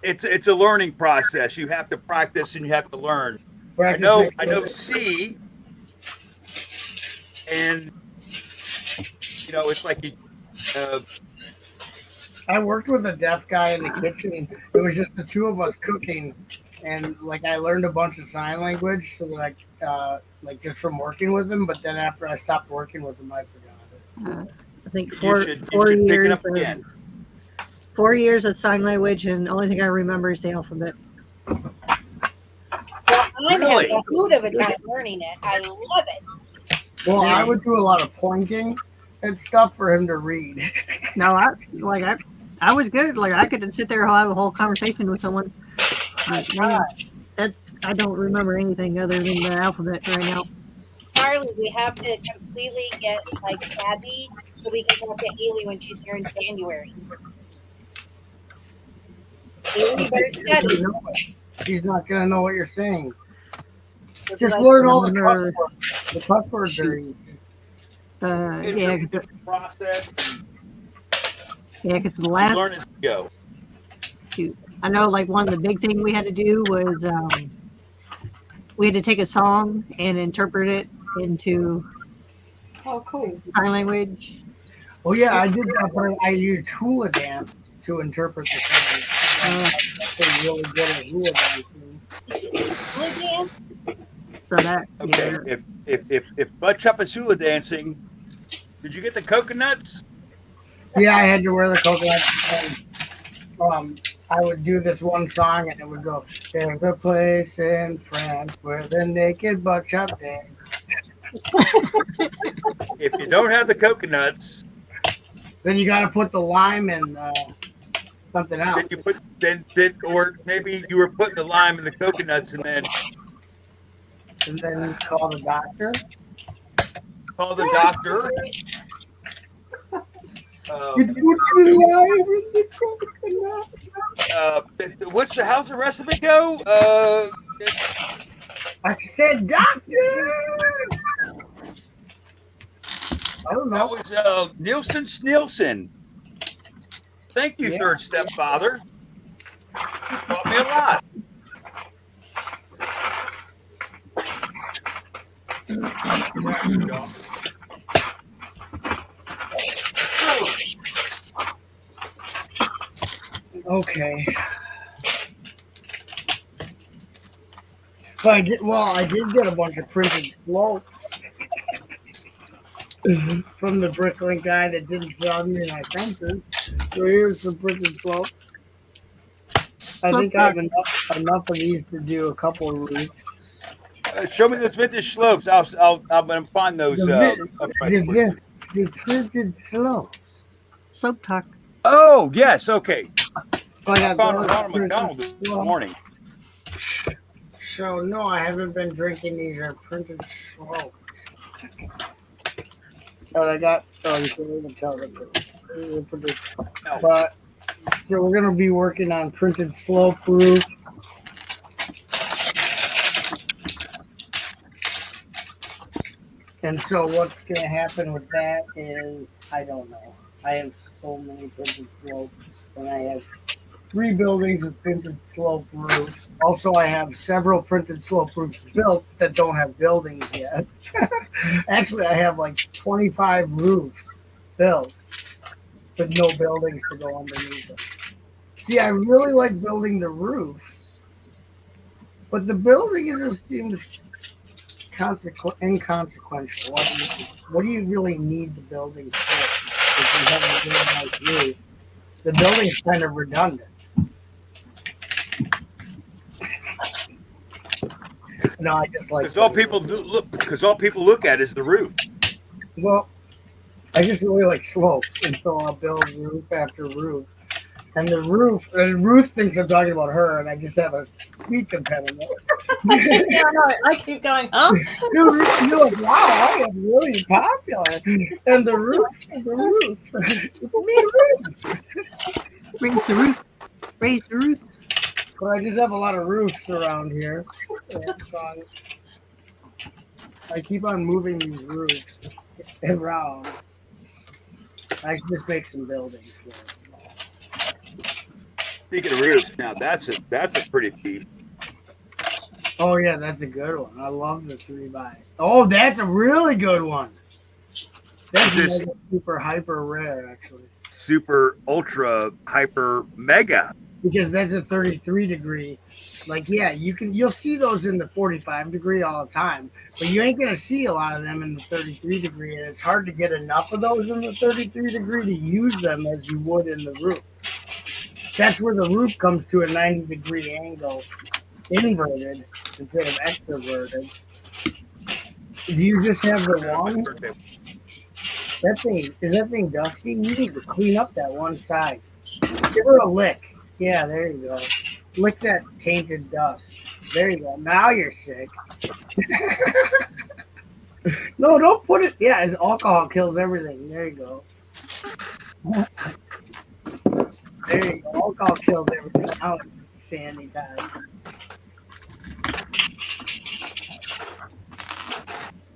It's a learning process. You have to practice and you have to learn. I know C, and it's like I worked with a deaf guy in the kitchen. It was just the two of us cooking, and like I learned a bunch of sign language so that I just from working with him. But then after I stopped working with him, I forgot it. I think you four should years. pick it up again. 4 years of sign language, and the only thing I remember is the alphabet. Well, I'm Really? having a hoot of a time learning it. I love it. Well, I would do a lot of pointing and stuff for him to read. No, I was good. Like I could sit there and have a whole conversation with someone. But, man, I don't remember anything other than the alphabet right now. Charlie, we have to completely get like Abby so we can talk to Haley when she's here in January. Haley, you better study. She's not gonna know what you're saying. She'll be Just like, learn all the cuss words. The cuss words are easy. Yeah, Process. because the Learn last as you go. I know, like one of the big thing we had to do was we had to take a song and interpret it into Oh, cool. sign language. Oh yeah, I did that, but I used hula dance to interpret the song. I'm really good at hula dancing. "Hula dance?" So that Okay. yeah. If Butt Chop is hula dancing, did you get the coconuts? Yeah, I had to wear the coconut. And, I would do this one song, and it would go, "There's a place in France where the naked butt chop dance." If you don't have the coconuts, Then you got to put the lime in something else. then you put or maybe you were putting the lime in the coconuts and then And then call the doctor. call the doctor. You put the lime in the coconut. How's the rest of it go? I said, doctor. I don't That know. was Nielsen Snilson. Thank you, Yeah. third stepfather. me a lot. Okay. So I did get a bunch of printed slopes from the Bricklink guy that didn't sell me my fences. So here's some printed slopes. I think I have enough of these to do a couple of roofs. Show me those vintage slopes. I'm gonna find those. The printed slopes. Soap talk. Oh yes, okay. So I got found those Ronald printed McDonald this slopes. morning. So no, I haven't been drinking these are printed slopes. But I got you can't even tell them. But so we're gonna be working on printed slope roof. And so what's gonna happen with that is I don't know. I have so many printed slopes and I have 3 buildings with printed slope roofs. Also, I have several printed slope roofs built that don't have buildings yet. Actually, I have like 25 roofs built with no buildings to go underneath them. See, I really like building the roofs, but the building just seems inconsequential. What do you really need the building for? If you have a really nice roof, the building's kind of redundant. No, I just like Because all people look at is the roof. Well, I just really like slopes, and so I'll build roof after roof. And Ruth thinks I'm talking about her, and I just have a speech impediment. Yeah, no, I keep going, huh? You're like, wow, I am really popular. And the roof. It's me, Raise the roof. Raise the roof. But I just have a lot of roofs around here. And so I keep on moving these roofs around. I should just make some buildings for it. Speaking of roofs, now that's a pretty piece. Oh yeah, that's a good one. I love the 3x. Oh, that's a really good one. That's Just- mega, super hyper rare, actually, Super ultra hyper mega. because that's a 33 degree. Like, yeah, you'll see those in the 45 degree all the time, but you ain't gonna see a lot of them in the 33 degree, and it's hard to get enough of those in the 33 degree to use them as you would in the roof. That's where the roof comes to a 90 degree angle, inverted instead of extroverted. Do you just have the one? Is that thing dusty? You need to clean up that one side. Give her a lick. Yeah, there you go. Lick that tainted dust. There you go. Now you're sick. No, don't put it. Yeah, it's alcohol kills everything. There you go. There you go. Alcohol kills everything. Now it's sandy time.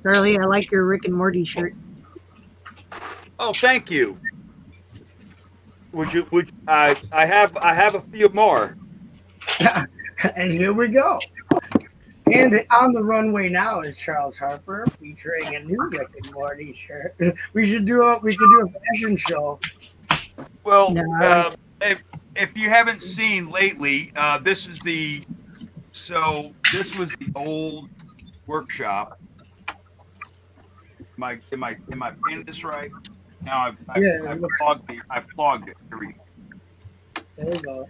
Charlie, I like your Rick and Morty shirt. Oh, thank you. I have a few more. And here we go. And on the runway now is Charles Harper featuring a new Rick and Morty shirt. We could do a fashion show. Well, No. if you haven't seen lately, this was the old workshop. Am I paying this right? Now I flogged it. Here we go. There you go.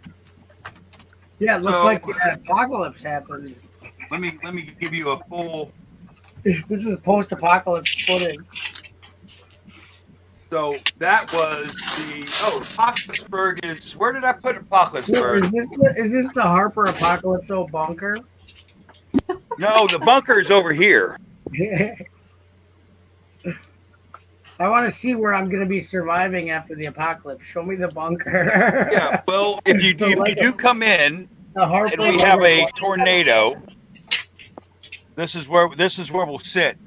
Yeah, it looks So- like the apocalypse happened. Let me give you a full. This is post-apocalypse footage. So that was Apocalypseburg is. Where did I put Is Apocalypseburg? this the Harper Apocalypto bunker? No, the bunker is over here. I want to see where I'm going to be surviving after the apocalypse. Show me the bunker. Yeah. Well, if you do come in The Harper and we have a bunker. tornado, this is where we'll sit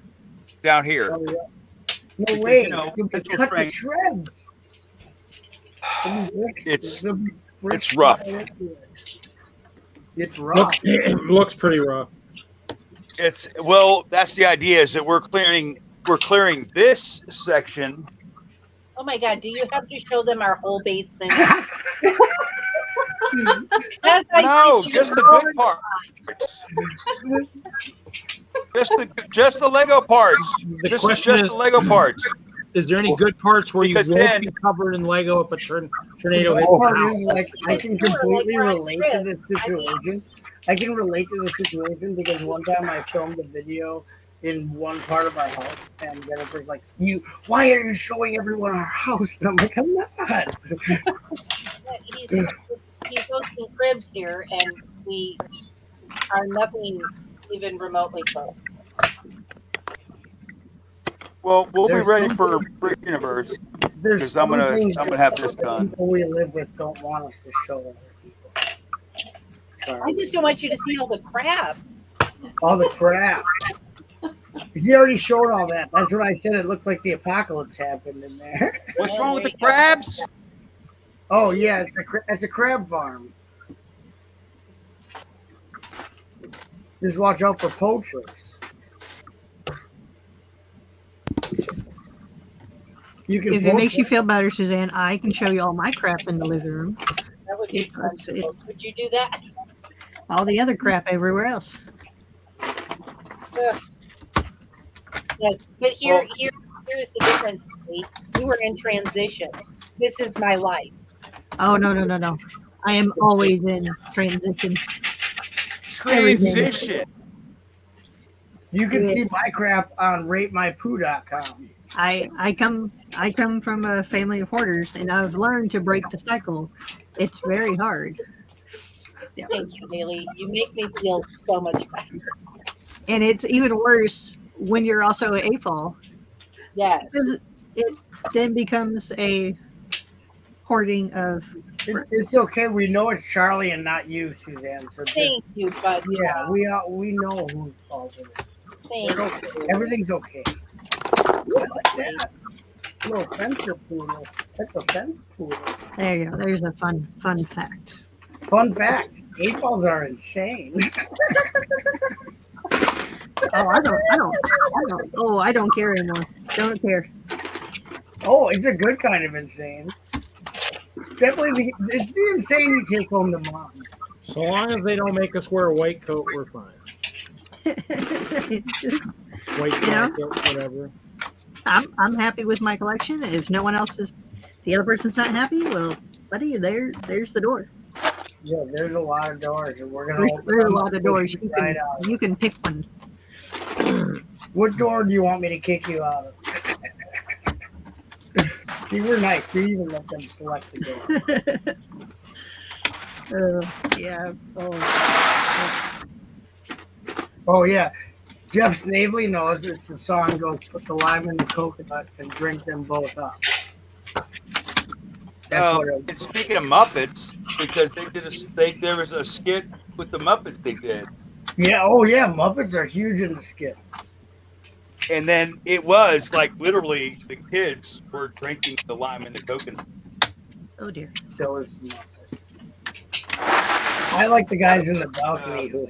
down here. Oh, yeah. No Because, way. you know, You'll be Mitchell cut to Frank- shreds. There'll be bricks- It's- there'll be bricks it's rough. right into it. It's rough. Looks pretty rough. It's well, that's the idea. Is that we're clearing this section. Oh my God! Do you have to show them our whole basement? As I No, sit just here, the good part. Just the Lego parts. The This question is just is, the Lego parts. is there any good parts where you Because won't then- be covered in Lego if a tornado The hits best the part house? is, like, I can completely Like, relate to this situation. I can relate to the situation because one time I filmed a video in one part of our house, and Jennifer's like, why are you showing everyone our house? And I'm like, I'm not. He's hosting cribs here, and we are nothing even remotely close. Well, we'll There's be ready some for Brick Universe There's because I'm some gonna things that have this the done. people we live with don't want us to show other people. I Sorry. just don't want you to see all the crap. All the crap. He already showed all that. That's what I said. It looked like the apocalypse happened in there. What's wrong with the crabs? Oh yeah, it's a crab farm. Just watch out for poachers. You can. If it poach makes you them. feel better, Suzanne, I can show you all my crap in the living room. That would be fun. Would you do that? All the other crap everywhere else. Ugh. Yes, but here's the difference. Lee. You were in transition. This is my life. Oh no. I am always in transition. Transition. You can see my crap on ratemypoo.com. I come from a family of hoarders, and I've learned to break the cycle. It's very hard. Yeah. Thank you, Haley. You make me feel so much better. And it's even worse when you're also an AFOL. Yes. Because it then becomes a hoarding of. It's okay. We know it's Charlie and not you, Suzanne. So Thank you, bud. yeah, we know whose fault it is. Thank you. Everything's okay. I like that. Little fencer poodle. That's a fence poodle. There you go. There's a fun fact. Fun fact: 8-balls are insane. Oh, I don't. Oh, I don't care anymore. Don't care. Oh, it's a good kind of insane. Definitely, it's the insane you take home to mom. So long as they don't make us wear a white coat, we're fine. White know? coat, whatever. I'm happy with my collection. If no one else is, the other person's not happy, well, buddy, there's the door. Yeah, there's a lot of doors, and we're gonna. There's a lot of doors. You can pick one. What door do you want me to kick you out of? See, we're nice. We even let them select the door. Yeah. Oh yeah, Jeff Snavely knows it's the song goes put the lime in the coconut and drink them both up. That's what And speaking of Muppets, because there was a skit with the Muppets they did, yeah, oh yeah, Muppets are huge in the skits. and then it was like literally the kids were drinking the lime and the coconut. Oh dear. So is Muppets. I like the guys in the balcony who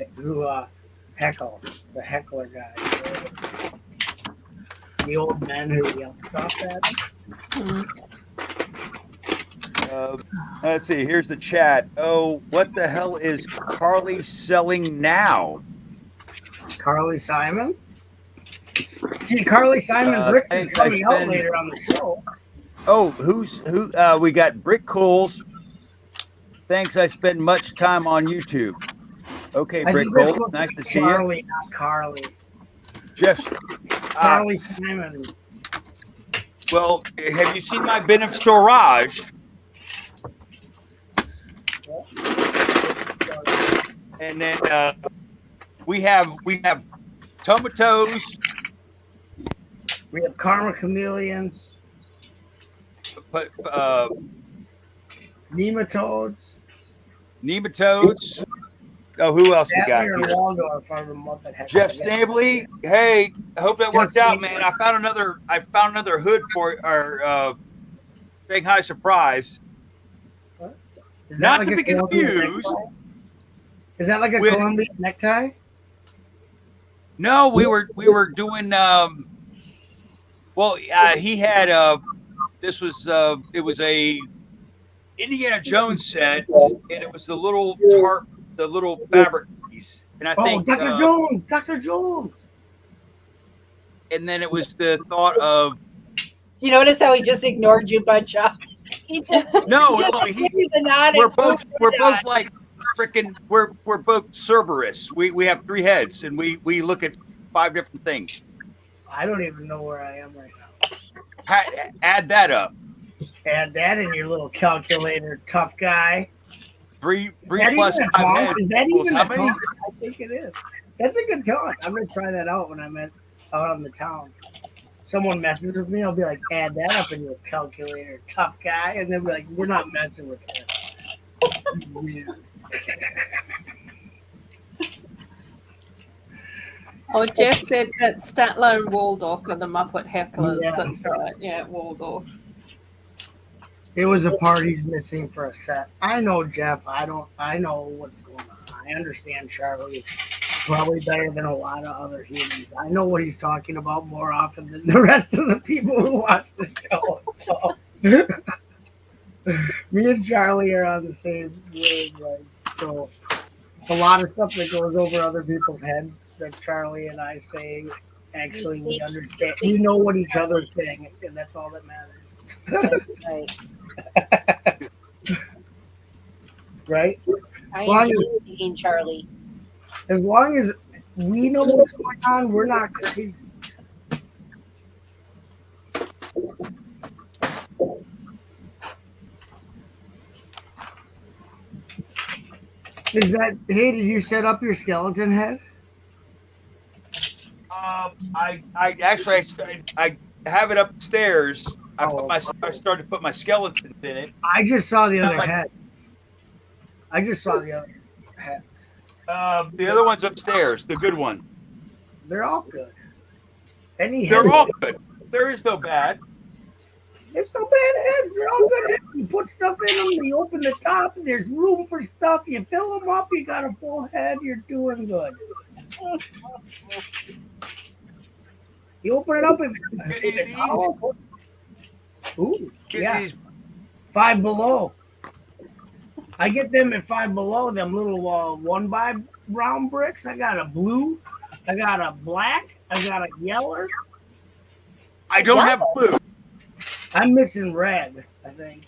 heckle, the heckler guys. The old men who yell stuff at them. Let's see. Here's the chat. Oh, what the hell is Carly selling now? Carly Simon? See, Carly Simon Bricks is thanks, coming I out spend- later on the show. Oh, who? We got Brick Cools. Thanks. I spend much time on YouTube. Okay, I Brick think we're Cool. supposed to Nice be to see you. Charlie, not Carly. Jeff. Carly Simon. Well, have you seen my bin of storage? And then we have tomatoes. We have Karma Chameleons, nematodes. Nematodes. Oh, who else we got Statler and here? Waldorf are the Muppet heads. Jeff Snavely. Hey, I hope that Jeff worked out, Snavely. man. I found another hood for our Shanghai surprise. Is that Not like to a be Columbia confused. Reaper? Is that like a With- Colombian necktie? No, we were doing. He had. This was. It was a Indiana Jones set, and it was the little tarp, the little fabric piece, and I Oh, think. Dr. Jones! Dr. Jones! And then it was the thought of You notice how he just ignored you, Butchuck? He just no. just no gave you the nod. we're and both moved we're on. both like freaking. We're both Cerberus. We have 3 heads, and we look at 5 different things. I don't even know where I am right now. Add that up. Add that in your little calculator, tough guy. 3 Is that plus even a 5 taunt? heads. Is that equals even how a many? taunt? I think it is. That's a good taunt. I'm gonna try that out when I'm out on the town. Someone messes with me, I'll be like, add that up in your calculator, tough guy, and they'll be like, we're not messing with that. Weird. Oh, Jeff said that Statler and Waldorf are the Muppet hecklers. Yeah. That's right. Yeah, Waldorf. It was a part he's missing for a set. I know, Jeff. I know what's going on. I understand Charlie probably better than a lot of other humans. I know what he's talking about more often than the rest of the people who watch the show. So, me and Charlie are on the same wavelength. So a lot of stuff that goes over other people's heads that Charlie and I say, actually we understand. We know what each other's saying, and that's all that matters. Right. Right? I Well, enjoy speaking, Charlie. As long as we know what's going on, we're not crazy. Is that, hey, did you set up your skeleton head? I actually I have it upstairs. Oh, I started to put my skeletons in it. I just saw the other Like- head. I just saw the other head. The other one's upstairs, the good one. They're all good. Any They're head, all good. There is no bad. it's no bad heads. They're all good heads. You put stuff in them, you open the top, there's room for stuff, you fill them up, you got a full head, you're doing good. You open it up and Get oh, ooh, Get yeah, these. Five Below. I get them at Five Below, them little 1x round bricks. I got a blue, I got a black, I got a yellow. I don't have blue. I'm missing red, I think.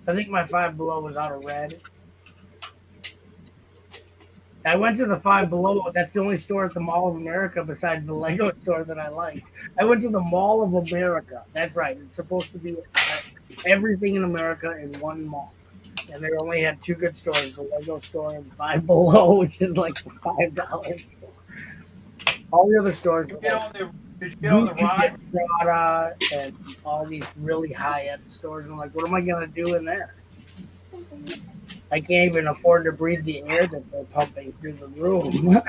I think my Five Below was out of red. I went to the Five Below. That's the only store at the Mall of America besides the Lego store that I like. I went to the Mall of America. That's right. It's supposed to be everything in America in one mall. And they only had 2 good stores, the Lego store and Five Below, which is like the $5 store. All the other stores Did were you like get on the ride? Prada and all these really high-end stores. I'm like, what am I going to do in there? I can't even afford to breathe the air that they're pumping through the room.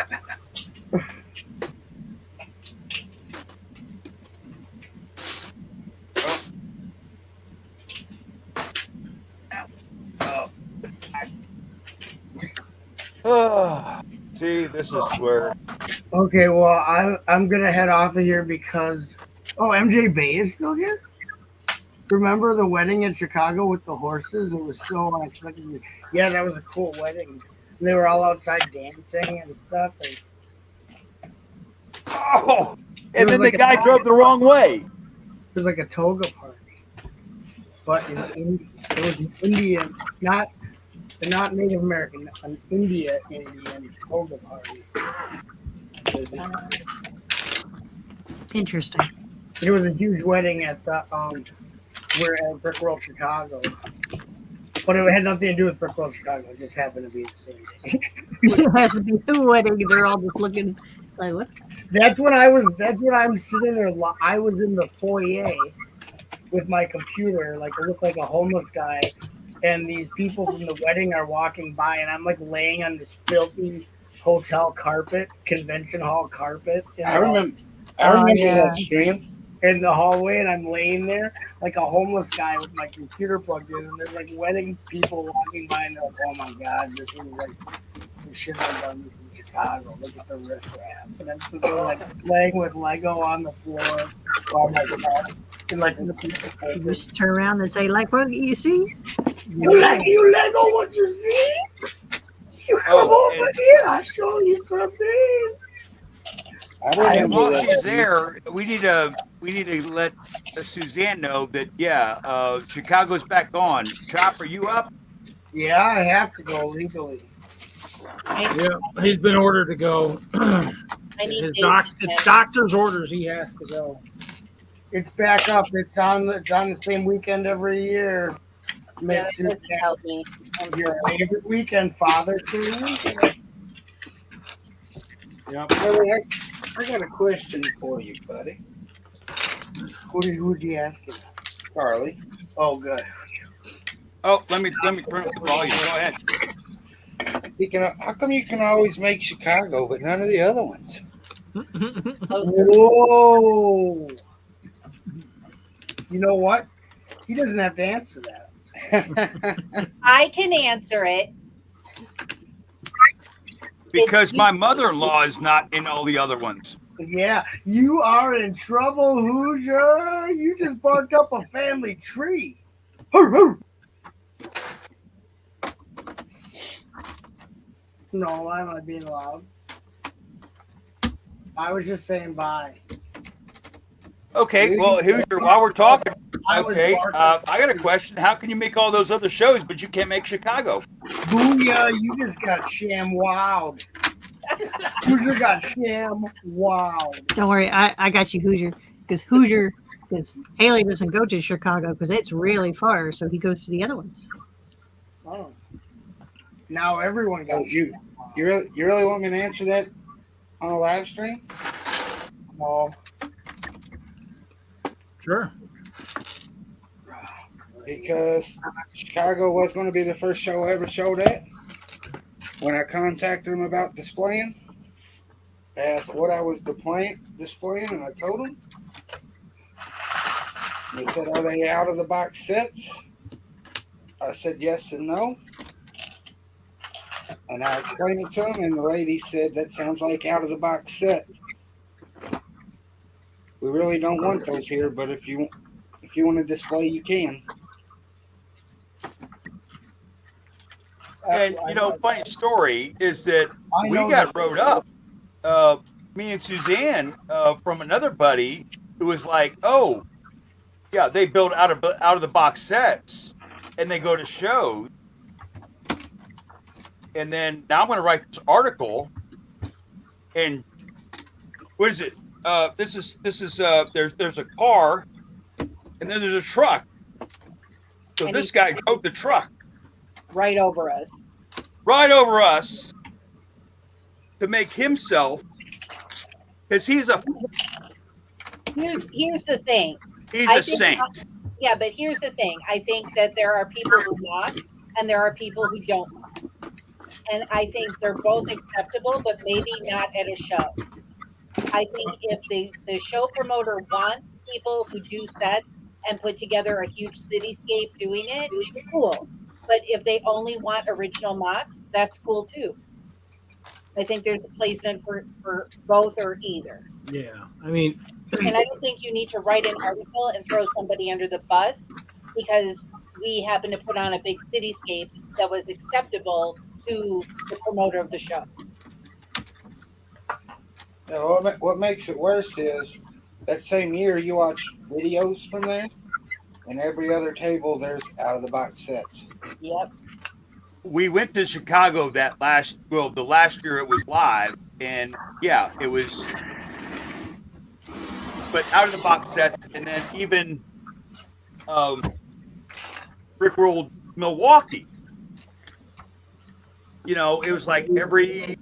Oh, see, this is where. Okay, well, I'm going to head off of here because... Oh, MJ Bay is still here? Remember the wedding in Chicago with the horses? It was so unexpected. Yeah, that was a cool wedding. They were all outside dancing and stuff. And Oh, It and was then like the a- guy drove the wrong way. it was like a toga party. But it was an Indian, not Native American, an Indian toga party. Interesting. It was a huge wedding at the we're at Brick World Chicago. But it had nothing to do with Brick World Chicago. It just happened to be the same day. It has to be a wedding. They're all just looking like, what? That's when I'm sitting there. I was in the foyer with my computer, like I look like a homeless guy, and these people from the wedding are walking by, and I'm like laying on this filthy hotel carpet, convention hall carpet. I remember that stream. In the hallway, and I'm laying there like a homeless guy with my computer plugged in, and there's like wedding people walking by, and they're like, "Oh my god, this is like shouldn't have done this in Chicago. Look at the riffraff. And I'm sitting there, like playing with Lego on the floor by myself. And like the people You just turn around and say, like, what you see? you Lego what you see? You come over here, I'll show you something. And while she's there, we need to let Suzanne know that Chicago's back on. Chop, are you up? Yeah, I have to go legally. Yeah, he's been ordered to go. I need His dates. it's doctor's orders. He has to go. It's back up. It's on the same weekend every year. Yeah, Miss that doesn't Suzanne, help me. your favorite weekend, Father's Day. Yep. Billy, I got a question for you, buddy. Who's he asking? Charlie. Oh, good. Oh, let me turn up the volume. Go ahead. How come you can always make Chicago, but none of the other ones? Whoa. You know what? He doesn't have to answer that. I can answer it. Because my mother-in-law is not in all the other ones. Yeah, you are in trouble, Hoosier. You just barked up a family tree. No, I'm not being loud. I was just saying bye. Okay, well, Hoosier, while we're talking, I was okay, barking. I got a question. How can you make all those other shows, but you can't make Chicago? Booyah, you just got sham wowed. Hoosier got sham wowed. Don't worry, I got you, Hoosier. Because Haley doesn't go to Chicago because it's really far, so he goes to the other ones. Oh. Now everyone got you really want me to answer that on a live stream? No. Sure. Because Chicago was going to be the first show I ever showed at. When I contacted them about displaying, they asked what I was displaying, and I told them. They said, "Are they out of the box sets?" I said yes and no. And I explained it to them, and the lady said, "That sounds like out of the box set. We really don't want those here, but if you want to display, you can." And, funny story is that I we know got that. wrote up, me and Suzanne, from another buddy who was like, oh, yeah, they build out of the box sets and they go to shows. And then now I'm going to write this article. And what is it? This is there's a car and then there's a truck. So And this guy drove the truck Right over us. to make himself, because he's a Here's the thing. he's I a think- saint. Yeah, but here's the thing. I think that there are people who mock and there are people who don't mock. And I think they're both acceptable, but maybe not at a show. I think if the show promoter wants people who do sets and put together a huge cityscape doing it, cool. But if they only want original mocks, that's cool too. I think there's a placement for both or either. Yeah. I mean, And I don't think you need to write an article and throw somebody under the bus because we happen to put on a big cityscape that was acceptable to the promoter of the show. Now, what makes it worse is that same year you watch videos from there, and every other table there's out of the box sets. Yep. We went to Chicago the last year it was live, and yeah, it was, but out of the box sets, and then even Rickrolled Milwaukee. It was like maybe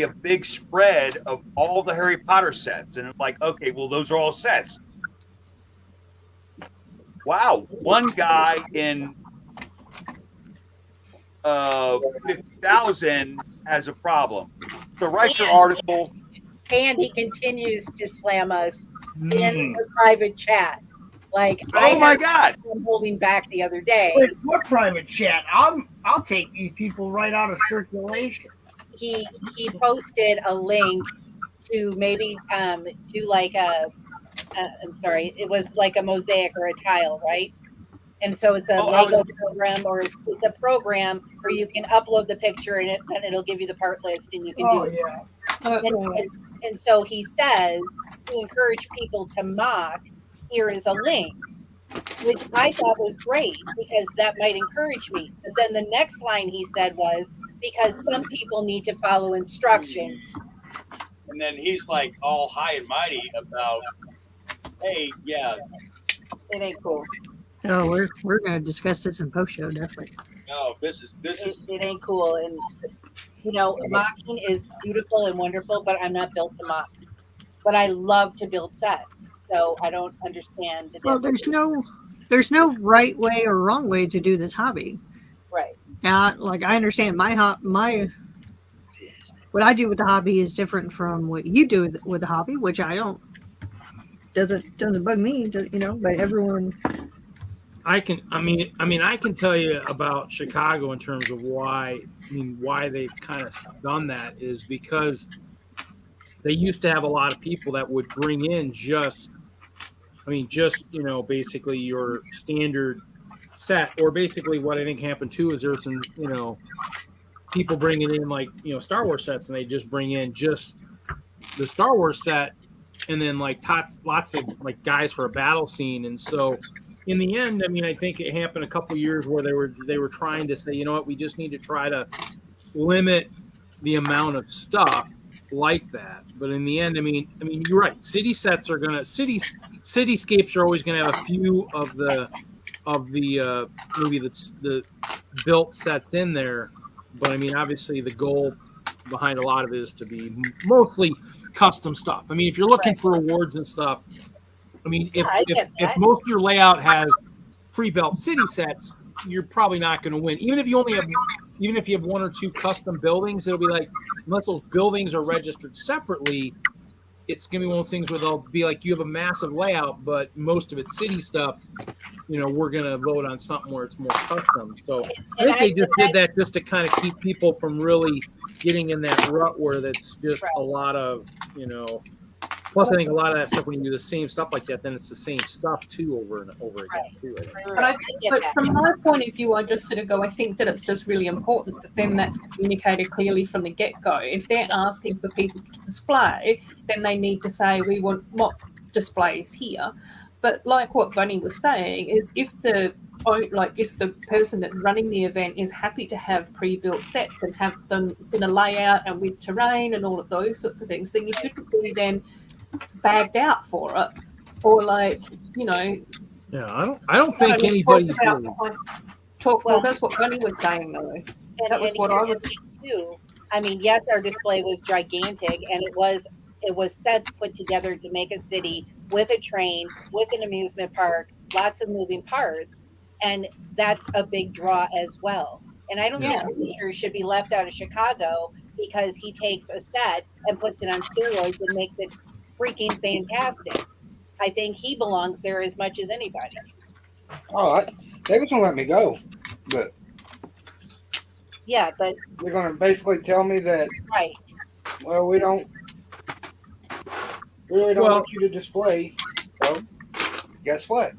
a big spread of all the Harry Potter sets, and it's like, okay, well, those are all sets. Wow, one guy in 50,000 has a problem. So write your article. And he continues to slam us in the private chat. Like, Oh my God! I'm holding back the other day. Wait, what private chat? I'll take these people right out of circulation. He posted a link to maybe do like I'm sorry, it was like a mosaic or a tile, right? And so it's a Lego program, or it's a program where you can upload the picture and then it'll give you the part list and you can do it. Yeah. And so he says to encourage people to mock, here is a link, which I thought was great because that might encourage me. But then the next line he said was, because some people need to follow instructions. And then he's like all high and mighty about, hey, yeah, It ain't cool. Oh, we're gonna discuss this in post show, definitely. no, this is It ain't cool. And mocking is beautiful and wonderful, but I'm not built to mock. But I love to build sets, so I don't understand the Well, there's no right way or wrong way to do this hobby. right. Now, like I understand what I do with the hobby is different from what you do with the hobby, which I don't doesn't bug me, but everyone. I can tell you about Chicago in terms of why they've kind of done that is because they used to have a lot of people that would bring in basically your standard set, or basically what I think happened too is there's some, people bringing in like, Star Wars sets, and they just bring in just the Star Wars set and then like lots of like guys for a battle scene. And so in the end, I think it happened a couple of years where they were trying to say, you know what, we just need to try to limit the amount of stuff like that. But in the end, you're right. Cityscapes are always gonna have a few of the maybe the built sets in there. But obviously the goal behind a lot of it is to be mostly custom stuff. If you're looking for awards and stuff, if most of your layout has pre-built city sets, you're probably not going to win. Even if you have one or two custom buildings, it'll be like, unless those buildings are registered separately, it's going to be one of those things where they'll be like, you have a massive layout, but most of it's city stuff. We're going to vote on something where it's more custom. So I think they just did that just to kind of keep people from really getting in that rut where that's just a lot of, Plus, I think a lot of that stuff, when you do the same stuff like that, then it's the same stuff too over and over again too. But from my point of view, I just sort of go, I think that it's just really important that then that's communicated clearly from the get-go. If they're asking for people to display, then they need to say, we want mock displays here. But like what Bunny was saying, is if the person that's running the event is happy to have pre-built sets and have them in a layout and with terrain and all of those sorts of things, then you shouldn't be then bagged out for it, or Yeah, I don't think anybody's really... Well, that's what Bunny was saying, though. That was what I was too. Yes, our display was gigantic, and it was sets put together to make a city with a train, with an amusement park, lots of moving parts, and that's a big draw as well. And I don't think Fisher should be left out of Chicago because he takes a set and puts it on steroids and makes it freaking fantastic. I think he belongs there as much as anybody. Oh, they was gonna let me go, but yeah, but they're gonna basically tell me that, right? Well, we really don't want you to display. So, guess what?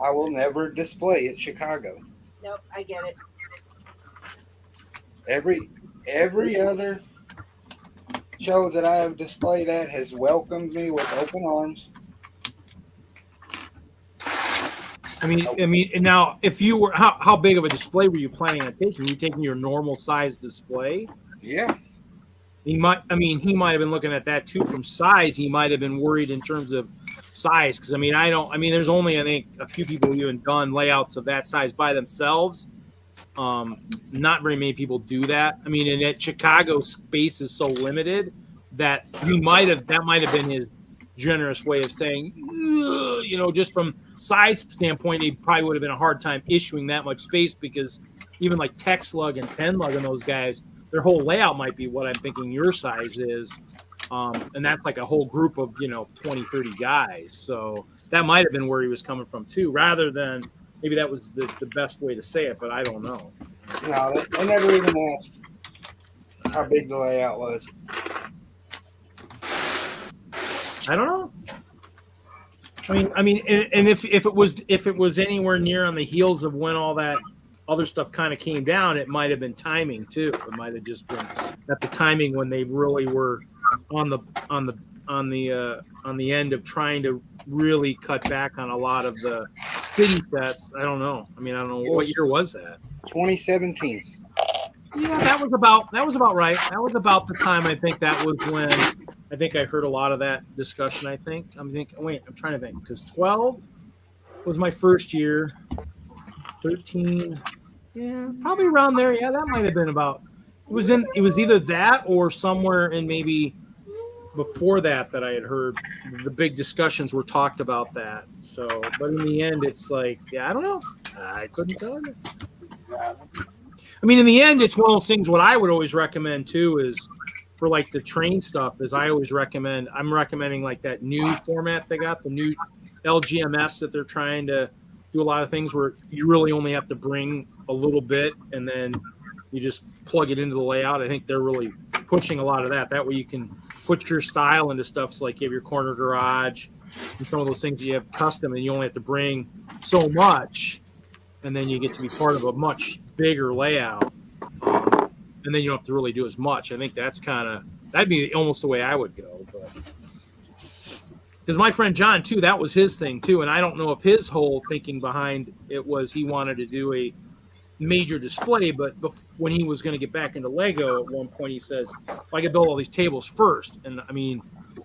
I will never display at Chicago. Nope, I get it. Every other show that I have displayed at has welcomed me with open arms. Now, if you were, how big of a display were you planning on taking? Were you taking your normal size display? Yeah. He might have been looking at that too from size. He might have been worried in terms of size. Cause there's only, I think, a few people who have done layouts of that size by themselves. Not very many people do that. And at Chicago, space is so limited that that might have been his generous way of saying, just from size standpoint, he probably would have been a hard time issuing that much space, because even like TechSlug and PenLug and those guys, their whole layout might be what I'm thinking your size is. And that's like a whole group of 20, 30 guys. So that might have been where he was coming from too, rather than maybe that was the best way to say it, but I don't know. No, they never even asked how big the layout was. I don't know. I mean, and if it was anywhere near on the heels of when all that other stuff kind of came down, it might have been timing too. It might have just been at the timing when they really were on the end of trying to really cut back on a lot of the city sets. I don't know. I mean, I don't know what year was that. 2017. Yeah, that was about right. That was about the time. I think that was when I think I heard a lot of that discussion. I'm trying to think, because 12 was my first year. 13, yeah, probably around there. Yeah, that might have been about. It was either that or somewhere in maybe before that I had heard the big discussions were talked about that. So, but in the end, it's like, yeah, I don't know. I couldn't tell you. I mean, in the end, it's one of those things. What I would always recommend too is for like the train stuff. Is I'm recommending like that new format they got, the new LGMS that they're trying to do a lot of things where you really only have to bring a little bit and then you just plug it into the layout. I think they're really pushing a lot of that. That way you can put your style into stuff. So like you have your corner garage and some of those things you have custom and you only have to bring so much. And then you get to be part of a much bigger layout. And then you don't have to really do as much. I think that'd be almost the way I would go. But because my friend John too, that was his thing too. And I don't know if his whole thinking behind it was he wanted to do a major display, but when he was going to get back into Lego at one point, he says, I could build all these tables first. And I mean,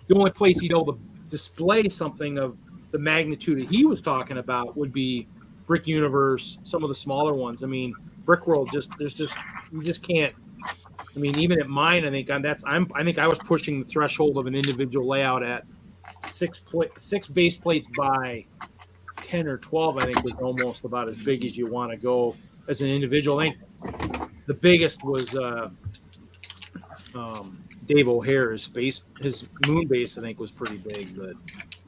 the only place he'd be able to display something of the magnitude that he was talking about would be Brick Universe, some of the smaller ones. I mean, Brick World, you just can't. I mean, even at mine, I think I was pushing the threshold of an individual layout at 6 base plates by 10 or 12. I think was almost about as big as you want to go as an individual. I think the biggest was Dave O'Hare's base. His moon base, I think, was pretty big. But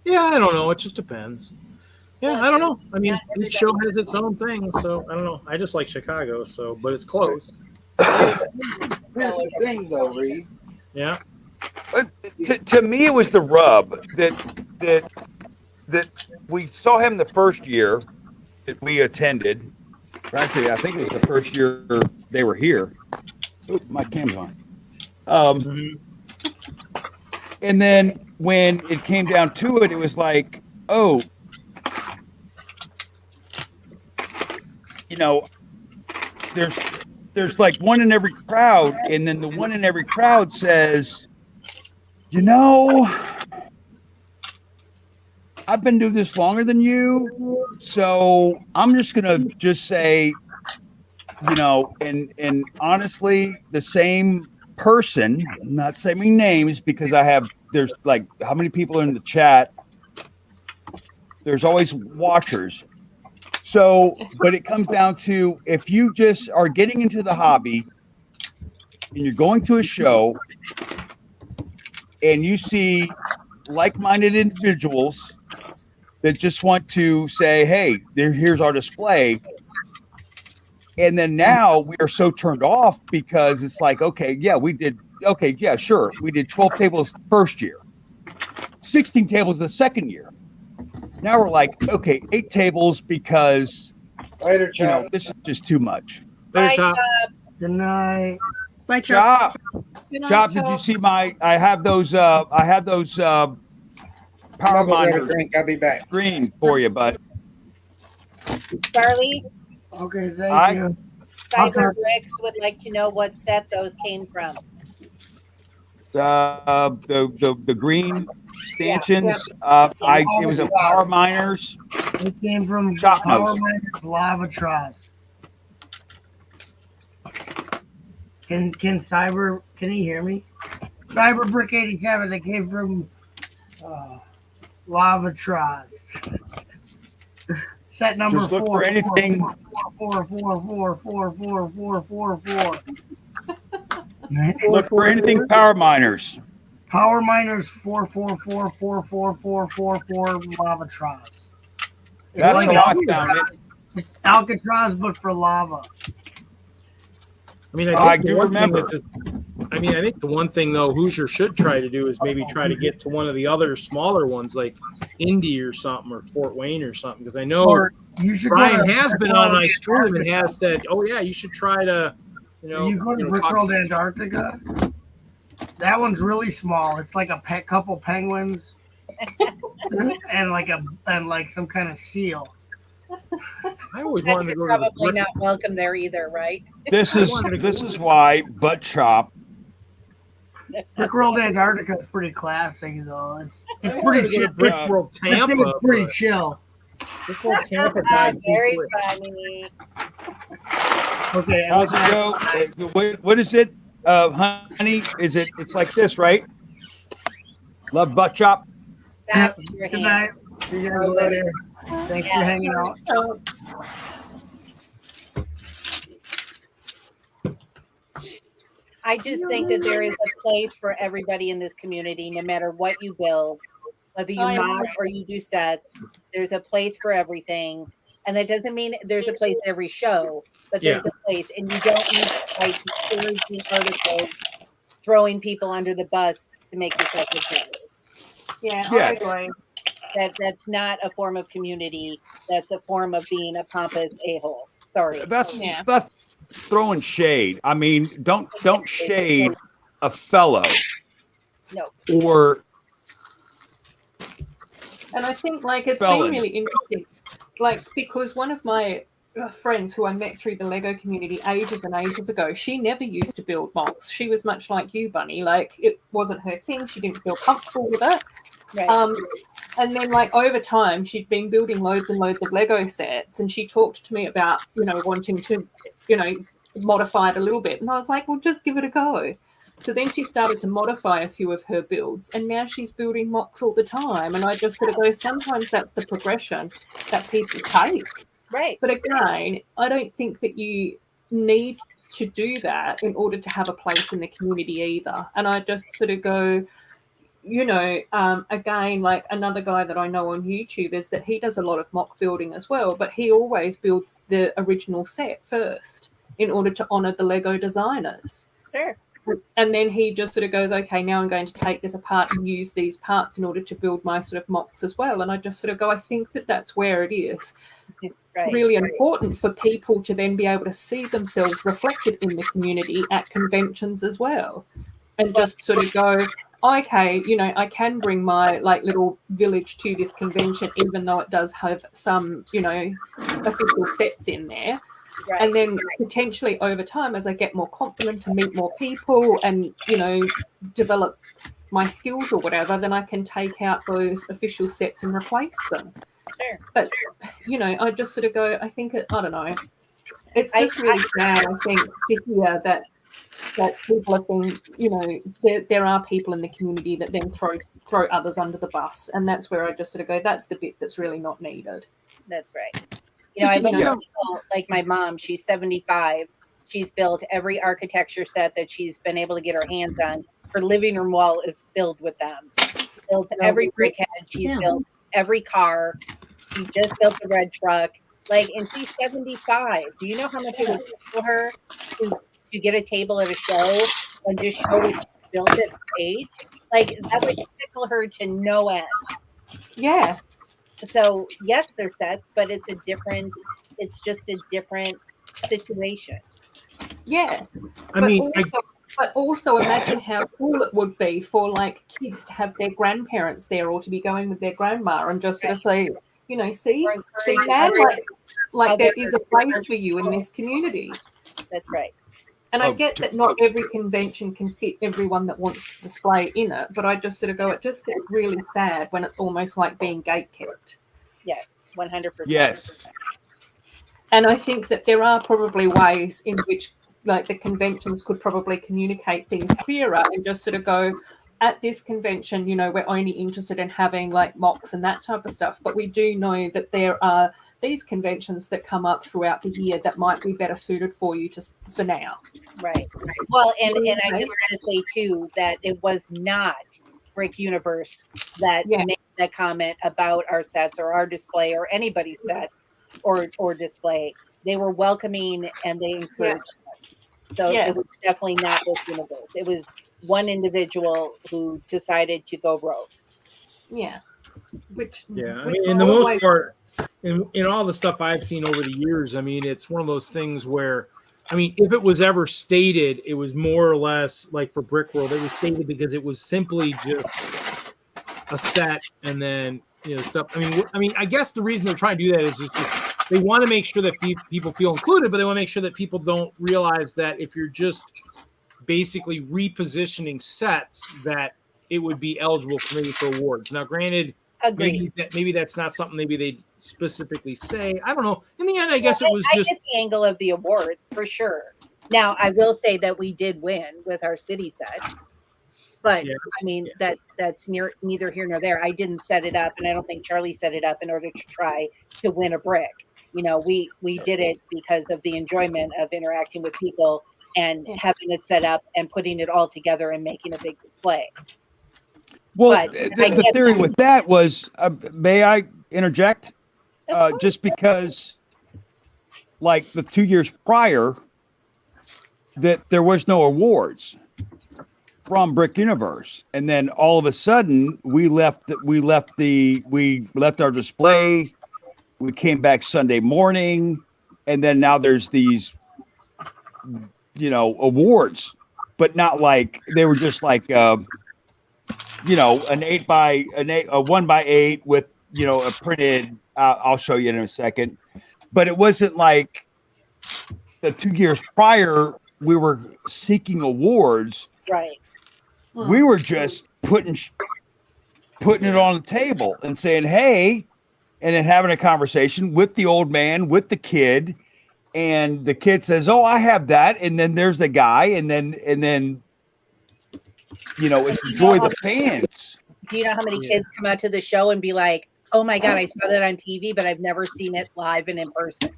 yeah, I don't know. It just depends. Yeah, I don't know. I mean, each show has its own thing, so I don't know. I just like Chicago, but it's close. Here's the thing, though, Reed. Yeah. To me, it was the rub that we saw him the first year that we attended. Actually, I think it was the first year they were here. Ooh, my cam's on. And then when it came down to it, it was like, oh, there's like one in every crowd, and then the one in every crowd says, I've been doing this longer than you, so I'm just gonna say, and honestly, the same person, I'm not saying names because there's like how many people are in the chat? There's always watchers. So, but it comes down to if you just are getting into the hobby and you're going to a show and you see like-minded individuals that just want to say, hey, here's our display. And then now we are so turned off because it's like, we did 12 tables first year, 16 tables the second year. Now we're like, 8 tables because Later, Chop. this is just too much. Bye, Chop. Good night. Bye, Chop. Chop, did you see I have those power miners drink. I'll be back. green for you, bud. Charlie, Okay, thank you. Cyber Bricks would like to know what set those came from. The green stanchions. It was a power miners. It came from Chop Power Nose. Miners Lavatros. Can he hear me? Cyber Brick 87, they came from Lavatros. Set number Just look 4. for anything. 4. Look for anything power miners. Power Miners 4444444 Lavatraz. It's That's like how I found it. It's Alcatraz, but for lava. I mean, I I think do the one remember. thing is, I mean, I think the one thing though Hoosier should try to do is maybe try to get to one of the other smaller ones like Indy or something or Fort Wayne or something because I know Or you should Brian go to has been on my stream and has said, "Oh yeah, you should try to, You go to Brick talk- World Antarctica. That one's really small. It's like a couple penguins and like some kind of seal. I always Pets wanted to are go to the probably Brick- not welcome there either, right? This is why Butt Chop. Brick World Antarctica is pretty classy though. It's I pretty wanted to go chill. to Brick World This thing is Tampa. pretty but chill. Brick World Tampa died too Very quick. funny. Okay. How's it go? What is it, honey? Is it? It's like this, right? Love Butt Chop. Back to your Good hand. night. See you guys later. Thanks for hanging out. So, I just think that there is a place for everybody in this community, no matter what you build, whether you I mod agree. or you do sets. There's a place for everything, and that doesn't mean there's a place at every show, but there's a place, and you don't need to write discouraging articles throwing people under the bus to make yourself look better. yeah, Yes. I agree. That's not a form of community. That's a form of being a pompous a-hole. Sorry. That's Yeah. that's throwing shade. I mean, don't shade a fellow No. or And I think like it's Felon. been really interesting, like because one of my friends who I met through the Lego community ages and ages ago, she never used to build mocks. She was much like you, Bunny. Like it wasn't her thing. She didn't feel comfortable with it. Right. And then like over time, she'd been building loads and loads of Lego sets, and she talked to me about wanting to modify it a little bit, and I was like, well, just give it a go. So then she started to modify a few of her builds, and now she's building mocks all the time. And I just sort of go, sometimes that's the progression that people take. Right. But again, I don't think that you need to do that in order to have a place in the community either. And I just sort of go, again, like another guy that I know on YouTube is that he does a lot of mock building as well, but he always builds the original set first in order to honor the Lego designers. Sure. And then he just sort of goes, okay, now I'm going to take this apart and use these parts in order to build my sort of mocks as well. And I just sort of go, I think that that's where it is Right. really important for people to then be able to see themselves reflected in the community at conventions as well. And just sort of go, okay, I can bring my like little village to this convention, even though it does have some, official sets in there. Right. And then potentially over time, as I get more confident and meet more people and, develop my skills or whatever, then I can take out those official sets and replace them. Sure. But, I just sort of go, I think, I don't know. It's just really sad, I think, to hear that people have been, there are people in the community that then throw others under the bus. And that's where I just sort of go, that's the bit that's really not needed. That's right. I look at people like my mom. She's 75. She's built every architecture set that she's been able to get her hands on. Her living room wall is filled with them. She built every brickhead. She's built every car. She just built the red truck. And she's 75. Do you know how much it would cost her to get a table at a show and just show what she built at the stage? That would tickle her to no end. Yeah. So yes, they're sets, but it's just a different situation. Yeah. But also imagine how cool it would be for like kids to have their grandparents there or to be going with their grandma and just sort of say, see, man, like there is a place for you in this community. That's right. And I get that not every convention can fit everyone that wants to display in it, but I just sort of go, it just gets really sad when it's almost like being gatekept. Yes, 100%. yes. And I think that there are probably ways in which like the conventions could probably communicate things clearer and just sort of go, at this convention, you know, we're only interested in having like mocks and that type of stuff. But we do know that there are these conventions that come up throughout the year that might be better suited for you just for now. Right. Well, and I just want to say too that it was not Brick Universe that made that comment about our sets or our display or anybody's sets or display. They were welcoming and they encouraged us. So it was definitely not Brick Universe. It was one individual who decided to go rogue. Yeah. I mean, in the most part, in all the stuff I've seen over the years, I mean, it's one of those things where, I mean, if it was ever stated, it was more or less like for Brick World, it was stated because it was simply just a set and then, you know, stuff. I mean, I guess the reason they're trying to do that is just they want to make sure that people feel included, but they want to make sure that people don't realize that if you're just basically repositioning sets, that it would be eligible for maybe for awards. Now, granted, maybe that's not something maybe they specifically say. I don't know. In the end, I guess it was just. I get the angle of the awards for sure. Now, I will say that we did win with our city set, but I mean that's neither here nor there. I didn't set it up, and I don't think Charlie set it up in order to try to win a brick. You know, we did it because of the enjoyment of interacting with people and having it set up and putting it all together and making a big display. Well, the theory with that was, may I interject? Just because, like the 2 years prior, that there was no awards from Brick Universe, and then all of a sudden we left our display. We came back Sunday morning, and then now there's these, you know, awards, but not like they were just like. You know, a 1x8 with, you know, a printed, I'll show you in a second, but it wasn't like the 2 years prior, we were seeking awards. Right. We were just putting it on the table and saying, hey, and then having a conversation with the old man, with the kid, and the kid says, oh, I have that. And then there's the guy. And then, you know, it's enjoy the fans. Do you know how many kids come out to the show and be like, oh my God, I saw that on TV, but I've never seen it live and in person?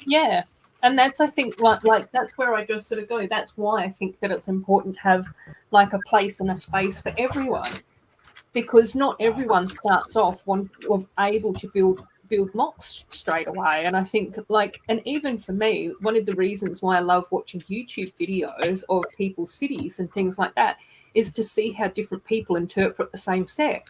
Yeah. And that's, I think, like that's where I just sort of go. That's why I think that it's important to have like a place and a space for everyone, because not everyone starts off able to build mocks straight away. And I think and even for me, one of the reasons why I love watching YouTube videos of people's cities and things like that is to see how different people interpret the same set.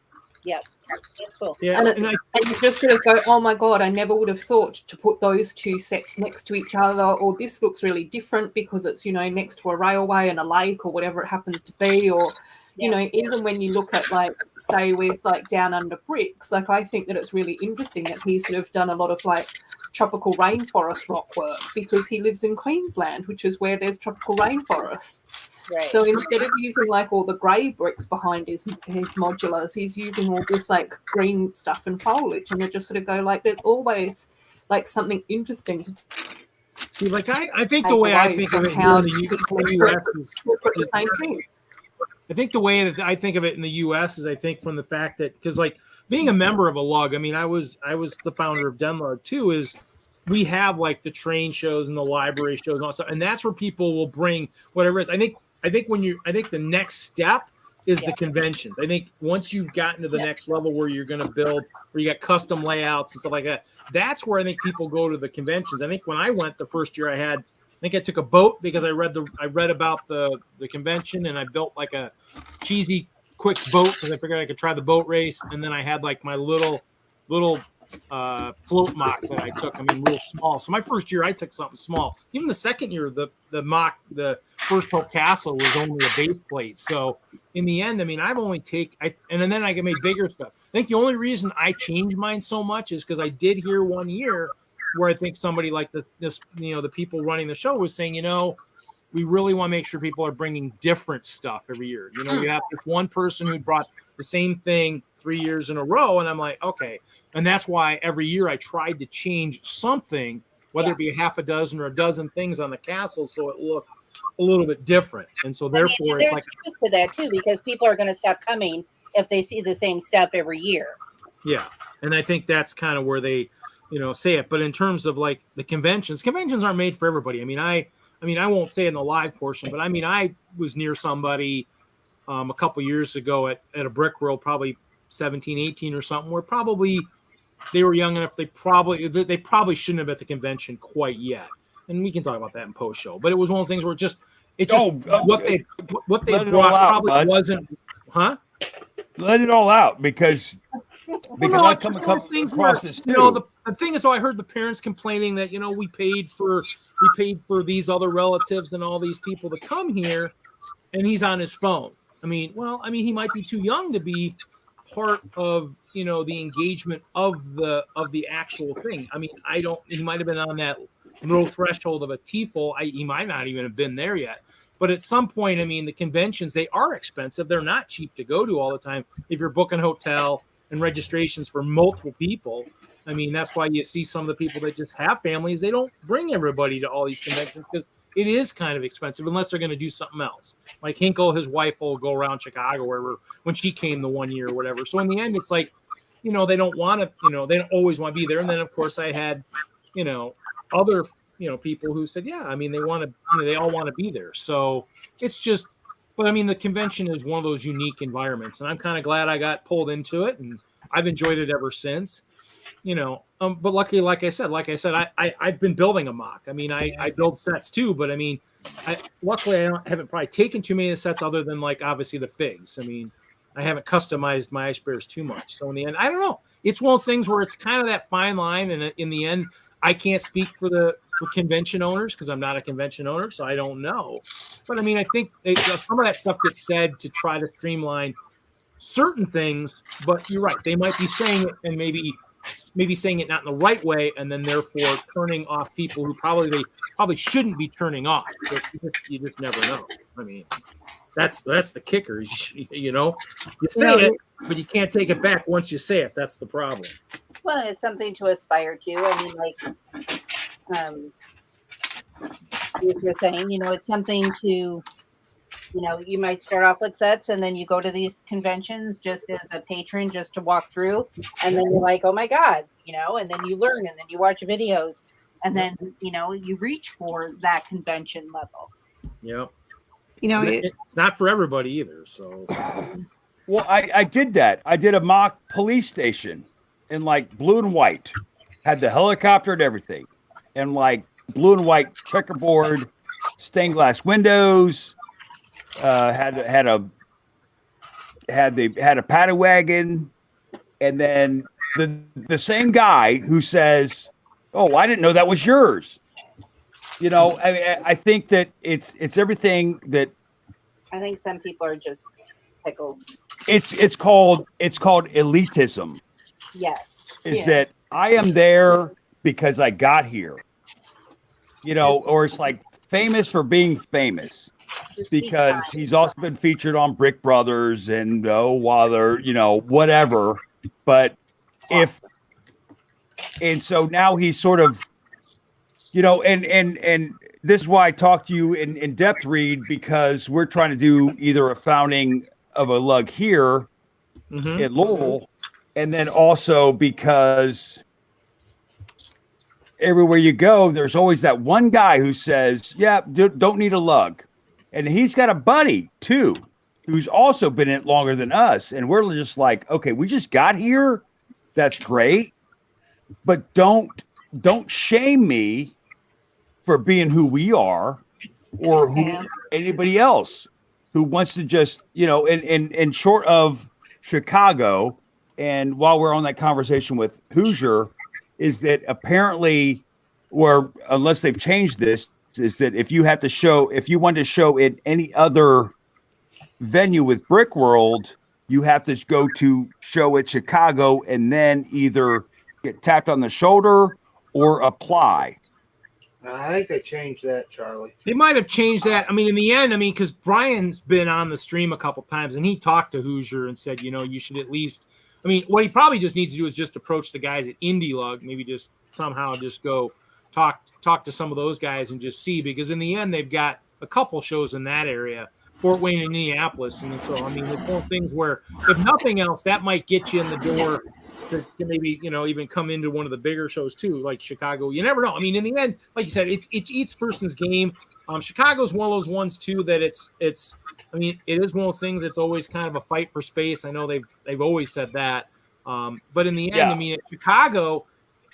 Yeah, that's cool. Yeah, and you just sort of go, oh my God, I never would have thought to put those two sets next to each other, or this looks really different because it's, you know, next to a railway and a lake or whatever it happens to be, or you know, even when you look at like, say with like Down Under Bricks, like I think that it's really interesting that he's sort of done a lot of like tropical rainforest rock work because he lives in Queensland, which is where there's tropical rainforests. Right. So instead of using like all the grey bricks behind his modulars, he's using all this like green stuff and foliage, and you just sort of go like, there's always like something interesting to see. Like I think the way I think of it here in the U.S. is the same thing. I think the way that I think of it in the U.S. is I think from the fact that, because like being a member of a lug, I mean, I was the founder of Denlug too, is we have like the train shows and the library shows and all stuff, and that's where people will bring whatever it is. I think the next step is the conventions. I think once you've gotten to the next level where you're going to build, where you got custom layouts and stuff like that, that's where I think people go to the conventions. I think when I went the first year I think I took a boat because I read about the convention, and I built like a cheesy quick boat because I figured I could try the boat race, and then I had like my little float mock that I took. I mean, real small. So my first year I took something small. Even the second year, the first Hope Castle was only a base plate. So in the end, I mean, I've only and then I made bigger stuff. I think the only reason I changed mine so much is because I did hear one year where I think somebody like the people running the show was saying, you know, we really want to make sure people are bringing different stuff every year. You know, you have this one person who brought the same thing 3 years in a row, and I'm like, okay. And that's why every year I tried to change something, whether it be a half a dozen or a dozen things on the castle, so it looked a little bit different, and so I mean, therefore and it's there's like, truth to that too, because people are going to stop coming if they see the same stuff every year. yeah, and I think that's kind of where they, say it. But in terms of like the conventions aren't made for everybody. I mean, I won't say in the live portion, but I mean, I was near somebody a couple years ago at a Brick World, probably 17, 18 or something, where probably they were young enough. They probably shouldn't have been at the convention quite yet. And we can talk about that in post show. But it was one of those things where what they let it all brought out, probably bud. wasn't, huh? Let it all out because No, I it's come just one of those things where, across this too. the thing is, I heard the parents complaining that we paid for these other relatives and all these people to come here, and he's on his phone. I mean, he might be too young to be part of the engagement of the actual thing. I mean, he might have been on that little threshold of a TEFL. He might not even have been there yet. But at some point, I mean, the conventions, they are expensive. They're not cheap to go to all the time. If you're booking hotel and registrations for multiple people, I mean, that's why you see some of the people that just have families. They don't bring everybody to all these conventions because it is kind of expensive unless they're going to do something else. Like Hinkle, his wife will go around Chicago wherever when she came the one year or whatever. So in the end, it's like, they don't want to, they don't always want to be there. And then of course I had, other, people who said, yeah, I mean, they want to, they all want to be there. So it's just, but I mean, the convention is one of those unique environments, and I'm kind of glad I got pulled into it, and I've enjoyed it ever since. But luckily, like I said, I've been building a mock. I mean, I build sets too, but I mean, luckily I haven't probably taken too many of the sets other than like obviously the figs. I mean, I haven't customized my ice bears too much. So in the end, I don't know. It's one of those things where it's kind of that fine line, and in the end, I can't speak for convention owners because I'm not a convention owner, so I don't know. But I mean, I think some of that stuff gets said to try to streamline certain things. But you're right; they might be saying it and maybe saying it not in the right way, and then therefore turning off people who probably shouldn't be turning off. So you just never know. I mean, that's the kicker. You say it, but you can't take it back once you say it. That's the problem. Well, it's something to aspire to. I mean, like, you're saying, it's something to, you might start off with sets and then you go to these conventions just as a patron, just to walk through. And then you're like, oh my God, and then you learn and then you watch videos and then, you reach for that convention level. Yeah. It's not for everybody either. So, Well, I did that. I did a mock police station in like blue and white, had the helicopter and everything, and like blue and white checkerboard, stained glass windows, had a paddy wagon, and then the same guy who says, "Oh, I didn't know that was yours." I think that it's everything that. I think some people are just pickles. It's called elitism. Yes. That I am there because I got here. Or it's like famous for being famous because he's also been featured on Brick Brothers and whatever. But so now he's sort of, and this is why I talked to you in depth, Reed, because we're trying to do either a founding of a lug here in Lowell, and then also because everywhere you go, there's always that one guy who says, yeah, don't need a lug. And he's got a buddy too, who's also been in it longer than us. And we're just like, okay, we just got here. That's great. But don't shame me for being who we are or anybody else who wants to just, in short of Chicago. And while we're on that conversation with Hoosier, is that apparently, or unless they've changed this, is that if you want to show in any other venue with Brick World, you have to go to show at Chicago and then either get tapped on the shoulder or apply. I think they changed that, Charlie. They might have changed that. I mean, in the end, because Brian's been on the stream a couple times and he talked to Hoosier and said, you should at least, what he probably just needs to do is just approach the guys at Indie Lug, maybe just somehow just go talk to some of those guys and just see, because in the end, they've got a couple shows in that area, Fort Wayne and Indianapolis. And so, I mean, it's one of those things where, if nothing else, that might get you in the door to maybe, even come into one of the bigger shows too, like Chicago. You never know. I mean, in the end, like you said, it's each person's game. Chicago's one of those ones too that it's. I mean, it is one of those things. It's always kind of a fight for space. I know they've always said that. But in the end, I mean, Chicago,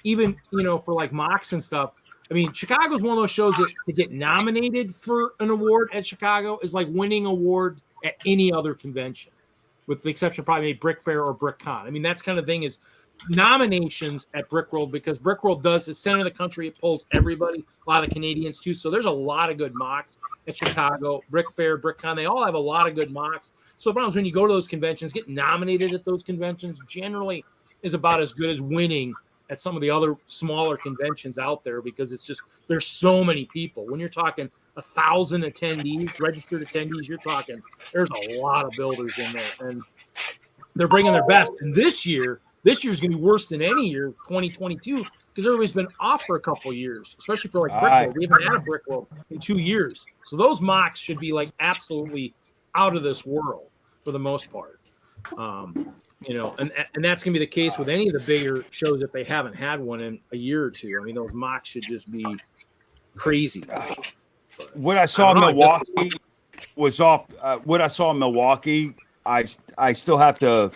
even for like mocks and stuff. I mean, Chicago's one of those shows that to get nominated for an award at Chicago is like winning an award at any other convention, with the exception of probably maybe Brick Fair or BrickCon. I mean, that's kind of thing is nominations at Brickworld, because Brickworld does, it's center of the country. It pulls everybody, a lot of the Canadians too. So there's a lot of good mocks at Chicago, Brick Fair, BrickCon. They all have a lot of good mocks. So the problem is when you go to those conventions, get nominated at those conventions generally is about as good as winning at some of the other smaller conventions out there, because it's just, there's so many people. When you're talking 1,000 attendees, registered attendees, you're talking, there's a lot of builders in there, and they're bringing their best. And this year's going to be worse than any year, 2022, because everybody's been off for a couple of years, especially for like Brickworld. We haven't had a Brickworld in 2 years. So those mocks should be like absolutely out of this world for the most part. And that's going to be the case with any of the bigger shows if they haven't had one in a year or two. I mean, those mocks should just be crazy. What I saw in Milwaukee was off. What I saw in Milwaukee, I still have to.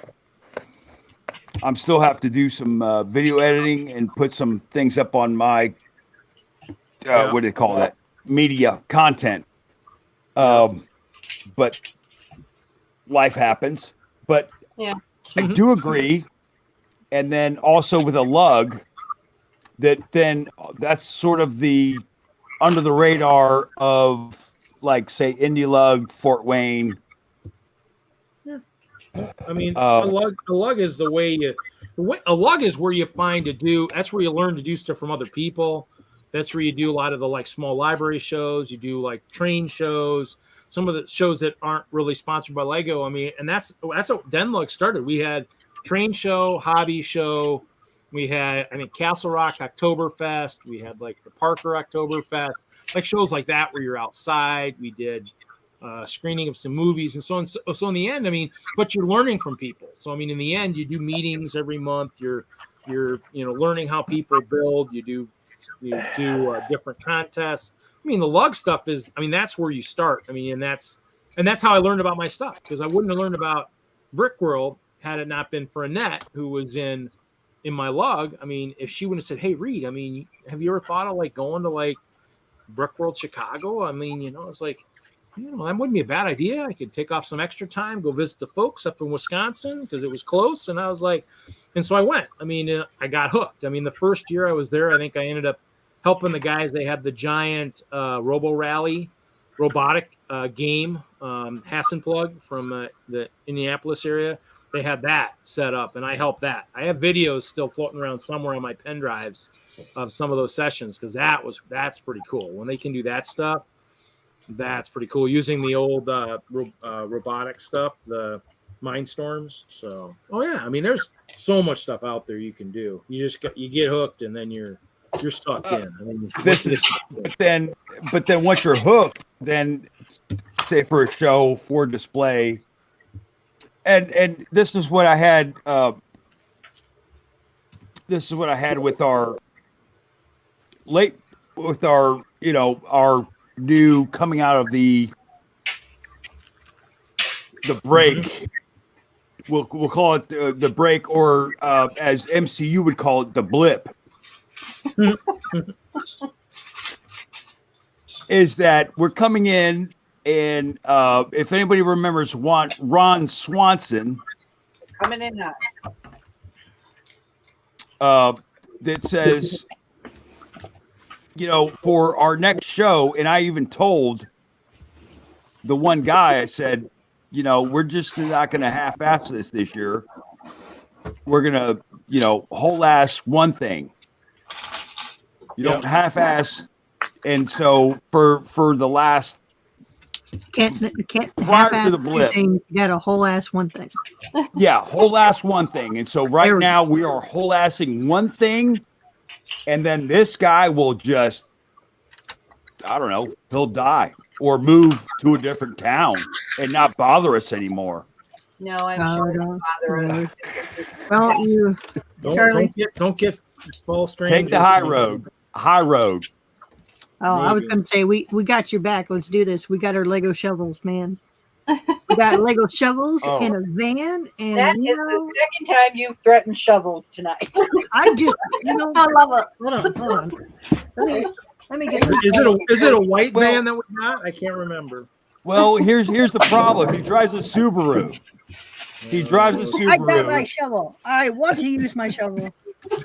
I'm still have to do some video editing and put some things up on my what do they call that, media content. But life happens. But yeah. I do agree. And then also with a lug, that's sort of the under the radar of, like, say, Indie Lug, Fort Wayne. Yeah. I mean, a lug is the way a lug is where you find to do, that's where you learn to do stuff from other people. That's where you do a lot of the like small library shows. You do like train shows, some of the shows that aren't really sponsored by Lego. I mean, and that's how Den Lug started. We had train show, hobby show. We had, I think, Castle Rock Oktoberfest. We had like the Parker Oktoberfest, like shows like that where you're outside. We did screening of some movies and so on. So in the end, I mean, but you're learning from people. So I mean, in the end, you do meetings every month. You're learning how people build. You do different contests. I mean, the lug stuff is, I mean, that's where you start. I mean, and that's how I learned about my stuff, because I wouldn't have learned about Brickworld had it not been for Annette, who was in my lug. I mean, if she wouldn't have said, "Hey, Reed, I mean, have you ever thought of like going to like Brickworld Chicago?" I mean, it's like, that wouldn't be a bad idea. I could take off some extra time, go visit the folks up in Wisconsin because it was close. And I was like, and so I went. I mean, I got hooked. I mean, the first year I was there, I think I ended up helping the guys. They had the giant Robo Rally robotic game, Hassenplug from the Indianapolis area. They had that set up, and I helped that. I have videos still floating around somewhere on my pen drives of some of those sessions, because that's pretty cool. When they can do that stuff, that's pretty cool. Using the old robotic stuff, the Mindstorms. So, I mean, there's so much stuff out there you can do. You get hooked, and then you're stuck in. I mean, but then once you're hooked, then say for a show, for display. And this is what I had. This is what I had with our our new coming out of the break. We'll call it the break, or as MCU would call it, the blip. Is that we're coming in. And if anybody remembers Ron Swanson, coming in that says, for our next show, and I even told the one guy, I said, we're just not going to half-ass this year. We're going to, whole ass one thing. You don't half-ass. And so for the last, Can't prior to half-ass the blip, anything, you got a whole ass one thing. Yeah, whole ass one thing. And so right now we are whole assing one thing, and then this guy will just I don't know, he'll die or move to a different town and not bother us anymore. No, I'm No, sure no, it'll bother no. him. Well, you, Charlie. Don't get false strangers. Take the high road. High road. Oh, I was Maybe. going to say we got your back. Let's do this. We got our Lego shovels, man. We got Lego shovels Oh. in a van, and That you is know, the second time you've threatened shovels tonight. I just, you know, I love it. hold on. Let me get. Is it a white van that we got? I can't remember. Well, here's the problem. He drives a Subaru. He drives a I got my Subaru. shovel. I want to use my shovel. All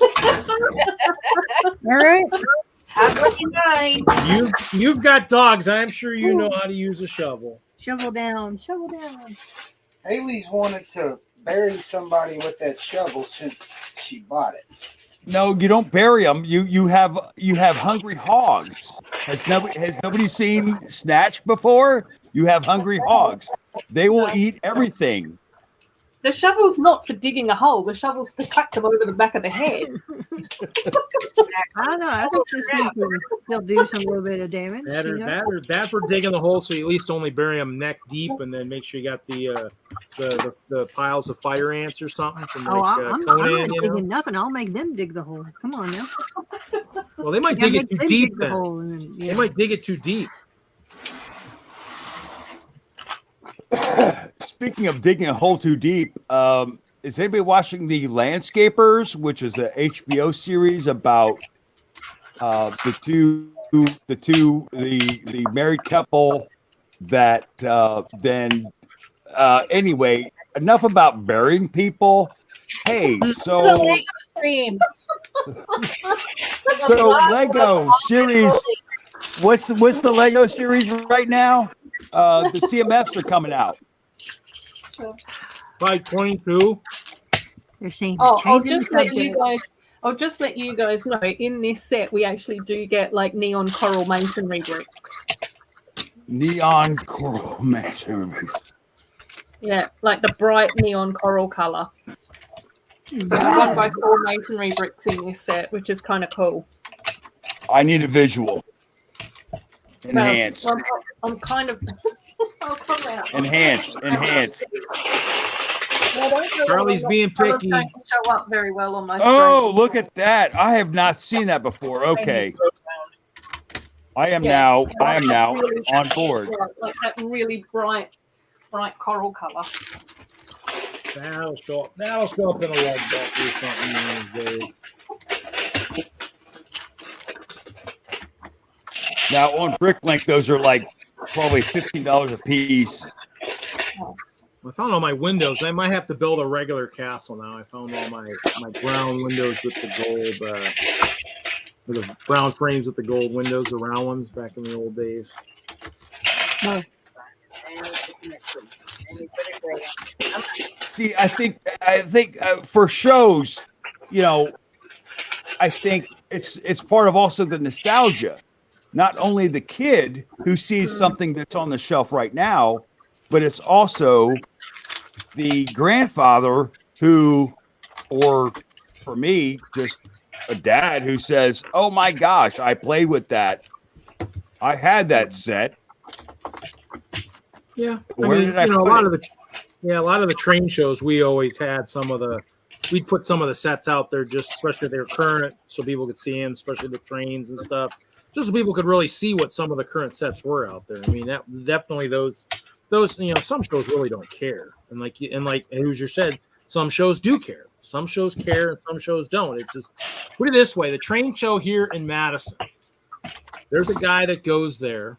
right. I'm looking mine. You've got dogs. I'm sure you know how to use a shovel. Shovel down. Shovel down. Haley's wanted to bury somebody with that shovel since she bought it. No, you don't bury them. You have hungry hogs. Has nobody seen Snatch before? You have hungry hogs. They will eat everything. The shovel's not for digging a hole. The shovel's to cut them over the back of the head. I don't know. I think this thing can still do some little bit of damage. That You or, know? that for digging the hole, so you at least only bury them neck deep, and then make sure you got the piles of fire ants or something from Oh, like I'm Conan. not You know? digging nothing. I'll make them dig the hole. Come on now. Well, they might You dig gotta it make too them deep. dig the Then hole and then, they yeah. might dig it too deep. Speaking of digging a hole too deep, is anybody watching The Landscapers, which is a HBO series about the married couple that then anyway, enough about burying people. Hey, The so Lego stream. so Lego series, what's the Lego series right now? The CMFs are coming out. By 22. They're saying Oh, I'll changing just the let you subject. guys. I'll just let you guys know. In this set, we actually do get like neon coral masonry bricks. Neon coral masonry. Yeah, like the bright neon coral color. So 1x4 masonry bricks in this set, which is kind of cool. I need a visual. Enhance. Well, I'm kind of. I'll come out. Enhance. I don't know Charlie's whether being colours picky. don't show up very well on my Oh, look at that. I have not seen that before. Okay. I am now Really- on board. Yeah, like that really bright coral color. That'll show up in a log book or something one of these days. Now on Bricklink, those are like probably $15 a piece. I found all my windows. I might have to build a regular castle now. I found all my brown windows with the gold, with the brown frames with the gold windows, the round ones back in the old days. See, I think for shows, you know, I think it's part of also the nostalgia. Not only the kid who sees something that's on the shelf right now, but it's also the grandfather who, or for me, just a dad who says, "Oh my gosh, I played with that. I had that set." Yeah, Where did I a put lot it? of a lot of the train shows we always had we'd put some of the sets out there, just especially they're current, so people could see them, especially the trains and stuff, just so people could really see what some of the current sets were out there. I mean, that definitely those some shows really don't care, and like Hoosier said, some shows do care. Some shows care, and some shows don't. It's just put it this way: the train show here in Madison. There's a guy that goes there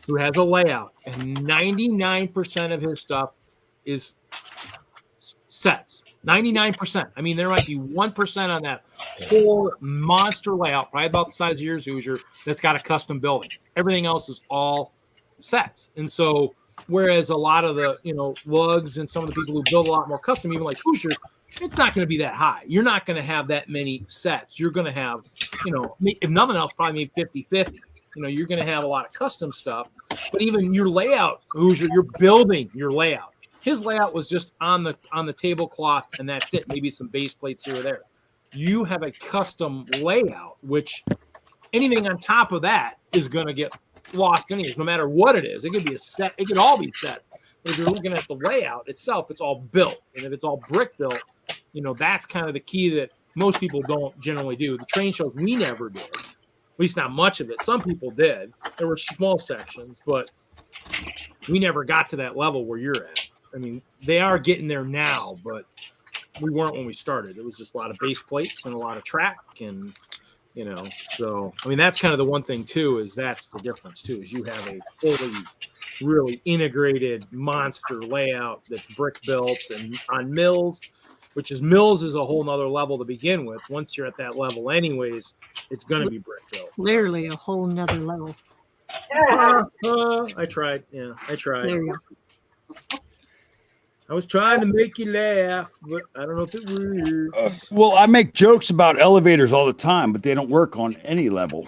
who has a layout, and 99% of his stuff is sets. 99%. I mean, there might be 1% on that whole monster layout, probably about the size of yours, Hoosier, that's got a custom building. Everything else is all sets. And so, whereas a lot of the, lugs and some of the people who build a lot more custom, even like Hoosier, it's not going to be that high. You're not going to have that many sets. You're going to have, if nothing else, probably maybe 50-50. You're going to have a lot of custom stuff, but even your layout, Hoosier, you're building your layout. His layout was just on the tablecloth, and that's it. Maybe some base plates here or there. You have a custom layout, which anything on top of that is going to get lost innings, no matter what it is. It could be a set. It could all be sets. If you're looking at the layout itself, it's all built. And if it's all brick built, that's kind of the key that most people don't generally do. The train shows we never did, at least not much of it. Some people did. There were small sections, but we never got to that level where you're at. I mean, they are getting there now, but we weren't when we started. It was just a lot of base plates and a lot of track and, so, I mean, that's kind of the one thing too, is that's the difference too, is you have a fully, really integrated monster layout that's brick built and on mills, which is mills is a whole nother level to begin with. Once you're at that level anyways, it's going to be brick built. Literally a whole nother level. I tried. Yeah, I tried. There you go. I was trying to make you laugh, but I don't know if it works. Well, I make jokes about elevators all the time, but they don't work on any level.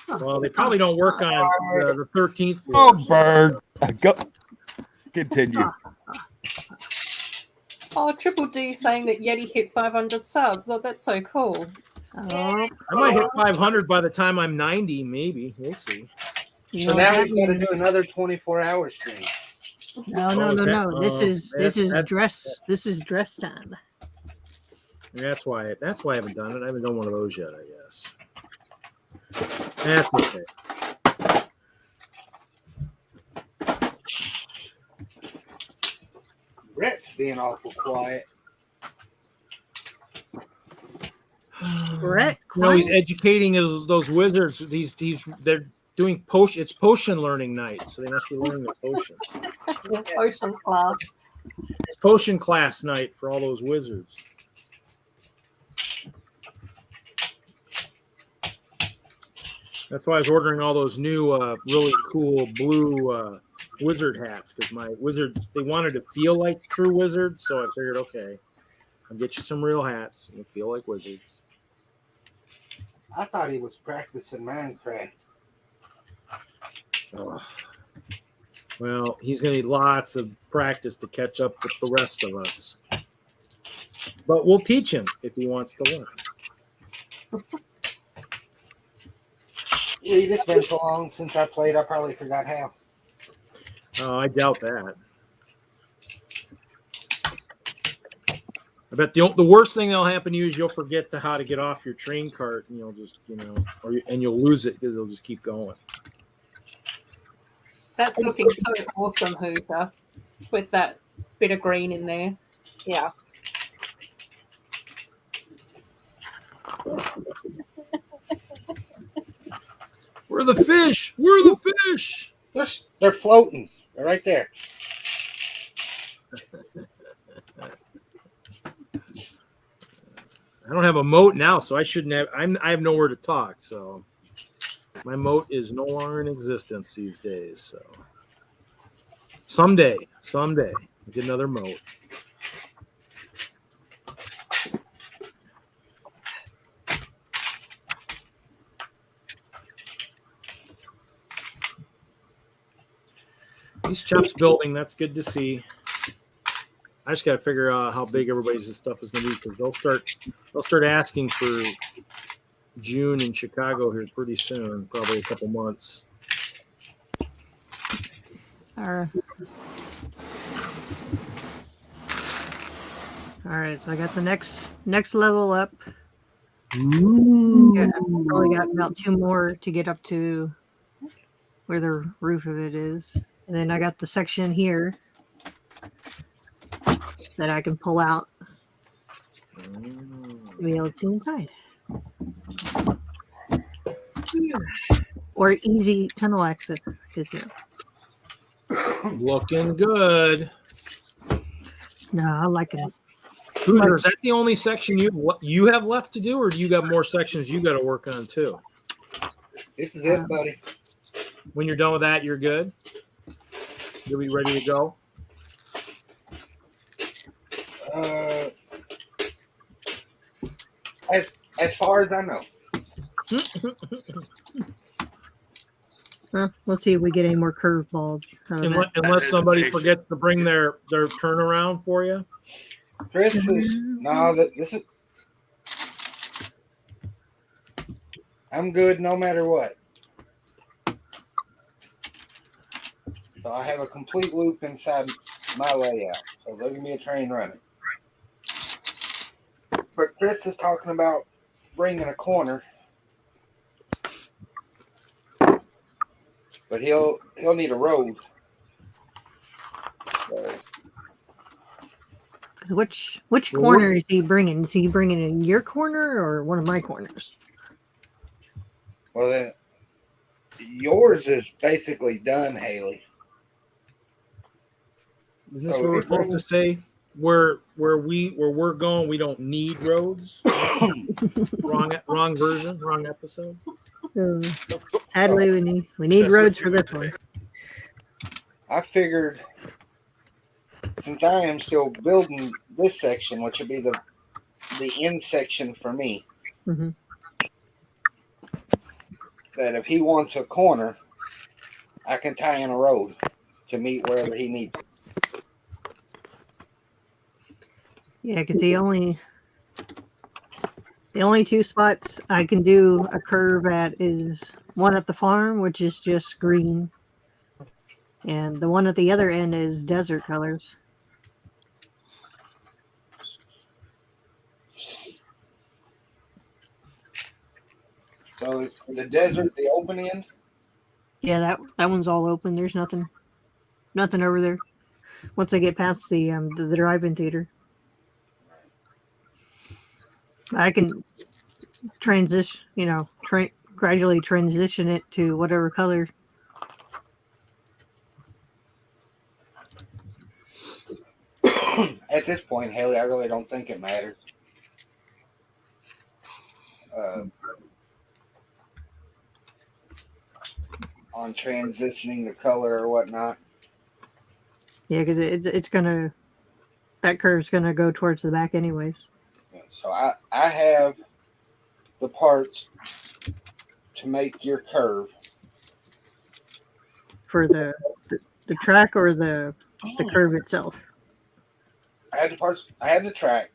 Well, they probably don't work on the 13th floor. Oh, bird. Go. Continue. Oh, Triple D saying that Yeti hit 500 subs. Oh, that's so cool. Oh, I might hit 500 by the time I'm 90, maybe. We'll see. So now he's got to do another 24-hour stream. No. This is dress time. That's why I haven't done it. I haven't done one of those yet, I guess. That's okay. Brett's being awful quiet. Brett, He's educating those wizards. They're doing potion. It's potion learning night, so they must be learning their potions. Potions class. It's potion class night for all those wizards. That's why I was ordering all those new, really cool blue wizard hats, because my wizards, they wanted to feel like true wizards, so I figured, okay, I'll get you some real hats and feel like wizards. I thought he was practicing Minecraft. Oh. Well, he's going to need lots of practice to catch up with the rest of us. But we'll teach him if he wants to learn. It's been so long since I played, I probably forgot how. Oh, I doubt that. I bet the worst thing that'll happen to you is you'll forget how to get off your train cart, and you'll just, and you'll lose it because it'll just keep going. That's looking so awesome, Hooper, with that bit of green in there. Yeah. Where are the fish? Where are the fish? They're floating. They're right there. I don't have a moat now, so I shouldn't have. I have nowhere to talk, so my moat is no longer in existence these days. So someday, I'll get another moat. These Chops building, that's good to see. I just got to figure out how big everybody's stuff is going to be, because they'll start asking for June in Chicago here pretty soon, probably a couple months. All right, so I got the next level up. Yeah, I've probably got about 2 more to get up to where the roof of it is. And then I got the section here that I can pull out to be able to see inside. Or easy tunnel access. Looking good. No, I like it. Hoosier, is that the only section you have left to do, or do you got more sections you got to work on too? This is it, buddy. When you're done with that, you're good? You'll be ready to go? As far as I know. Let's see if we get any more curveballs. Unless somebody forgets to bring their turnaround for you. Chris is this is. I'm good no matter what. So I have a complete loop inside my layout. So there's gonna be a train running. But Chris is talking about bringing a corner. But he'll need a road. So, Which corner is he bringing? Is he bringing in your corner or one of my corners? well, then yours is basically done, Haley. Is this So what we're if supposed to say? Where we're going, we don't need roads. wrong version, wrong episode. Sadly, we need roads for this one. I figured since I am still building this section, which would be the end section for me, Mm-hmm. that if he wants a corner, I can tie in a road to meet wherever he needs it. Yeah, because the only two spots I can do a curve at is one at the farm, which is just green, and the one at the other end is desert colors. So is the desert the open end? Yeah, that one's all open. There's nothing over there. Once I get past the drive-in theater, I can transition. Gradually transition it to whatever color. At this point, Haley, I really don't think it matters. On transitioning the color or whatnot. Yeah, because that curve's gonna go towards the back anyways. So I have the parts to make your curve. For the track or the curve itself. I have the parts. I have the track.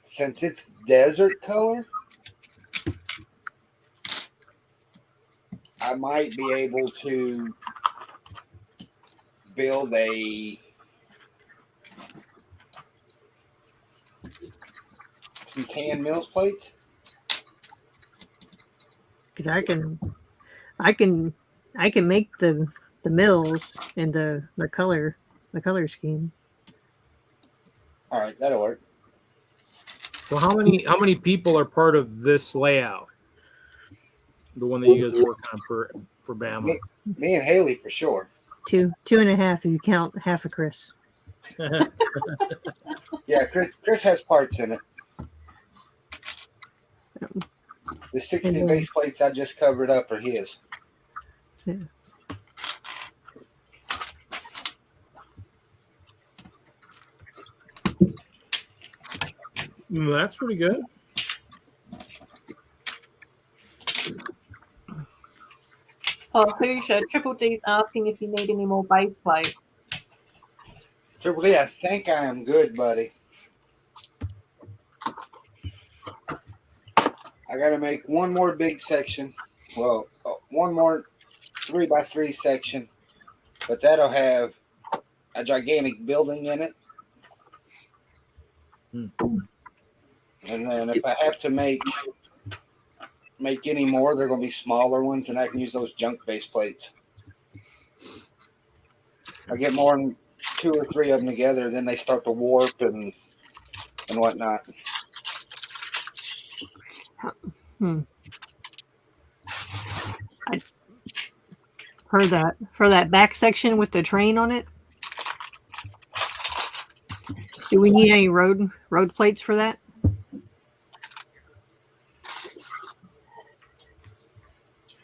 Since it's desert color, I might be able to build some tan mills plates. Because I can make the mills in the color scheme. All right, that'll work. So how many people are part of this layout? The one that you guys work on for Bama. Me and Haley for sure. 2.5 if you count half of Chris. Yeah, Chris has parts in it. The 16 base plates I just covered up are his. Yeah. That's pretty good. Oh, Hoosier, Triple D's asking if you need any more base plates. Triple D, I think I am good, buddy. I got to make one more big section. Well, one more 3x3 section, but that'll have a gigantic building in it. And then if I have to make any more, they're going to be smaller ones, and I can use those junk base plates. I get more than 2 or 3 of them together, then they start to warp and whatnot. For that back section with the train on it. Do we need any road plates for that?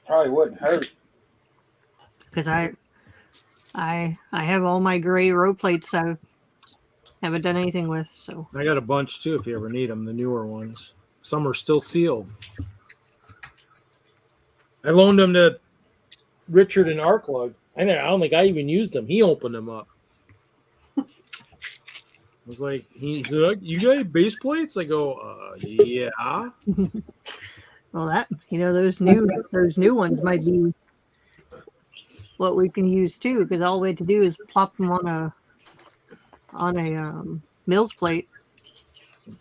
Probably wouldn't hurt. Because I have all my gray road plates I haven't done anything with. So I got a bunch too if you ever need them, the newer ones. Some are still sealed. I loaned them to Richard and Arklug. I don't think I even used them. He opened them up. I was like, he said, "You got base plates?" I go, yeah. Well, those new ones might be what we can use too, because all we had to do is plop them on a Mills plate,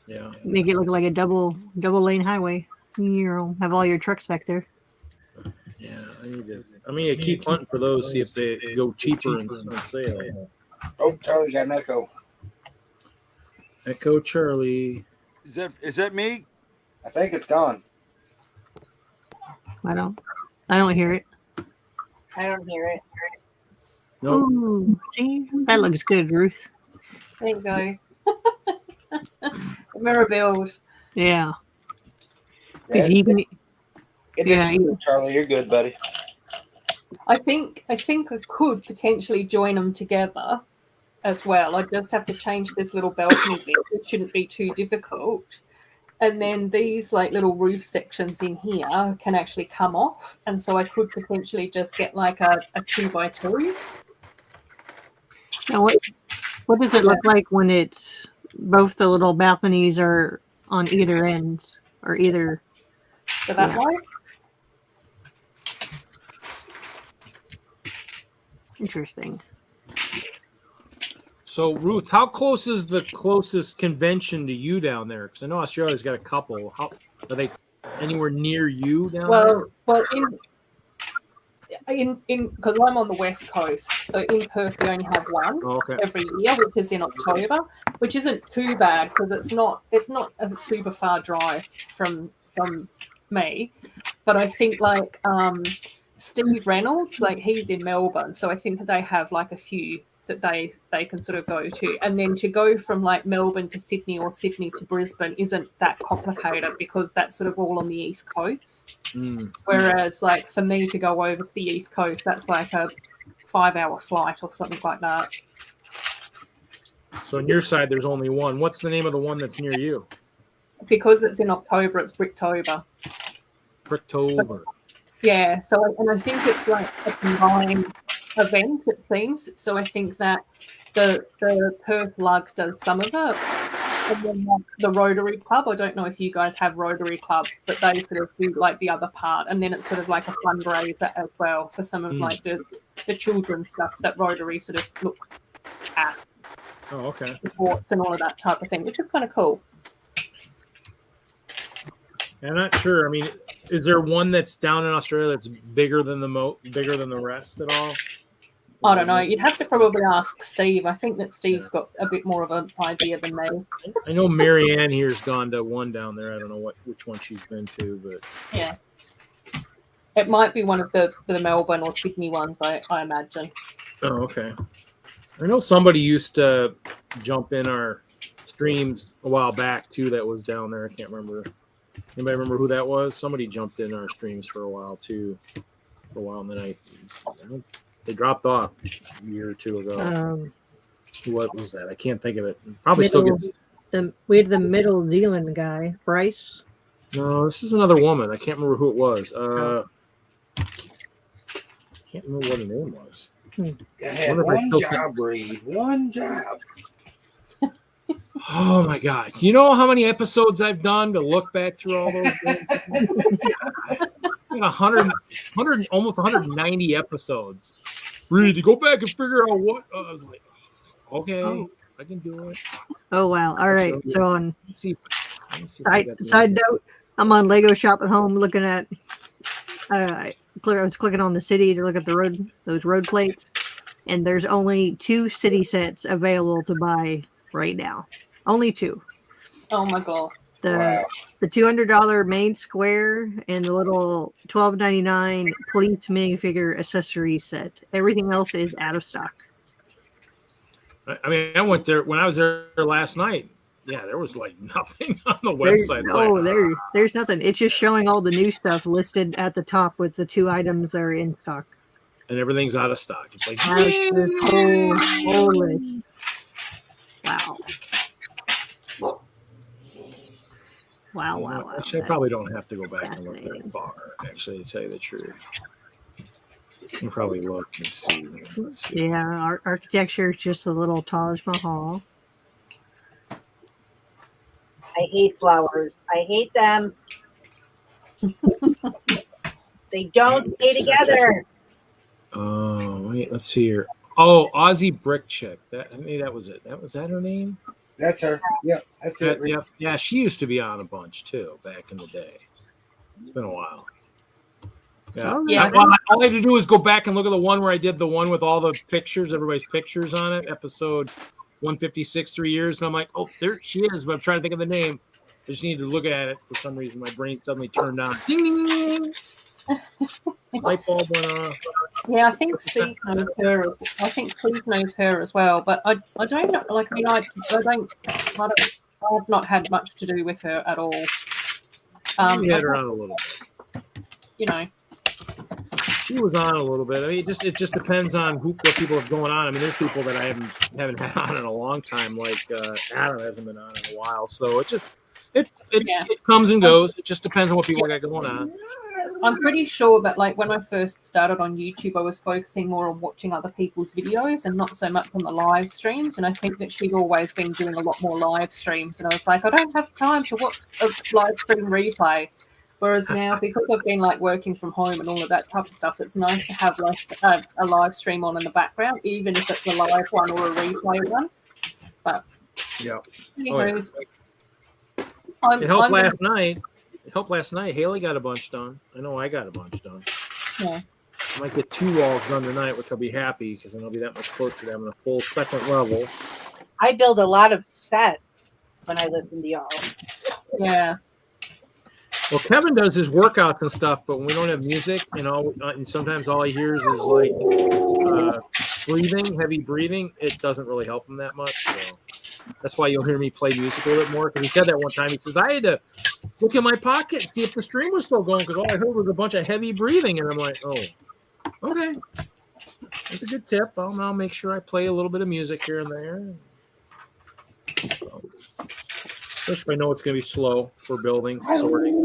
Yeah. make it look like a double lane highway. Have all your trucks back there. Yeah, I need to keep hunting for those, see if they go cheaper and on sale. Oh, Charlie got an echo. Echo Charlie. Is that me? I think it's gone. I don't hear it. I don't hear it. Nope. Ooh, see, that looks good, Ruth. There you go. Mirror build. Yeah. Yeah, You can, it yeah, is, Charlie, you're good, buddy. I think I could potentially join them together as well. I just have to change this little balcony bit. It shouldn't be too difficult. And then these like little roof sections in here can actually come off. And so I could potentially just get like a 2x2. now what does it look like when it's both the little balconies are on either ends or either? So that way. Interesting. So, Ruth, how close is the closest convention to you down there? Because I know Australia's got a couple. How are they anywhere near you down there? Well, in because I'm on the west coast, so in Perth we only have one every year, which is in October, which isn't too bad because it's not a super far drive from me. But I think like Steve Reynolds, like he's in Melbourne, so I think that they have like a few that they can sort of go to, and then to go from like Melbourne to Sydney or Sydney to Brisbane isn't that complicated because that's sort of all on the east coast. Whereas like for me to go over to the east coast, that's like a 5-hour flight or something like that. So on your side, there's only one. What's the name of the one that's near you? Because it's in October, it's Bricktober. Bricktober. Yeah, so and I think it's like a combined event, it seems. So I think that the Perth Lug does some of it, and then the Rotary Club. I don't know if you guys have Rotary clubs, but they sort of do like the other part, and then it's sort of like a fundraiser as well for some of like the children's stuff that Rotary sort of looks at. Oh, okay. Supports and all of that type of thing, which is kind of cool. I'm not sure. I mean, is there one that's down in Australia that's bigger than the rest at all? I don't know. You'd have to probably ask Steve. I think that Steve's got a bit more of an idea than me. I know Marianne here's gone to one down there. I don't know which one she's been to, but yeah, it might be one of the Melbourne or Sydney ones. I imagine. Oh, okay. I know somebody used to jump in our streams a while back too. That was down there. I can't remember. Anybody remember who that was? Somebody jumped in our streams for a while too. For a while, and then they dropped off a year or two ago. What was that? I can't think of it. Probably still gets. We had the Middle Zealand guy, Bryce. No, this is another woman. I can't remember who it was. Can't remember what her name was. You had one job, Reed. One job. Oh my God! You know how many episodes I've done to look back through all those? 100, almost 190 episodes. Reed, to go back and figure out what I was like. Okay, I can do it. Oh wow! All right. So on Let's see side note, I'm on Lego Shop at home looking at. I was clicking on the city to look at those road plates, and there's only 2 city sets available to buy right now. Only 2. Oh my God. The $200 main square and the little $12.99 police minifigure accessory set. Everything else is out of stock. I mean, I went there when I was there last night. Yeah, there was like nothing on the website. There's nothing. It's just showing all the new stuff listed at the top with the 2 items that are in stock. And everything's out of stock. It's like this whole list. Wow. Wow. Actually, I probably don't have to go back and look that far, actually, to tell you the truth. You can probably look and see. Let's see. Yeah, architecture is just a little Taj Mahal. I hate flowers. I hate them. They don't stay together. Oh Wait, let's see here. Oh, Aussie Brick Chick. Maybe that was it. Was that her name? That's her. Yep, that's it. Yep. Yeah, she used to be on a bunch too back in the day. It's been a while. Yeah. Oh, Yeah. All I had to do was go back and look at the one where I did the one with all the pictures, everybody's pictures on it, episode 156, 3 years. And I'm like, oh, there she is. But I'm trying to think of the name. I just needed to look at it for some reason. My brain suddenly turned on. Ding, ding, ding. Light bulb went off. Yeah, I think Steve knows her. I think Steve knows her as well. But I don't know. Like, I mean, I've not had much to do with her at all. We had her on a little bit. You know. She was on a little bit. I mean, it just depends on what people have going on. I mean, there's people that I haven't had on in a long time, like Adam hasn't been on in a while. So it comes and goes. It just depends on what people got going on. I'm pretty sure that, like, when I first started on YouTube, I was focusing more on watching other people's videos and not so much on the live streams. And I think that she'd always been doing a lot more live streams. And I was like, I don't have time to watch a live stream replay. Whereas now, because I've been like working from home and all of that type of stuff, it's nice to have like a live stream on in the background, even if it's a live one or a replay one. But yeah, anyways, it helped last night. It helped last night. Haley got a bunch done. I know I got a bunch done. Yeah. I might get 2 walls done tonight, which I'll be happy because then I'll be that much closer to having a full second level. I build a lot of sets when I listen to y'all. Yeah. Well, Kevin does his workouts and stuff, but when we don't have music, and sometimes all he hears is like heavy breathing. It doesn't really help him that much. So that's why you'll hear me play music a little bit more. Because he said that one time. He says, I had to look in my pocket and see if the stream was still going because all I heard was a bunch of heavy breathing. And I'm like, oh, okay. That's a good tip. I'll make sure I play a little bit of music here and there. So, especially if I know it's going to be slow for building, sorting.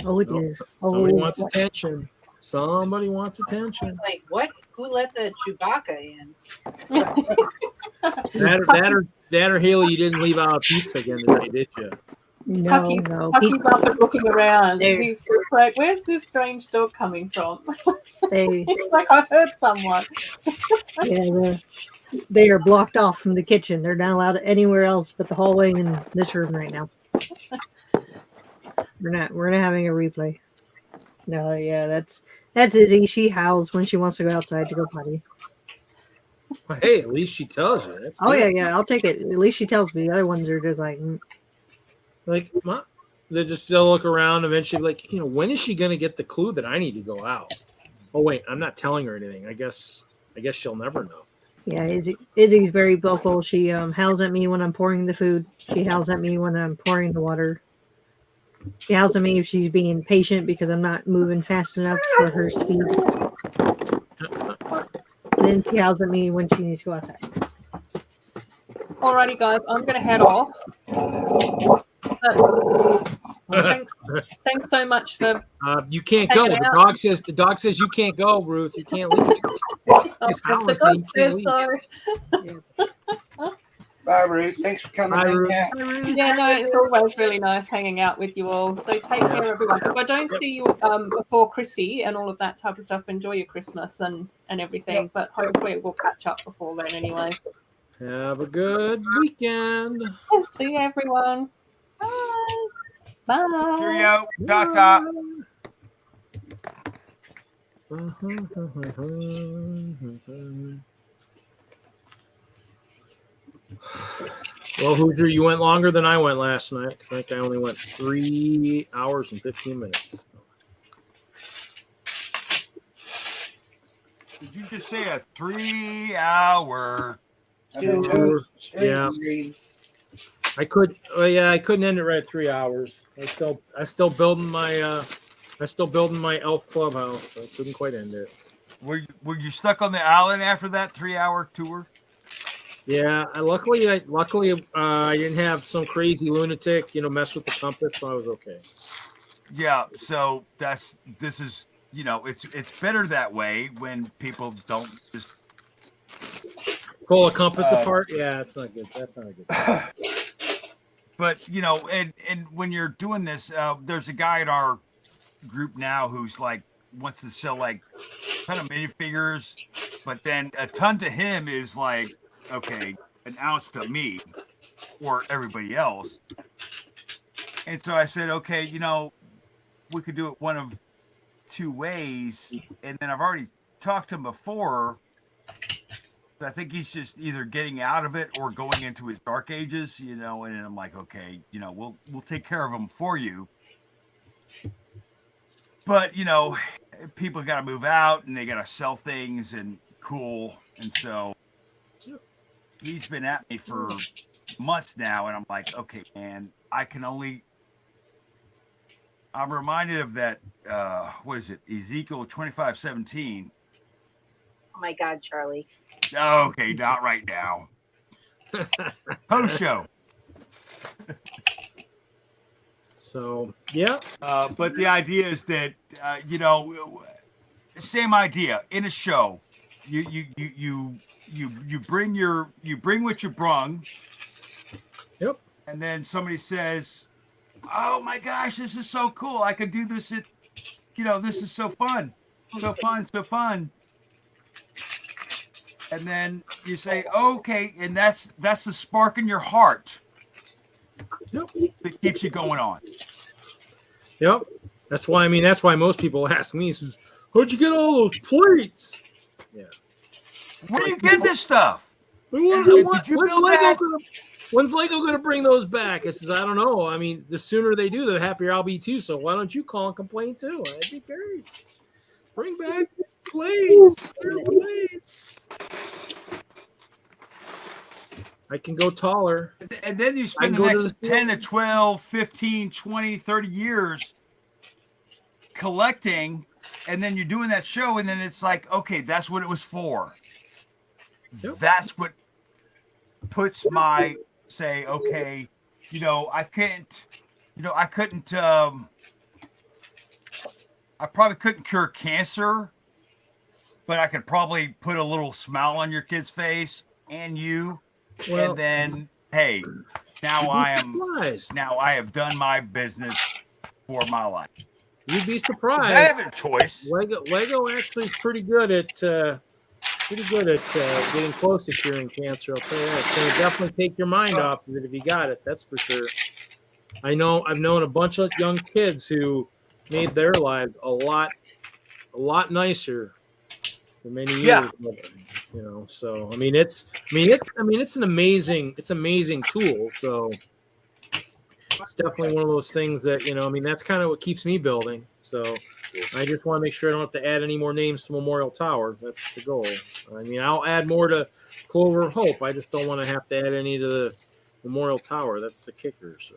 Oh, it is. Somebody wants attention. Somebody wants attention. It's like, what? Who let the Chewbacca in? That or Haley, you didn't leave out a pizza again tonight, did you? No, Pucky's up and looking around. He's just like, where's this strange dog coming from? He's like, I heard someone. Yeah, they are blocked off from the kitchen. They're not allowed anywhere else but the hallway and this room right now. We're not having a replay. No, yeah, that's Izzy. She howls when she wants to go outside to go potty. Well, hey, at least she tells you. That's good. good. Yeah, I'll take it. At least she tells me. The other ones are just like, they'll look around eventually, like, when is she gonna get the clue that I need to go out? Oh wait, I'm not telling her anything. I guess she'll never know. Yeah, Izzy's very vocal. She howls at me when I'm pouring the food. She howls at me when I'm pouring the water. She howls at me if she's being patient because I'm not moving fast enough for her speed. Then she howls at me when she needs to go outside. Alrighty, guys, I'm going to head off. Thanks so much for. You can't go. The dog says you can't go, Ruth. You can't leave. Bye, Ruth. Thanks for coming. Bye, Ruth. Yeah, no, it's always really nice hanging out with you all. So take care, everyone. If I don't see you before Chrissy and all of that type of stuff, enjoy your Christmas and everything. Yep. But hopefully we'll catch up before then anyway. Have a good weekend. See you, everyone. Bye. Bye. Cheerio. Ta-ta. Well, Hoosier, you went longer than I went last night. I think I only went 3 hours and 15 minutes. Did you just say a 3 hour? Yeah. I couldn't end it right at 3 hours. I still building my elf clubhouse. So I couldn't quite end it. Were you stuck on the island after that 3 hour tour? Yeah, luckily I didn't have some crazy lunatic, mess with the compass, so I was okay. Yeah, so this is it's better that way when people don't just pull a compass apart. Yeah, it's not good. That's not a good thing. But and when you're doing this, there's a guy in our group now who's like wants to sell like kind of minifigures but then a ton to him is like, okay, an ounce to me or everybody else. And so I said, okay, we could do it one of two ways. And then I've already talked to him before. I think he's just either getting out of it or going into his dark ages, and I'm like, okay, we'll take care of him for you. But, people got to move out and they got to sell things and cool. And so he's been at me for months now. And I'm like, okay, man, I'm reminded of that, what is it? Ezekiel 25:17. Oh my God, Charlie. Okay, not right now. Post show. So yeah, but the idea is that same idea in a show. You bring what you brung. Yep. And then somebody says, "Oh my gosh, this is so cool! I could do this at, this is so fun, so fun." And then you say, "Okay," and that's the spark in your heart. Yep. That keeps you going on. Yep. That's why most people ask me, says, "How'd you get all those plates?" Yeah. Where do you get this stuff? When's Lego gonna bring those back? I says, I don't know. I mean, the sooner they do, the happier I'll be too. So why don't you call and complain too? That'd be great. Bring back plates. Plates. I can go taller. And then you spend the next 10 to 12, 15, 20, 30 years collecting, and then you're doing that show, and then it's like, okay, that's what it was for. Yep. That's what puts my say, okay, I probably couldn't cure cancer, but I could probably put a little smile on your kid's face and you. Well, and then, hey, now I have done my business for my life. You'd be surprised. I have a choice. Lego actually is pretty good at getting close to curing cancer. I'll tell you that. It's gonna definitely take your mind off of it if you got it. That's for sure. I've known a bunch of young kids who made their lives a lot nicer for many years. Yeah. So it's an amazing tool. So it's definitely one of those things that, that's kind of what keeps me building. So I just want to make sure I don't have to add any more names to Memorial Tower. That's the goal. I'll add more to Clover Hope. I just don't want to have to add any to the Memorial Tower. That's the kicker. So.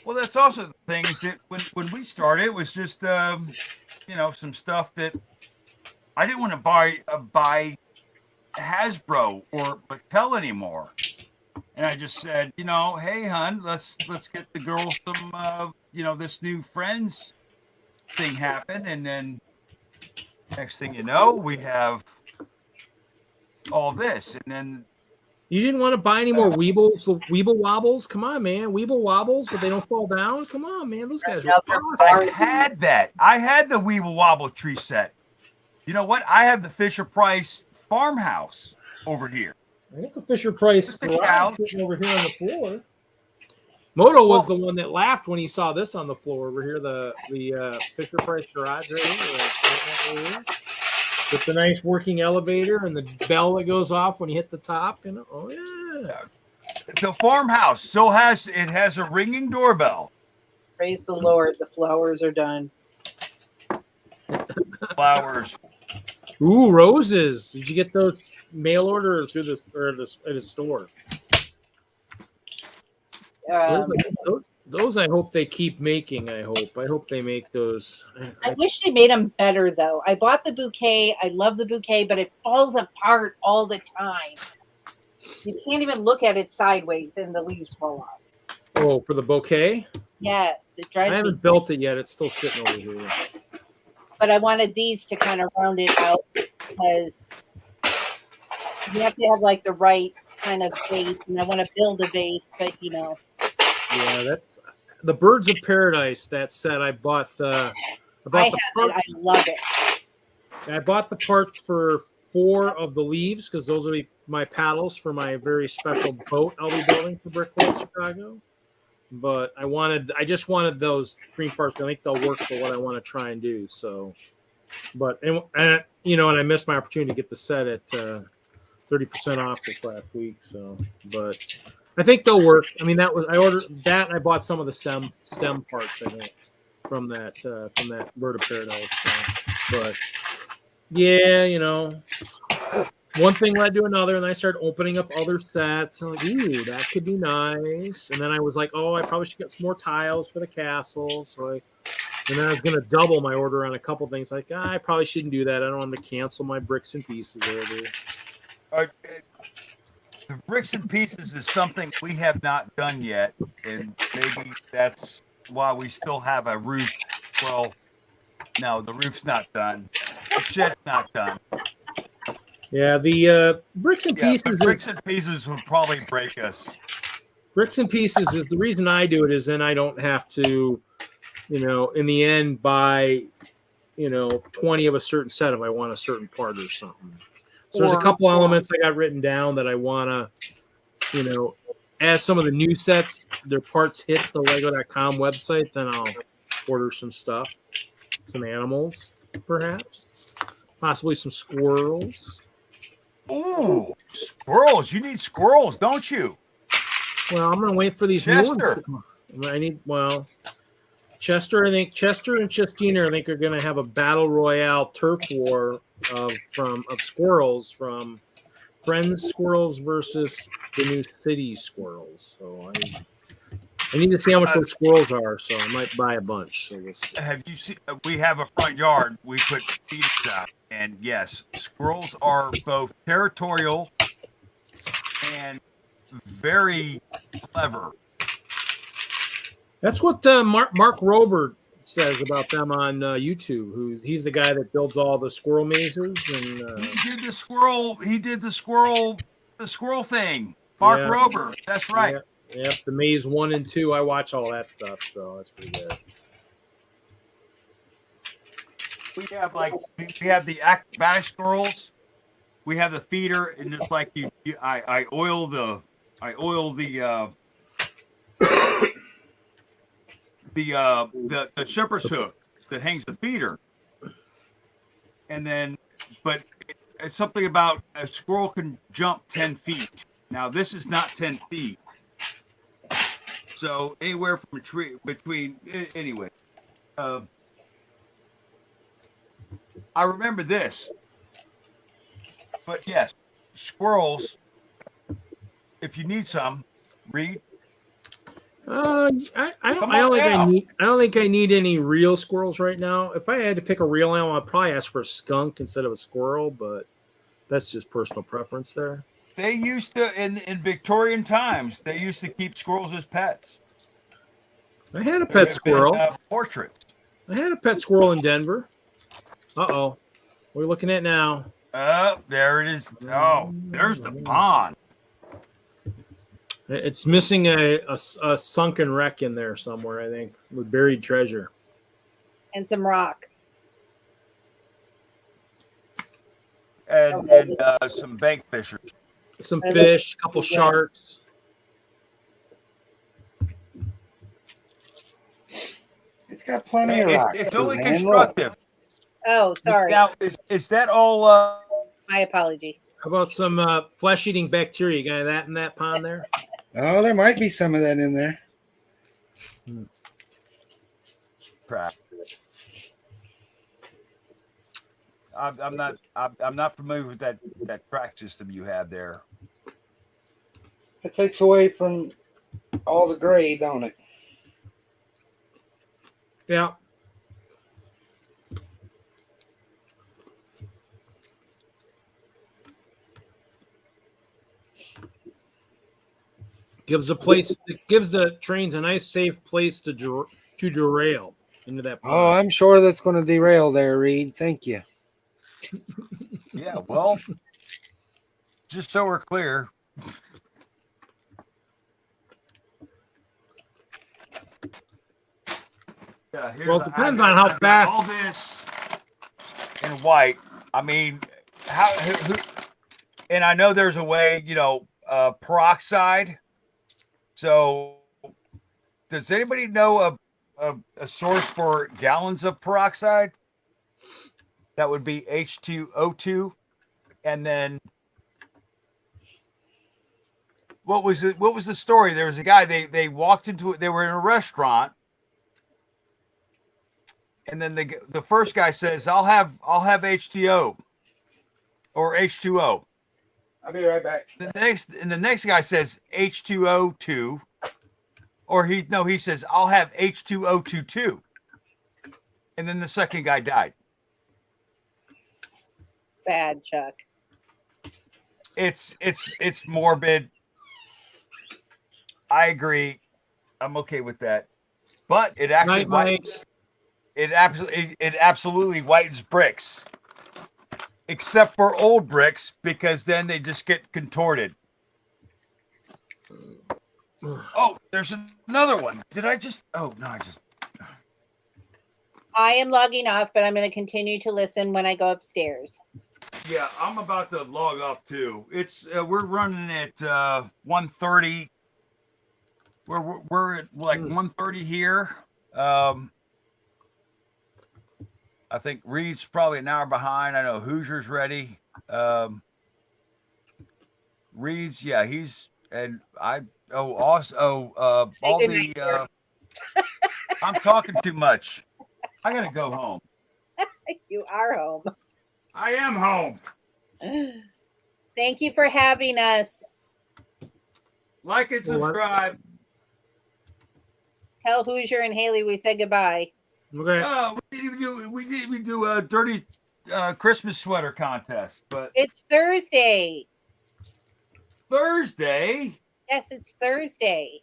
Well, that's also the thing is that when we started, it was just some stuff that I didn't want to buy Hasbro or Mattel anymore, and I just said, hey, hon, let's get the girls some this new Friends thing happen, and then next thing you know, we have all this, and then. You didn't want to buy any more Weeble Wobbles? Come on, man. Weeble Wobbles, but they don't fall down? Come on, man. Those guys are awesome. I had that. I had the Weeble Wobble tree set. You know what? I have the Fisher-Price farmhouse over here. I got the Fisher-Price garage sitting over here on the floor. Moto was the one that laughed when he saw this on the floor over here, the Fisher-Price garage right here. With the nice working elevator and the bell that goes off when you hit the top, Oh yeah. The farmhouse still has a ringing doorbell. Praise the Lord, the flowers are done. Flowers. Ooh, roses. Did you get those mail order or through this or at a store? Those I hope they keep making. I hope they make those. I wish they made them better, though. I bought the bouquet. I love the bouquet, but it falls apart all the time. You can't even look at it sideways, and the leaves fall off. Oh, for the bouquet? Yes, it drives me. I haven't built it yet. It's still sitting over here. But I wanted these to kind of round it out because you have to have like the right kind of vase, and I want to build a vase, but Yeah, that's the Birds of Paradise. That set I bought. I love it. I bought the parts for 4 of the leaves because those will be my paddles for my very special boat I'll be building for Brickworld Chicago. But I just wanted those green parts. I think they'll work for what I want to try and do. So, and I missed my opportunity to get the set at 30% off this last week. So, but I think they'll work. I mean, I ordered that and I bought some of the stem parts I think from that Bird of Paradise. So, but yeah, one thing led to another, and I started opening up other sets. I'm like, ooh, that could be nice. And then I was like, oh, I probably should get some more tiles for the castle. And then I was going to double my order on a couple things. Like, I probably shouldn't do that. I don't want to cancel my bricks and pieces order. The bricks and pieces is something we have not done yet, and maybe that's why we still have a roof. Well, no, the roof's not done. The shed's not done. Yeah, the bricks and pieces. But bricks and pieces would probably break us. Bricks and pieces is the reason I do it is then I don't have to, in the end buy, 20 of a certain set if I want a certain part or something. So there's a couple elements I got written down that I want to, as some of the new sets, their parts hit the Lego.com website, then I'll order some stuff, some animals, perhaps, possibly some squirrels. Ooh, squirrels! You need squirrels, don't you? Well, I'm gonna wait for these new ones to come. Chester and Chestina, I think, are gonna have a battle royale turf war of squirrels from Friends Squirrels versus the new City Squirrels. So I need to see how much those squirrels are, so I might buy a bunch. So we'll see. Have you seen? We have a front yard. We put feeders out, and yes, squirrels are both territorial and very clever. That's what Mark Robert says about them on YouTube. He's the guy that builds all the squirrel mazes, and he did the squirrel. He did the squirrel thing. Mark Robert. That's right. Yeah. Yep, the Maze 1 and 2. I watch all that stuff, so that's pretty good. We have the acrobatic squirrels. We have the feeder, and it's like I oil the shepherd's hook that hangs the feeder, and then but it's something about a squirrel can jump 10 feet. Now this is not 10 feet. So anywhere from a tree between anyway, I remember this. But yes, squirrels. If you need some, Reed. I don't think I need any real squirrels right now. If I had to pick a real animal, I'd probably ask for a skunk instead of a squirrel, but that's just personal preference there. They used to, in Victorian times, they used to keep squirrels as pets. I had a pet squirrel. Portraits. I had a pet squirrel in Denver. Uh-oh. What are we looking at now? Oh, there it is. Oh, there's the pond. It's missing a sunken wreck in there somewhere, I think, with buried treasure. And some rock. And some bank fishers. Some fish, a couple sharks. It's got plenty of rock. It's only constructive. Oh, sorry. Now, is that all? My apology. How about some flesh-eating bacteria? You got that in that pond there? Oh, there might be some of that in there. Crap. I'm not familiar with that track system you have there. It takes away from all the grade, don't it? Yeah. Gives the trains a nice, safe place to derail into that pond. Oh, I'm sure that's going to derail there, Reed. Thank you. Yeah, well, just so we're clear. Well, it depends on how fast. All this in white. I mean, who, and I know there's a way, peroxide. So, does anybody know a source for gallons of peroxide? That would be H2O2. And then what was it? What was the story? There was a guy, they walked into it, they were in a restaurant, and then the first guy says, I'll have H2O or H2O. I'll be right back. The next guy says H2O2, or he says, I'll have H2O2 too. And then the second guy died. Bad, Chuck. It's morbid. I agree. I'm okay with that. But it actually it absolutely whitens bricks. Except for old bricks, because then they just get contorted. Oh, there's another one. I am logging off, but I'm going to continue to listen when I go upstairs. Yeah, I'm about to log off too. It's we're running at 1:30. We're at like 1:30 here. I think Reed's probably an hour behind. I know Hoosier's ready. Reed's, yeah, he's and I. Oh, also, all the. I'm talking too much. I gotta go home. You are home. I am home. Thank you for having us. Like and subscribe. Tell Hoosier and Haley we said goodbye. Okay. We didn't even do a dirty Christmas sweater contest, but It's Thursday. Thursday. Yes, it's Thursday.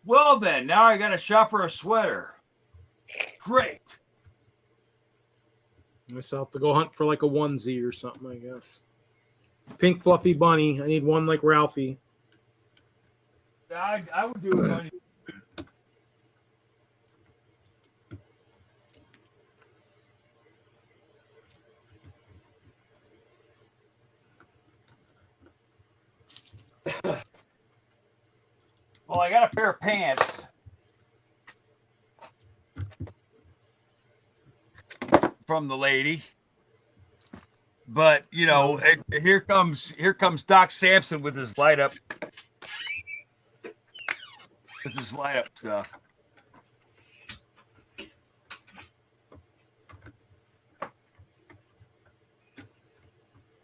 Well then, now I gotta shop for a sweater. Great. I guess I'll have to go hunt for like a onesie or something, I guess. Pink fluffy bunny. I need one like Ralphie. I would do a bunny. Well, I got a pair of pants. From the lady. But, here comes Doc Samson with his light up stuff.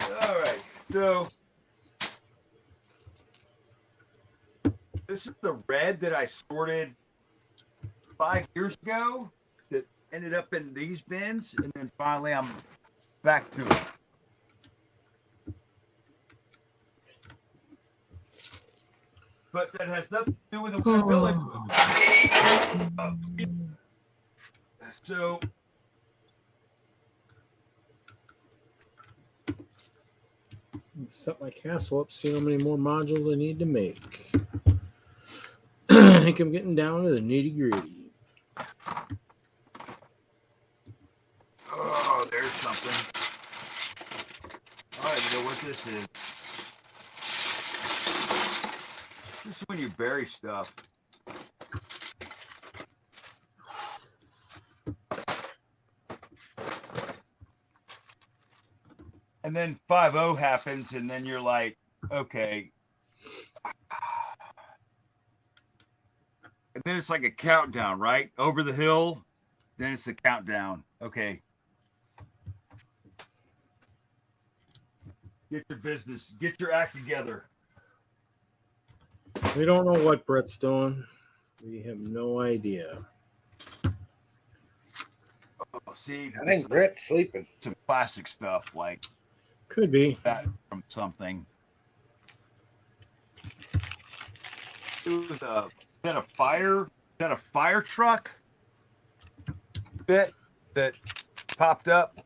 All right. So this is the red that I sorted 5 years ago that ended up in these bins, and then finally I'm back to it. But that has nothing to do with the Win Village. So set my castle up, see how many more modules I need to make. I think I'm getting down to the nitty gritty. Oh, there's something. I don't even know what this is. This is when you bury stuff. And then 5-0 happens, and then you're like, okay. And then it's like a countdown, right? Over the hill, then it's a countdown. Okay. Get your business, get your act together. We don't know what Brett's doing. We have no idea. Oh, see, I think Brett's sleeping. Some classic stuff like could be that from something. It was a fire truck bit that popped up.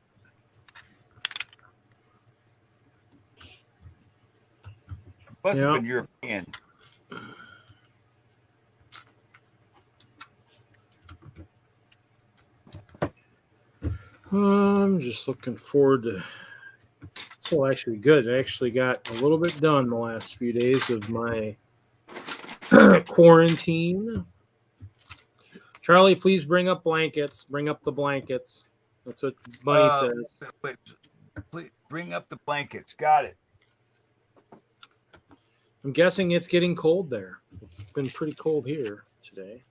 Must have been European. I'm just looking forward to feel actually good. I actually got a little bit done the last few days of my quarantine. Charlie, please bring up blankets. Bring up the blankets. That's what Bunny says. Wait, please bring up the blankets. Got it. I'm guessing it's getting cold there. It's been pretty cold here today.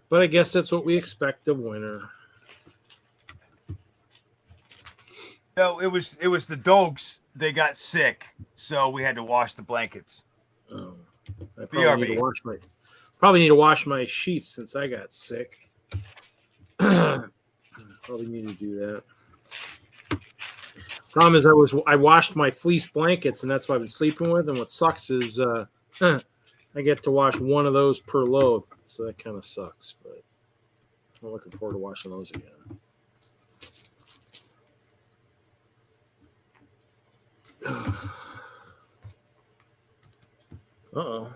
But I guess that's what we expect of winter. No, it was the dogs. They got sick, so we had to wash the blankets. Oh, I probably need to wash my sheets since I got sick. Probably need to do that. Problem is, I washed my fleece blankets, and that's what I've been sleeping with. And what sucks is I get to wash one of those per load, so that kind of sucks. But I'm looking forward to washing those again. Uh-oh.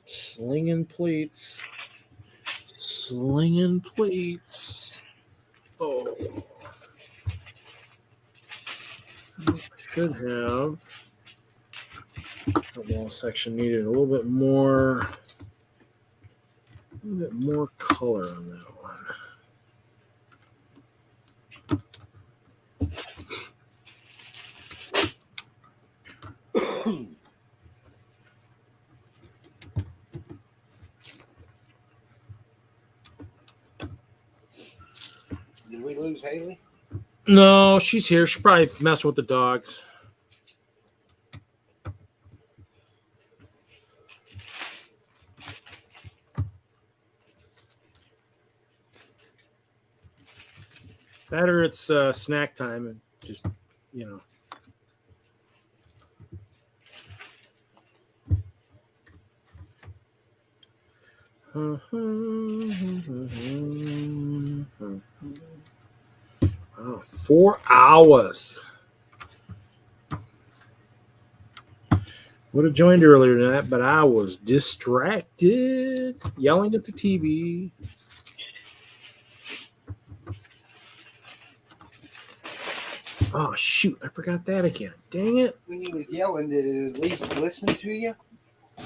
Slinging plates. Slinging plates. Oh. Should have. The wall section needed a little bit more color on that one. Did we lose Haley? No, she's here. She's probably messing with the dogs. Better it's snack time and just, you know. Oh, 4 hours. Would have joined earlier than that, but I was distracted, yelling at the TV. Oh, shoot. I forgot that again. Dang it. When you was yelling, did it at least listen to you?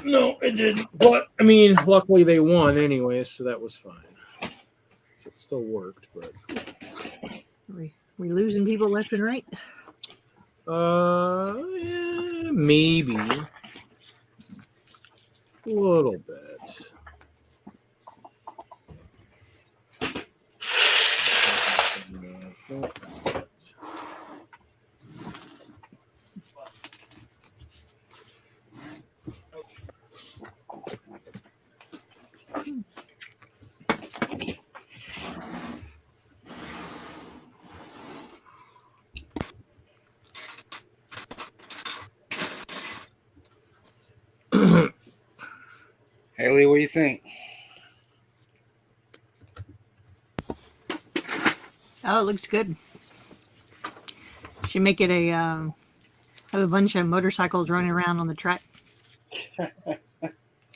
No, it didn't. But, I mean, luckily they won anyway, so that was fine. So it still worked, but... We losing people left and right? Yeah, maybe. A little bit. No, that's not. Haley, what do you think? Oh, it looks good. Should make it a have a bunch of motorcycles running around on the track,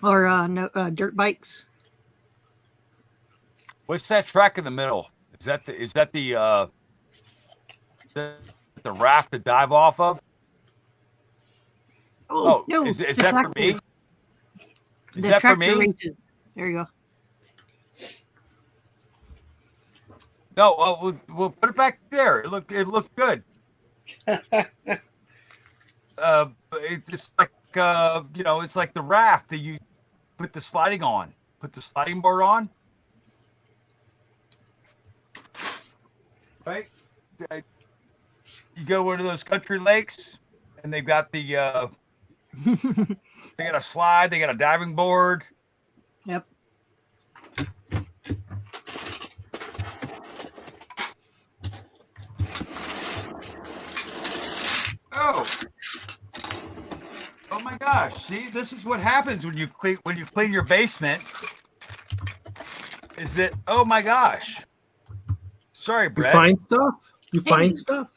or dirt bikes. What's that track in the middle? Is that the raft to dive off of? Oh no! Is that for me? Is that for me? Races. There you go. No, we'll put it back there. It looked good. It's like it's like the raft that you put the sliding on. Put the sliding board on. Right? You go to one of those country lakes, and they've got the they got a slide, they got a diving board. Yep. Oh my gosh! See, this is what happens when you clean your basement. Is that? Oh my gosh! Sorry, Brett. You find stuff? You find stuff?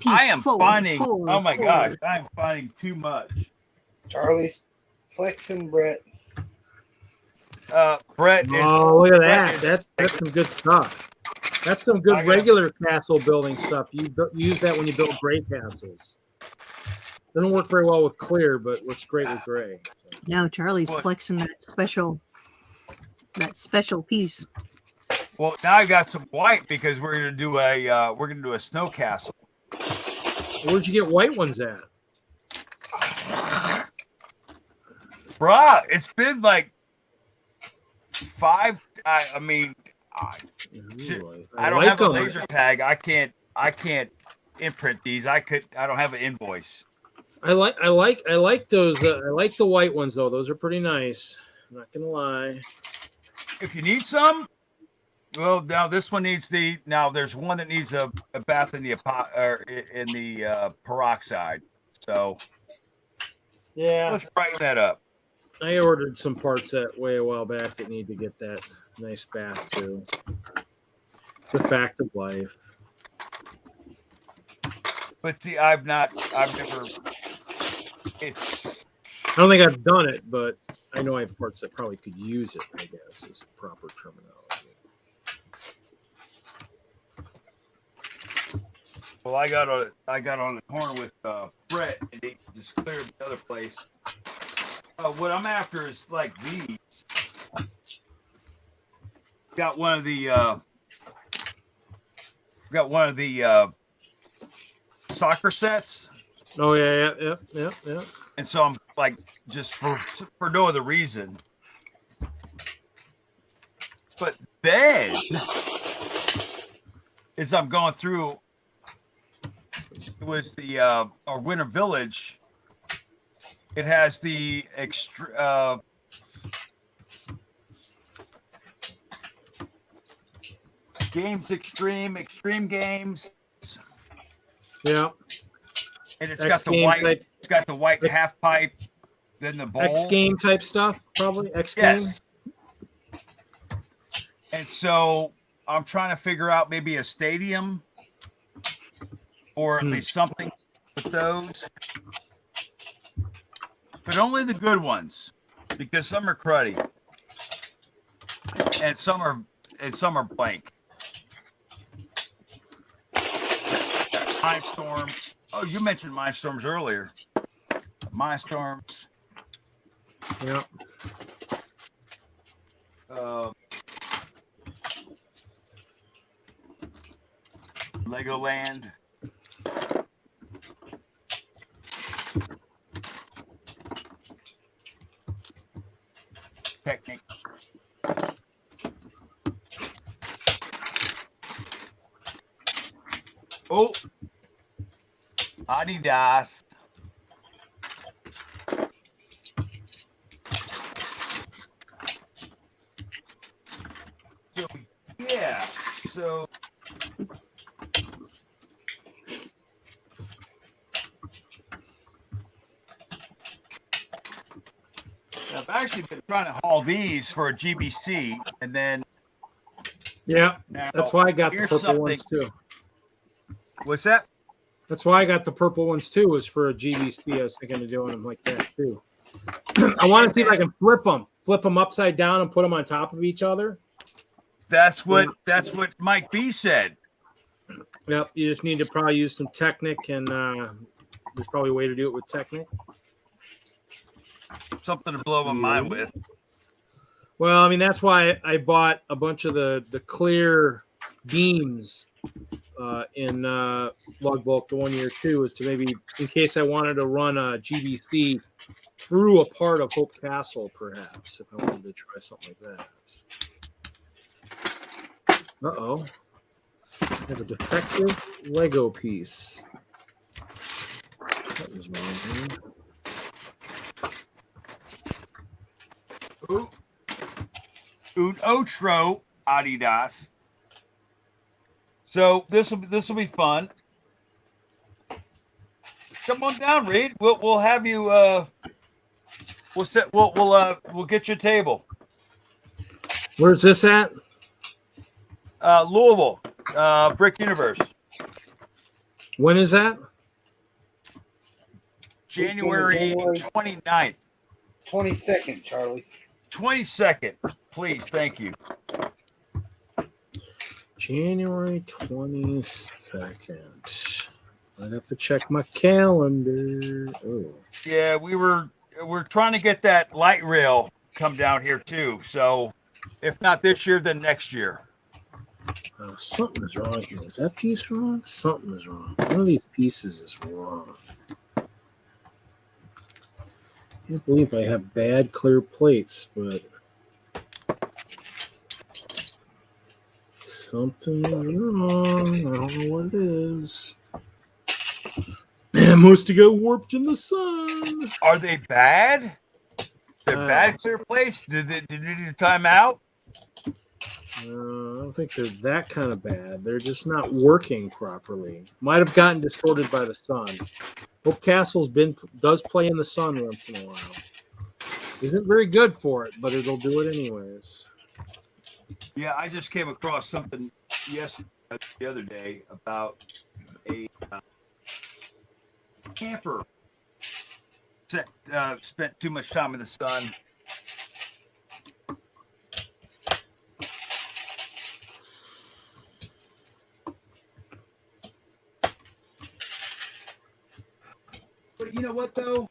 I am finding. Oh my gosh! I am finding too much. Charlie's flexing, Brett. Brett is. Oh, look at that! That's some good stuff. That's some good I got- regular castle building stuff. You use that when you build gray castles. Doesn't work very well with clear, but works great with gray. So. Now Charlie's What? flexing that special piece. Well, now I got some white because we're gonna do a snow castle. Where'd you get white ones at? Bruh, it's been like 5. I mean, I don't like have a them. laser tag. I can't imprint these. I don't have an invoice. I like those. I like the white ones though. Those are pretty nice. I'm not gonna lie. If you need some, well, now this one needs there's one that needs a bath in the peroxide. So Yeah, let's brighten that up. I ordered some parts that way a while back that need to get that nice bath too. It's a fact of life. But see, I've never. I don't think I've done it, but I know I have parts that probably could use it. I guess is the proper terminology. Well, I got on the corner with Brett, and they just cleared the other place. What I'm after is like these. Got one of the soccer sets. Oh yeah. And so I'm like, just for no other reason. But then, as I'm going through, it was the our Winter Village. It has the Games Extreme Games. Yeah. And it's X got the game white. type. It's got the white half pipe. Then the bowl. X game type stuff, probably X game. Yes. And so I'm trying to figure out maybe a stadium or at least something with those. But only the good ones, because some are cruddy. And some are blank. Mindstorms. Oh, you mentioned Mindstorms earlier. Mindstorms. Yeah. Legoland. Technic. Oh, Adidas. So yeah, so I've actually been trying to haul these for a GBC, and then Yeah, now, that's why I got the here's purple ones too. What's that? That's why I got the purple ones too. Was for a GVC. I was thinking of doing them like that too. I want to see if I can flip them upside down, and put them on top of each other. That's what Mike B said. Yep, you just need to probably use some Technic, and there's probably a way to do it with Technic. Something to blow my mind with. Well, I mean, that's why I bought a bunch of the clear beams in Lugbolt the 1 year too, is to maybe in case I wanted to run a GBC through a part of Hope Castle, perhaps if I wanted to try something like that. Uh-oh. I have a defective Lego piece. What was wrong here? Ooh. Un otro Adidas. So this will be fun. Come on down, Reed. We'll have you. We'll get you a table. Where's this at? Louisville, Brick Universe. When is that? January 29th. 22nd, Charlie. 22nd. Please, thank you. January 22nd. I'd have to check my calendar. Oh, Yeah, we're trying to get that light rail come down here too. So if not this year, then next year. something is wrong here. Is that piece wrong? Something is wrong. One of these pieces is wrong. Can't believe I have bad clear plates, but something is wrong. I don't know what it is. It must have got warped in the sun. Are they bad? They're bad clear plates? Did you need to time out? I don't think they're that kind of bad. They're just not working properly. Might have gotten distorted by the sun. Hope Castle's does play in the sun once in a while. Isn't very good for it, but it'll do it anyways. Yeah, I just came across something the other day about a camper spent too much time in the sun. But you know what, though?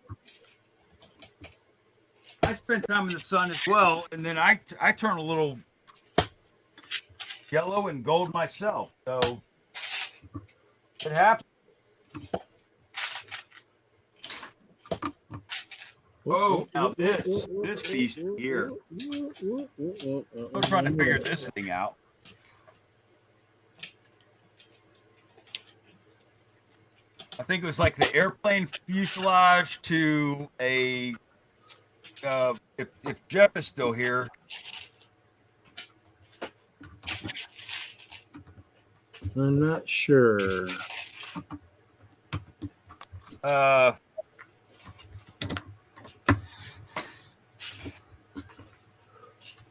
I spent time in the sun as well, and then I turn a little yellow and gold myself. So it happens. Oh, now this beast here. I'm trying to figure this thing out. I think it was like the airplane fuselage to a. If Jeff is still here. I'm not sure.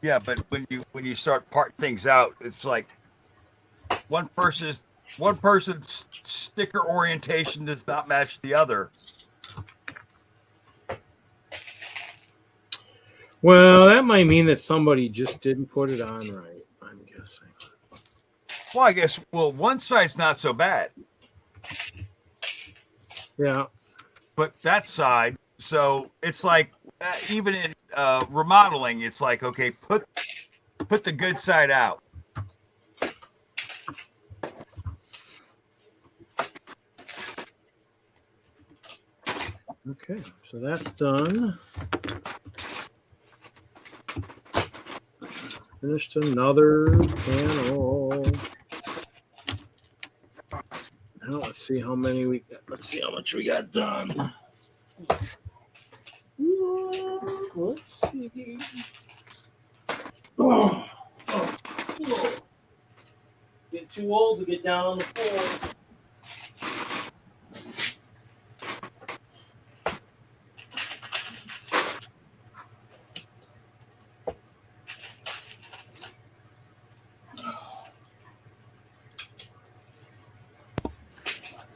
Yeah, but when you start parting things out, it's like one person's sticker orientation does not match the other. Well, that might mean that somebody just didn't put it on right, I'm guessing. Well, I guess, one side's not so bad. Yeah. But that side, so it's like, even in remodeling, it's like, okay, put the good side out. Okay, so that's done. Finished another panel. Now let's see how many we got. Let's see how much we got done. Let's see. Oh. Get too old to get down on the floor.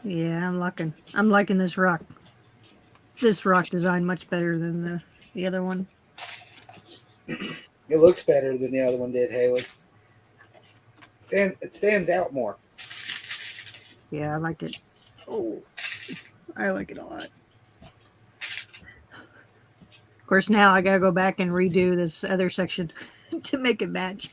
Yeah, I'm liking this rock. This rock design much better than the other one. It looks better than the other one did, Haley. It stands out more. Yeah, I like it. Oh, I like it a lot. Of course, now I gotta go back and redo this other section to make it match.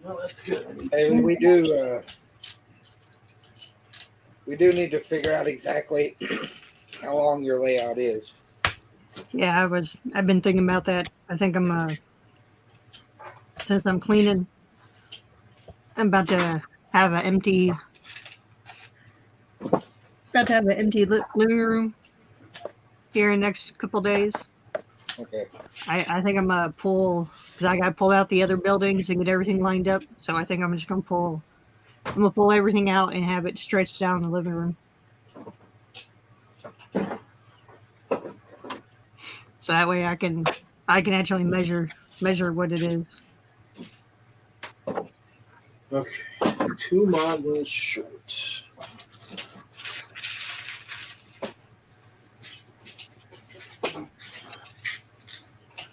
No, that's good. Haley, we do need to figure out exactly how long your layout is. Yeah, I've been thinking about that. I think since I'm cleaning, I'm about to have an empty living room here in the next couple days. Okay. I think I'm gonna pull, because I gotta pull out the other buildings and get everything lined up. So I think I'm just gonna pull everything out and have it stretched down in the living room. so that way I can actually measure what it is. Okay, 2 modules short.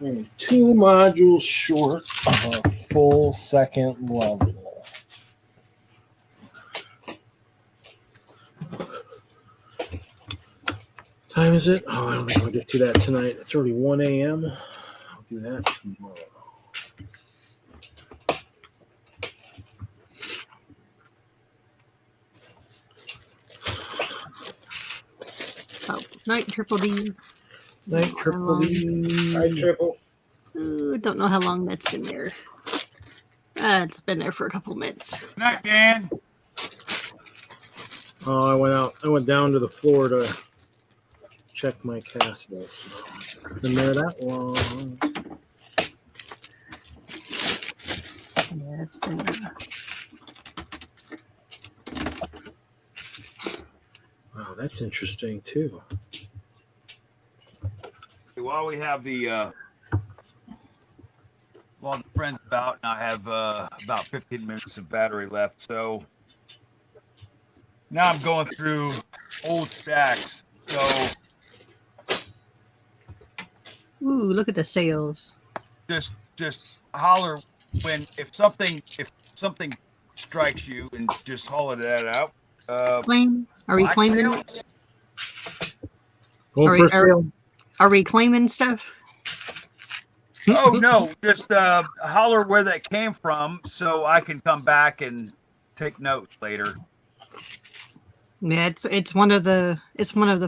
And 2 modules short of a full second level. Time is it? Oh, I don't think I'll get to that tonight. It's already 1 a.m. I'll do that tomorrow. Oh, night, Triple D. Night, Triple D. Hi, Triple. Don't know how long that's been there. It's been there for a couple minutes. Good night, Dan. Oh, I went down to the floor to check my castles. Been there that long. Yeah, it's been. Wow, that's interesting too. While we have the friends about, and I have about 15 minutes of battery left, so now I'm going through old stacks. So Ooh, look at the sales. just holler if something strikes you, and just holler that out. Claim? Are we black claiming? sales? Going for sale. Are we claiming stuff? Oh no, just holler where that came from, so I can come back and take notes later. Yeah, it's one of the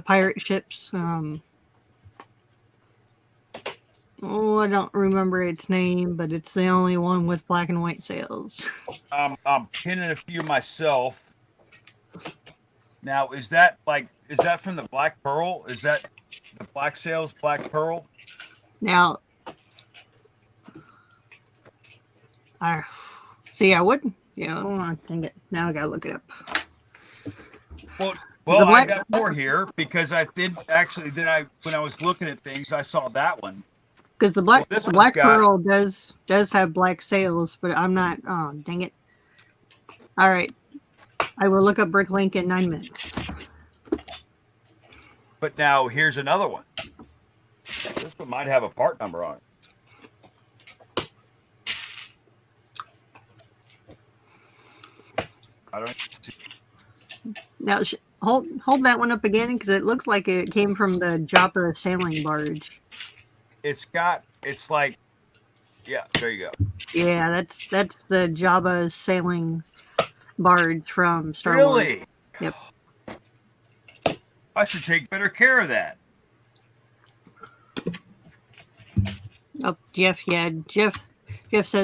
pirate ships. I don't remember its name, but it's the only one with black and white sails. I'm pinning a few myself. Now, is that from the Black Pearl? Is that the Black Sails Black Pearl? Now, I wouldn't. Yeah, oh, dang it. Now I gotta look it up. Well, I got more here because I did actually. When I was looking at things, I saw that one. Because the Black Pearl does have black sails, but I'm not. Oh, dang it! All right, I will look up Bricklink in 9 minutes. But now here's another one. This one might have a part number on it. I don't see. Now hold that one up again, because it looks like it came from the Joppa sailing barge. It's like, yeah, there you go. Yeah, that's the Jabba sailing barge from Star Wars. Really? Yep. I should take better care of that. Oh, Jeff said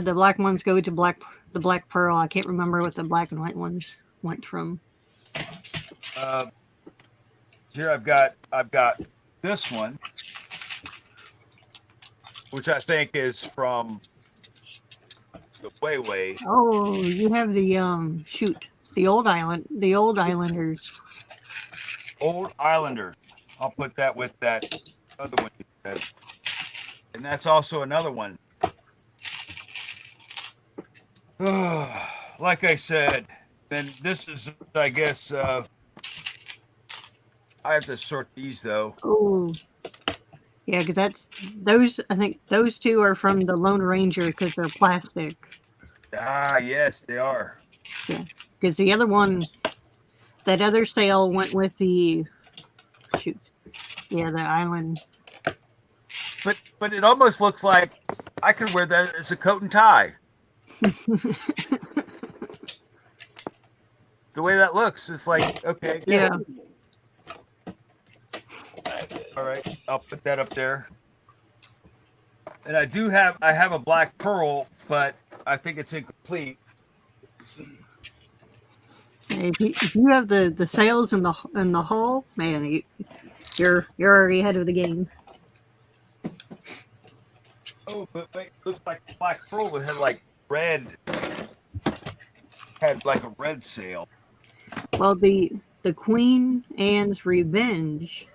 the black ones go to the Black Pearl. I can't remember what the black and white ones went from. Here I've got this one, which I think is from the Way. Oh, you have the the old Islanders. Old Islanders. I'll put that with that other one you said. And that's also another one. Like I said, then this is, I guess, I have to sort these though. Oh, yeah, because I think those two are from the Lone Ranger because they're plastic. Ah, yes, they are. Yeah, because the other one, that other sail went with the the island. But it almost looks like I could wear that as a coat and tie. The way that looks, it's like, okay, Yeah. All right, I'll put that up there. And I have a Black Pearl, but I think it's incomplete. If you have the sails in the hull, man, you're already ahead of the game. Oh, but wait, looks like the Black Pearl had like a red sail. Well, the Queen Anne's Revenge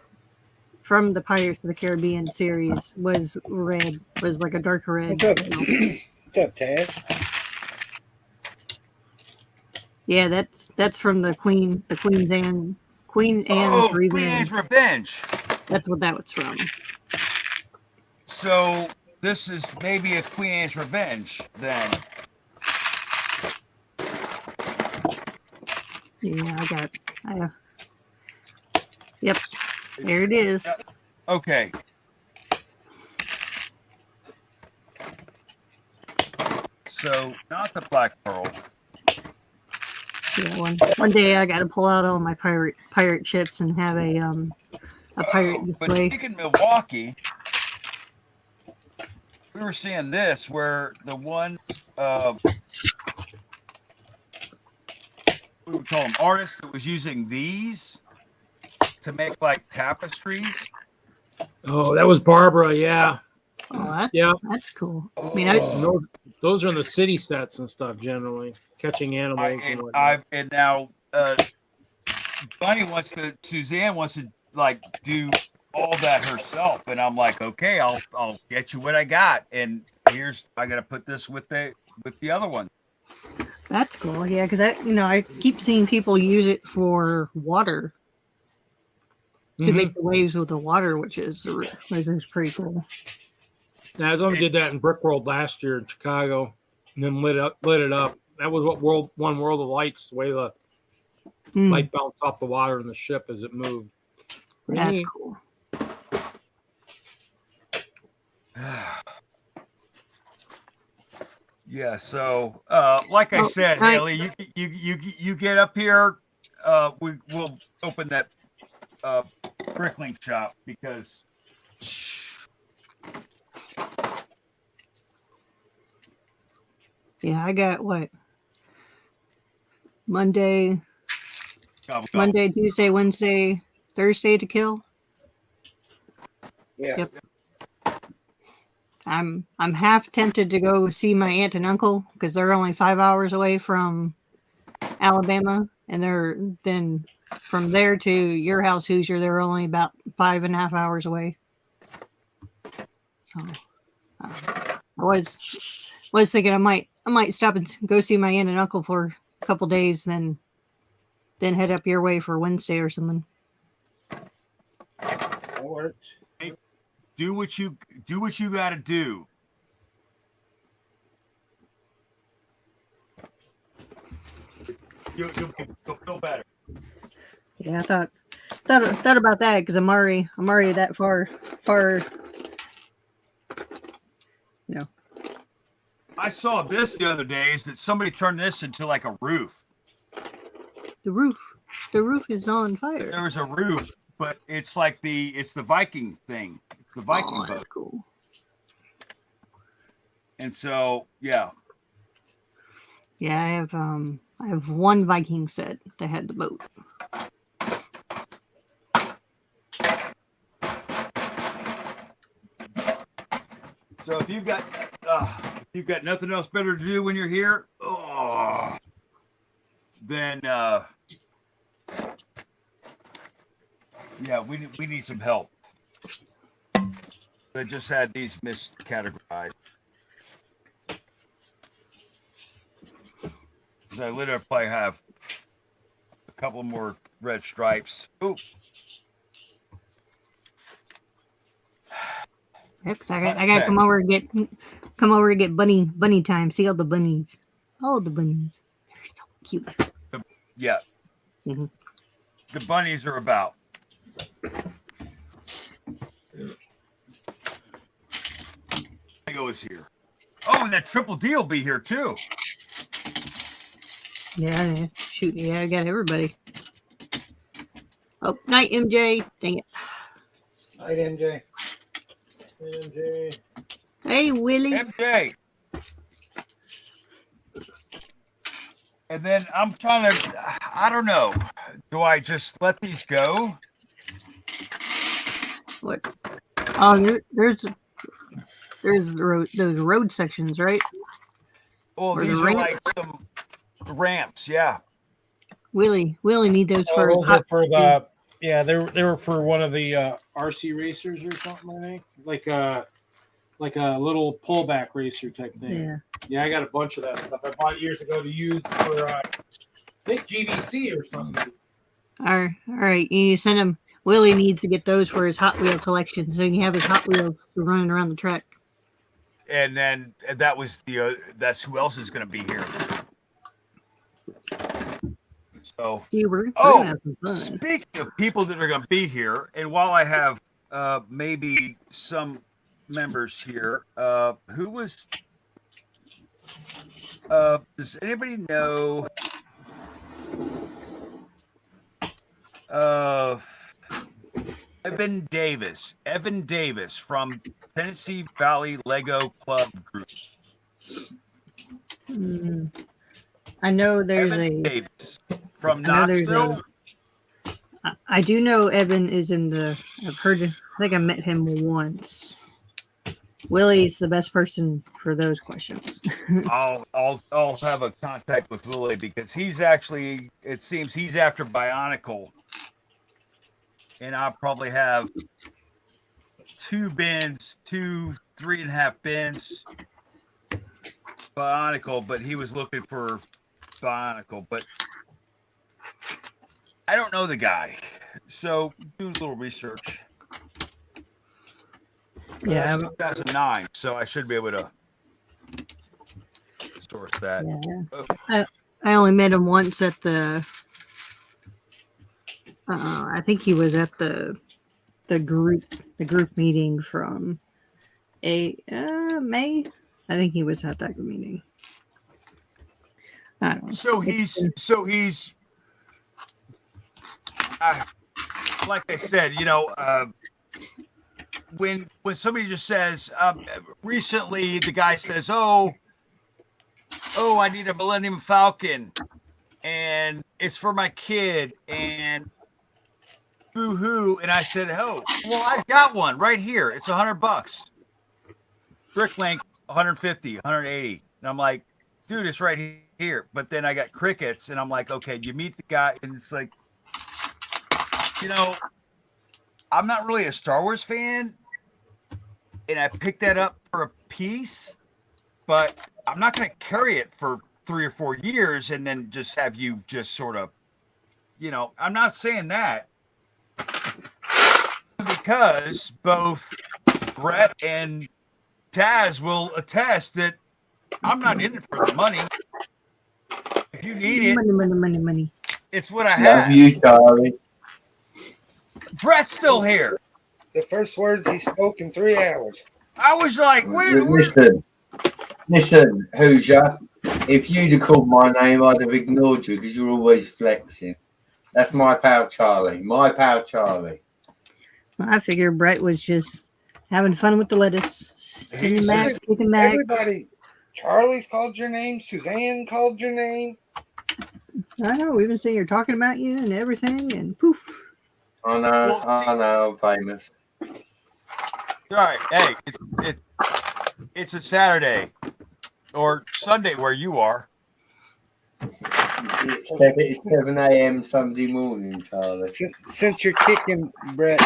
from the Pirates of the Caribbean series was red, was like a dark red. What's up? What's up, Taz? Yeah, that's from the Queen Anne's Queen Revenge. Anne's Revenge. That's what that was from. So this is maybe a Queen Anne's Revenge then. Yeah, yep, there it is. Okay. So not the Black Pearl. Yeah, one day I got to pull out all my pirate ships and have a pirate But display. speaking of Milwaukee, we were seeing this where the one we would call them artists that was using these to make like tapestries. Oh, that was Barbara. Yeah. Oh, that's cool. I mean, those are in the city sets and stuff generally, catching animals and whatnot. And now Suzanne wants to like do all that herself, and I'm like, okay, I'll get you what I got, and I gotta put this with the other one. that's cool. Yeah, because I keep seeing people use it for water to make the waves with the water, which is pretty cool. Now, I did that in Brick World last year in Chicago, and then lit it up. That was what One World of Lights, the way the light bounced off the water in the ship as it moved. That's cool. Yeah. So, like I said, Haley, you get up here. We'll open that Bricklink shop because. Yeah, I got what? Monday, Tuesday, Wednesday, Thursday to kill. Yeah. Yep. I'm half tempted to go see my aunt and uncle because they're only 5 hours away from Alabama, and then from there to your house, Hoosier, they're only about 5.5 hours away. So I was thinking I might stop and go see my aunt and uncle for a couple days, then head up your way for Wednesday or something. That works. Do what you got to do. You'll feel better. Yeah, I thought about that because I'm already that far. No. I saw this the other day. Is that somebody turned this into like a roof? The roof is on fire. There was a roof, but it's like the Viking thing. It's the Viking boat. That's cool. And so, yeah. Yeah, I have one Viking set that had the boat. So if you've got nothing else better to do when you're here, then yeah, we need some help. I just had these miscategorized. I literally probably have a couple more red stripes. Ooh. Yeah, 'cause I gotta come over to get bunny time. See all the bunnies. They're so cute. Yeah. Mm-hmm. The bunnies are about. Lego is here. Oh, and that Triple D will be here too. Yeah, shoot, yeah, I got everybody. Oh, night, MJ. Dang it. Night, MJ. Hey, Willie. MJ. And then I'm trying to, I don't know. Do I just let these go? What? Oh, there's those road sections, right? Well, Or these the are ramp? like some ramps, yeah. Willie need those for Those are for the they were for one of the RC racers or something. I think like a little pullback racer type thing. Yeah. Yeah, I got a bunch of that stuff I bought years ago to use for I think GVC or something. All right. You send him. Willie needs to get those for his Hot Wheel collection, so he can have his Hot Wheels running around the track. And then that was that's who else is going to be here. So, See, we're gonna have some fun. speaking of people that are going to be here, and while I have maybe some members here, who was? Does anybody know? Evan Davis from Tennessee Valley Lego Club Group. I know there's Evan Davis from I know there's Knoxville. I do know Evan is in the. I've heard. I think I met him once. Willie's the best person for those questions. I'll have a contact with Willie because he's actually. It seems he's after Bionicle, and I'll probably have 2 bins, 3.5 bins. Bionicle, but he was looking for Bionicle, but I don't know the guy, so do a little research. Yeah, That's 2009, so I should be able to source that. Yeah. I only met him once at the. I think he was at the group meeting from May. I think he was at that meeting. I don't know. So he's like I said, when somebody just says, recently the guy says, oh, I need a Millennium Falcon, and it's for my kid, and boo-hoo, and I said, oh, well, I got one right here. It's $100. Bricklink, 150, 180. And I'm like, dude, it's right here. But then I got crickets, and I'm like, okay, you meet the guy, and it's like, I'm not really a Star Wars fan, and I picked that up for a piece, but I'm not going to carry it for 3 or 4 years and then just have you just sort of, I'm not saying that, because both Brett and Taz will attest that I'm not in it for the money. If you need it, money. it's what I have. Love you, Charlie. Brett's still here. The first words he spoke in 3 hours. I was like, wait. Listen, Hoosier. If you'd have called my name, I'd have ignored you because you're always flexing. That's my pal Charlie. My pal Charlie. I figured Brett was just having fun with the lettuce. Sitting back, kicking back. Everybody, Charlie's called your name. Suzanne called your name. I know. We've been sitting here talking about you and everything, and poof. I know, I'm famous. All right, hey, it's a Saturday or Sunday where you are. It's 7 a.m. Sunday morning, Charlie. Since you're kicking, Brett,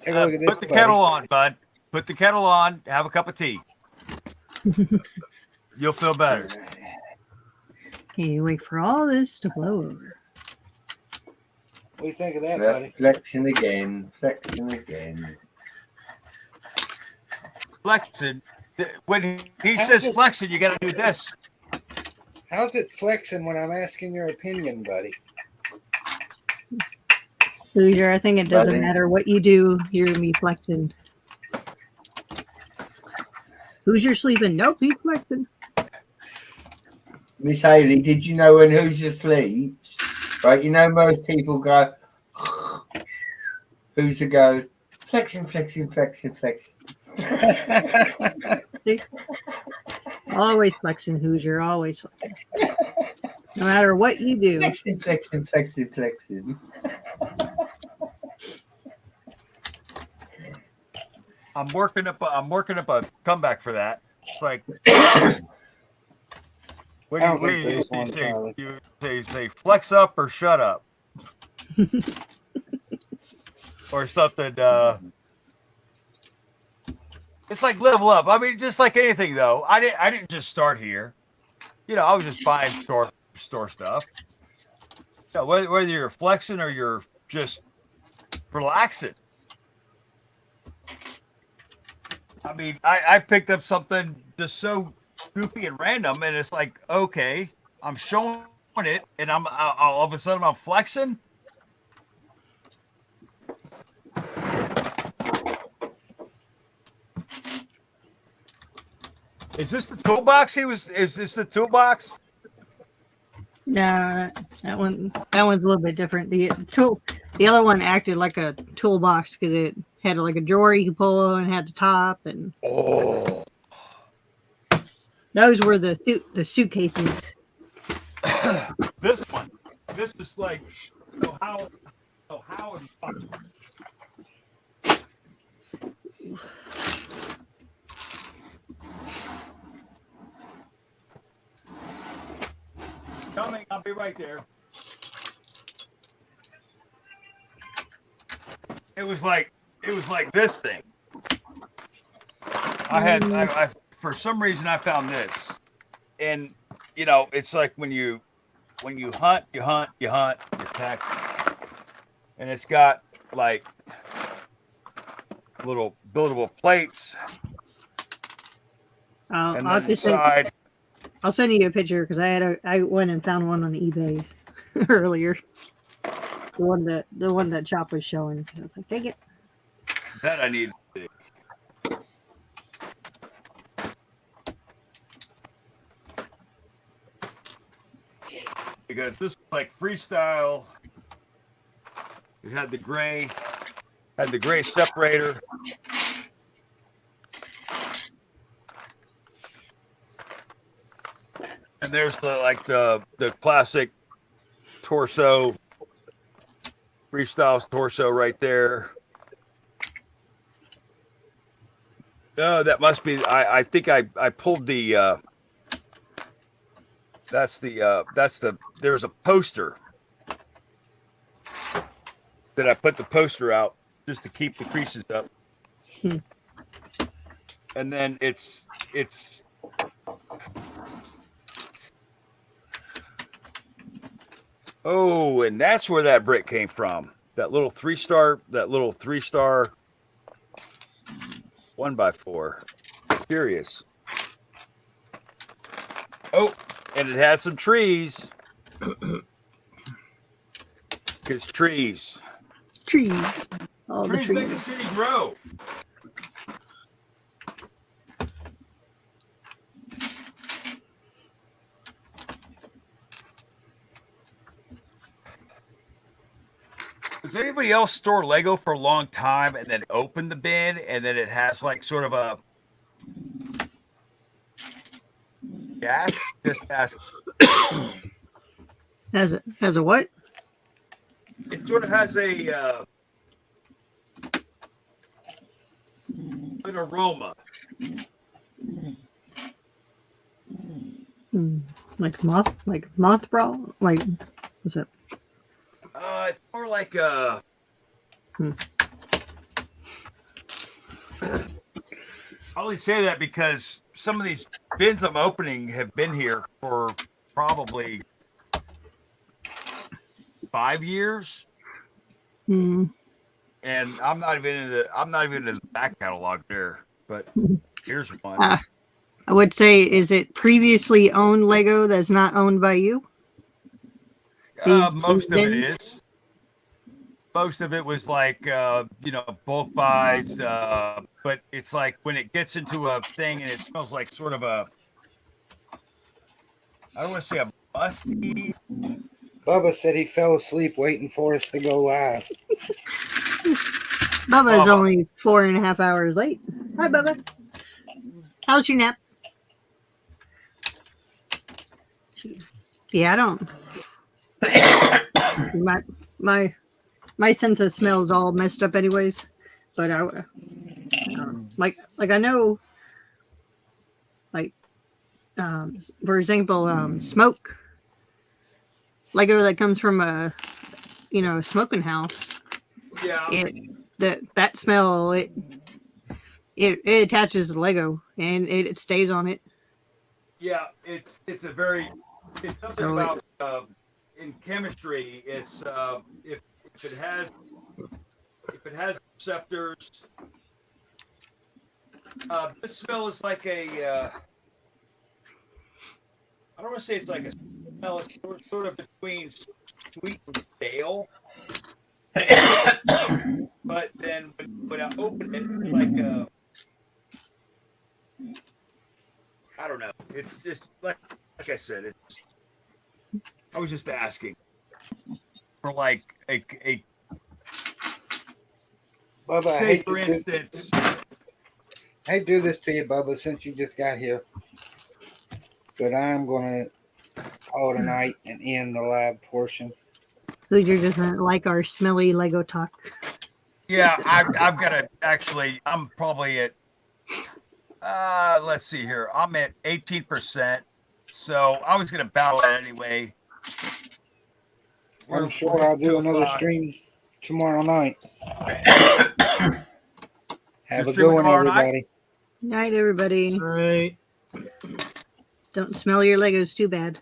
take a look at this. Put the kettle on, bud. Put the kettle on. Have a cup of tea. You'll feel better. Can't you wait for all this to blow over? What do you think of that, buddy? Flexing again. Flexing. When he says flexing, you got to do this. How's it flexing when I'm asking your opinion, buddy? Hoosier, I think it doesn't Buddy. matter what you do, you're going to be flexing. Hoosier sleeping? Nope, he's flexing. Miss Haley, did you know when Hoosier sleeps? Right, most people go. Hoosier goes flexing. Always flexing, Hoosier. Always flexing. No matter what you do. Flexing. I'm working up a comeback for that. It's like, what I don't do think you there's one, Charlie. say flex up or shut up? or something. It's like level up. I mean, just like anything though. I didn't just start here. I was just buying store stuff. Whether you're flexing or you're just relaxing. I mean, I picked up something just so goofy and random, and it's like, okay, I'm showing it, and I'm all of a sudden I'm flexing. Is this the toolbox? Is this the toolbox? No, that one's a little bit different. The other one acted like a toolbox because it had like a drawer you could pull and had the top, and those were the suitcases. This is like how. Coming, I'll be right there. It was like this thing. I for some reason I found this, and it's like when you hunt, you attack, and it's got like little buildable plates. I'll send you a picture because I went and found one on eBay earlier. The one that Chop was showing, because I was like, take it. That I need to see. Because this is like freestyle. It had the gray separator. And there's the classic torso, freestyle torso right there. No, that must be. I think I pulled the. That's the. There's a poster that I put the poster out just to keep the creases up. And then it's. Oh, and that's where that brick came from. That little three star 1x4. Curious. Oh, and it had some trees. Because trees. All trees the trees make the city grow. Does anybody else store Lego for a long time and then open the bin and then it has like sort of a gas? Just ask. Has a what? It sort of has a an aroma. Like mothball? Like, what's that? It's more like a. I only say that because some of these bins I'm opening have been here for probably 5 years. And I'm not even in the back catalog there, but here's one. I would say, is it previously owned Lego that's not owned by you? Most of it is. Most of it was like, bulk buys. But it's like when it gets into a thing and it smells like sort of a, I don't want to say a musty. Bubba said he fell asleep waiting for us to go live. Bubba's only 4.5 hours late. Hi, Bubba. How's your nap? Yeah, I don't. My sense of smell is all messed up, anyways. But I know, for example, smoke. Lego that comes from a smoking house. Yeah. that smell, it attaches to Lego and it stays on it. Yeah, it's something So about in chemistry. It's if it has receptors. This smell is like a. I don't want to say it's like a smell. It's sort of between sweet and stale. But then when I open it, it's like I don't know. It's just like I said. I was just asking for like a Bubba, I say hate for to do- instance. I hate to do this to you, Bubba, since you just got here. But I'm going to call it a night and end the live portion. Hoosier doesn't like our smelly Lego talk. Yeah, I've got to actually. I'm probably at. Let's see here. I'm at 18%. So I was gonna battle it anyway. I'm sure I'll do another stream tomorrow night. Have a good one, everybody. Night, everybody. All right. Don't smell your Legos too bad.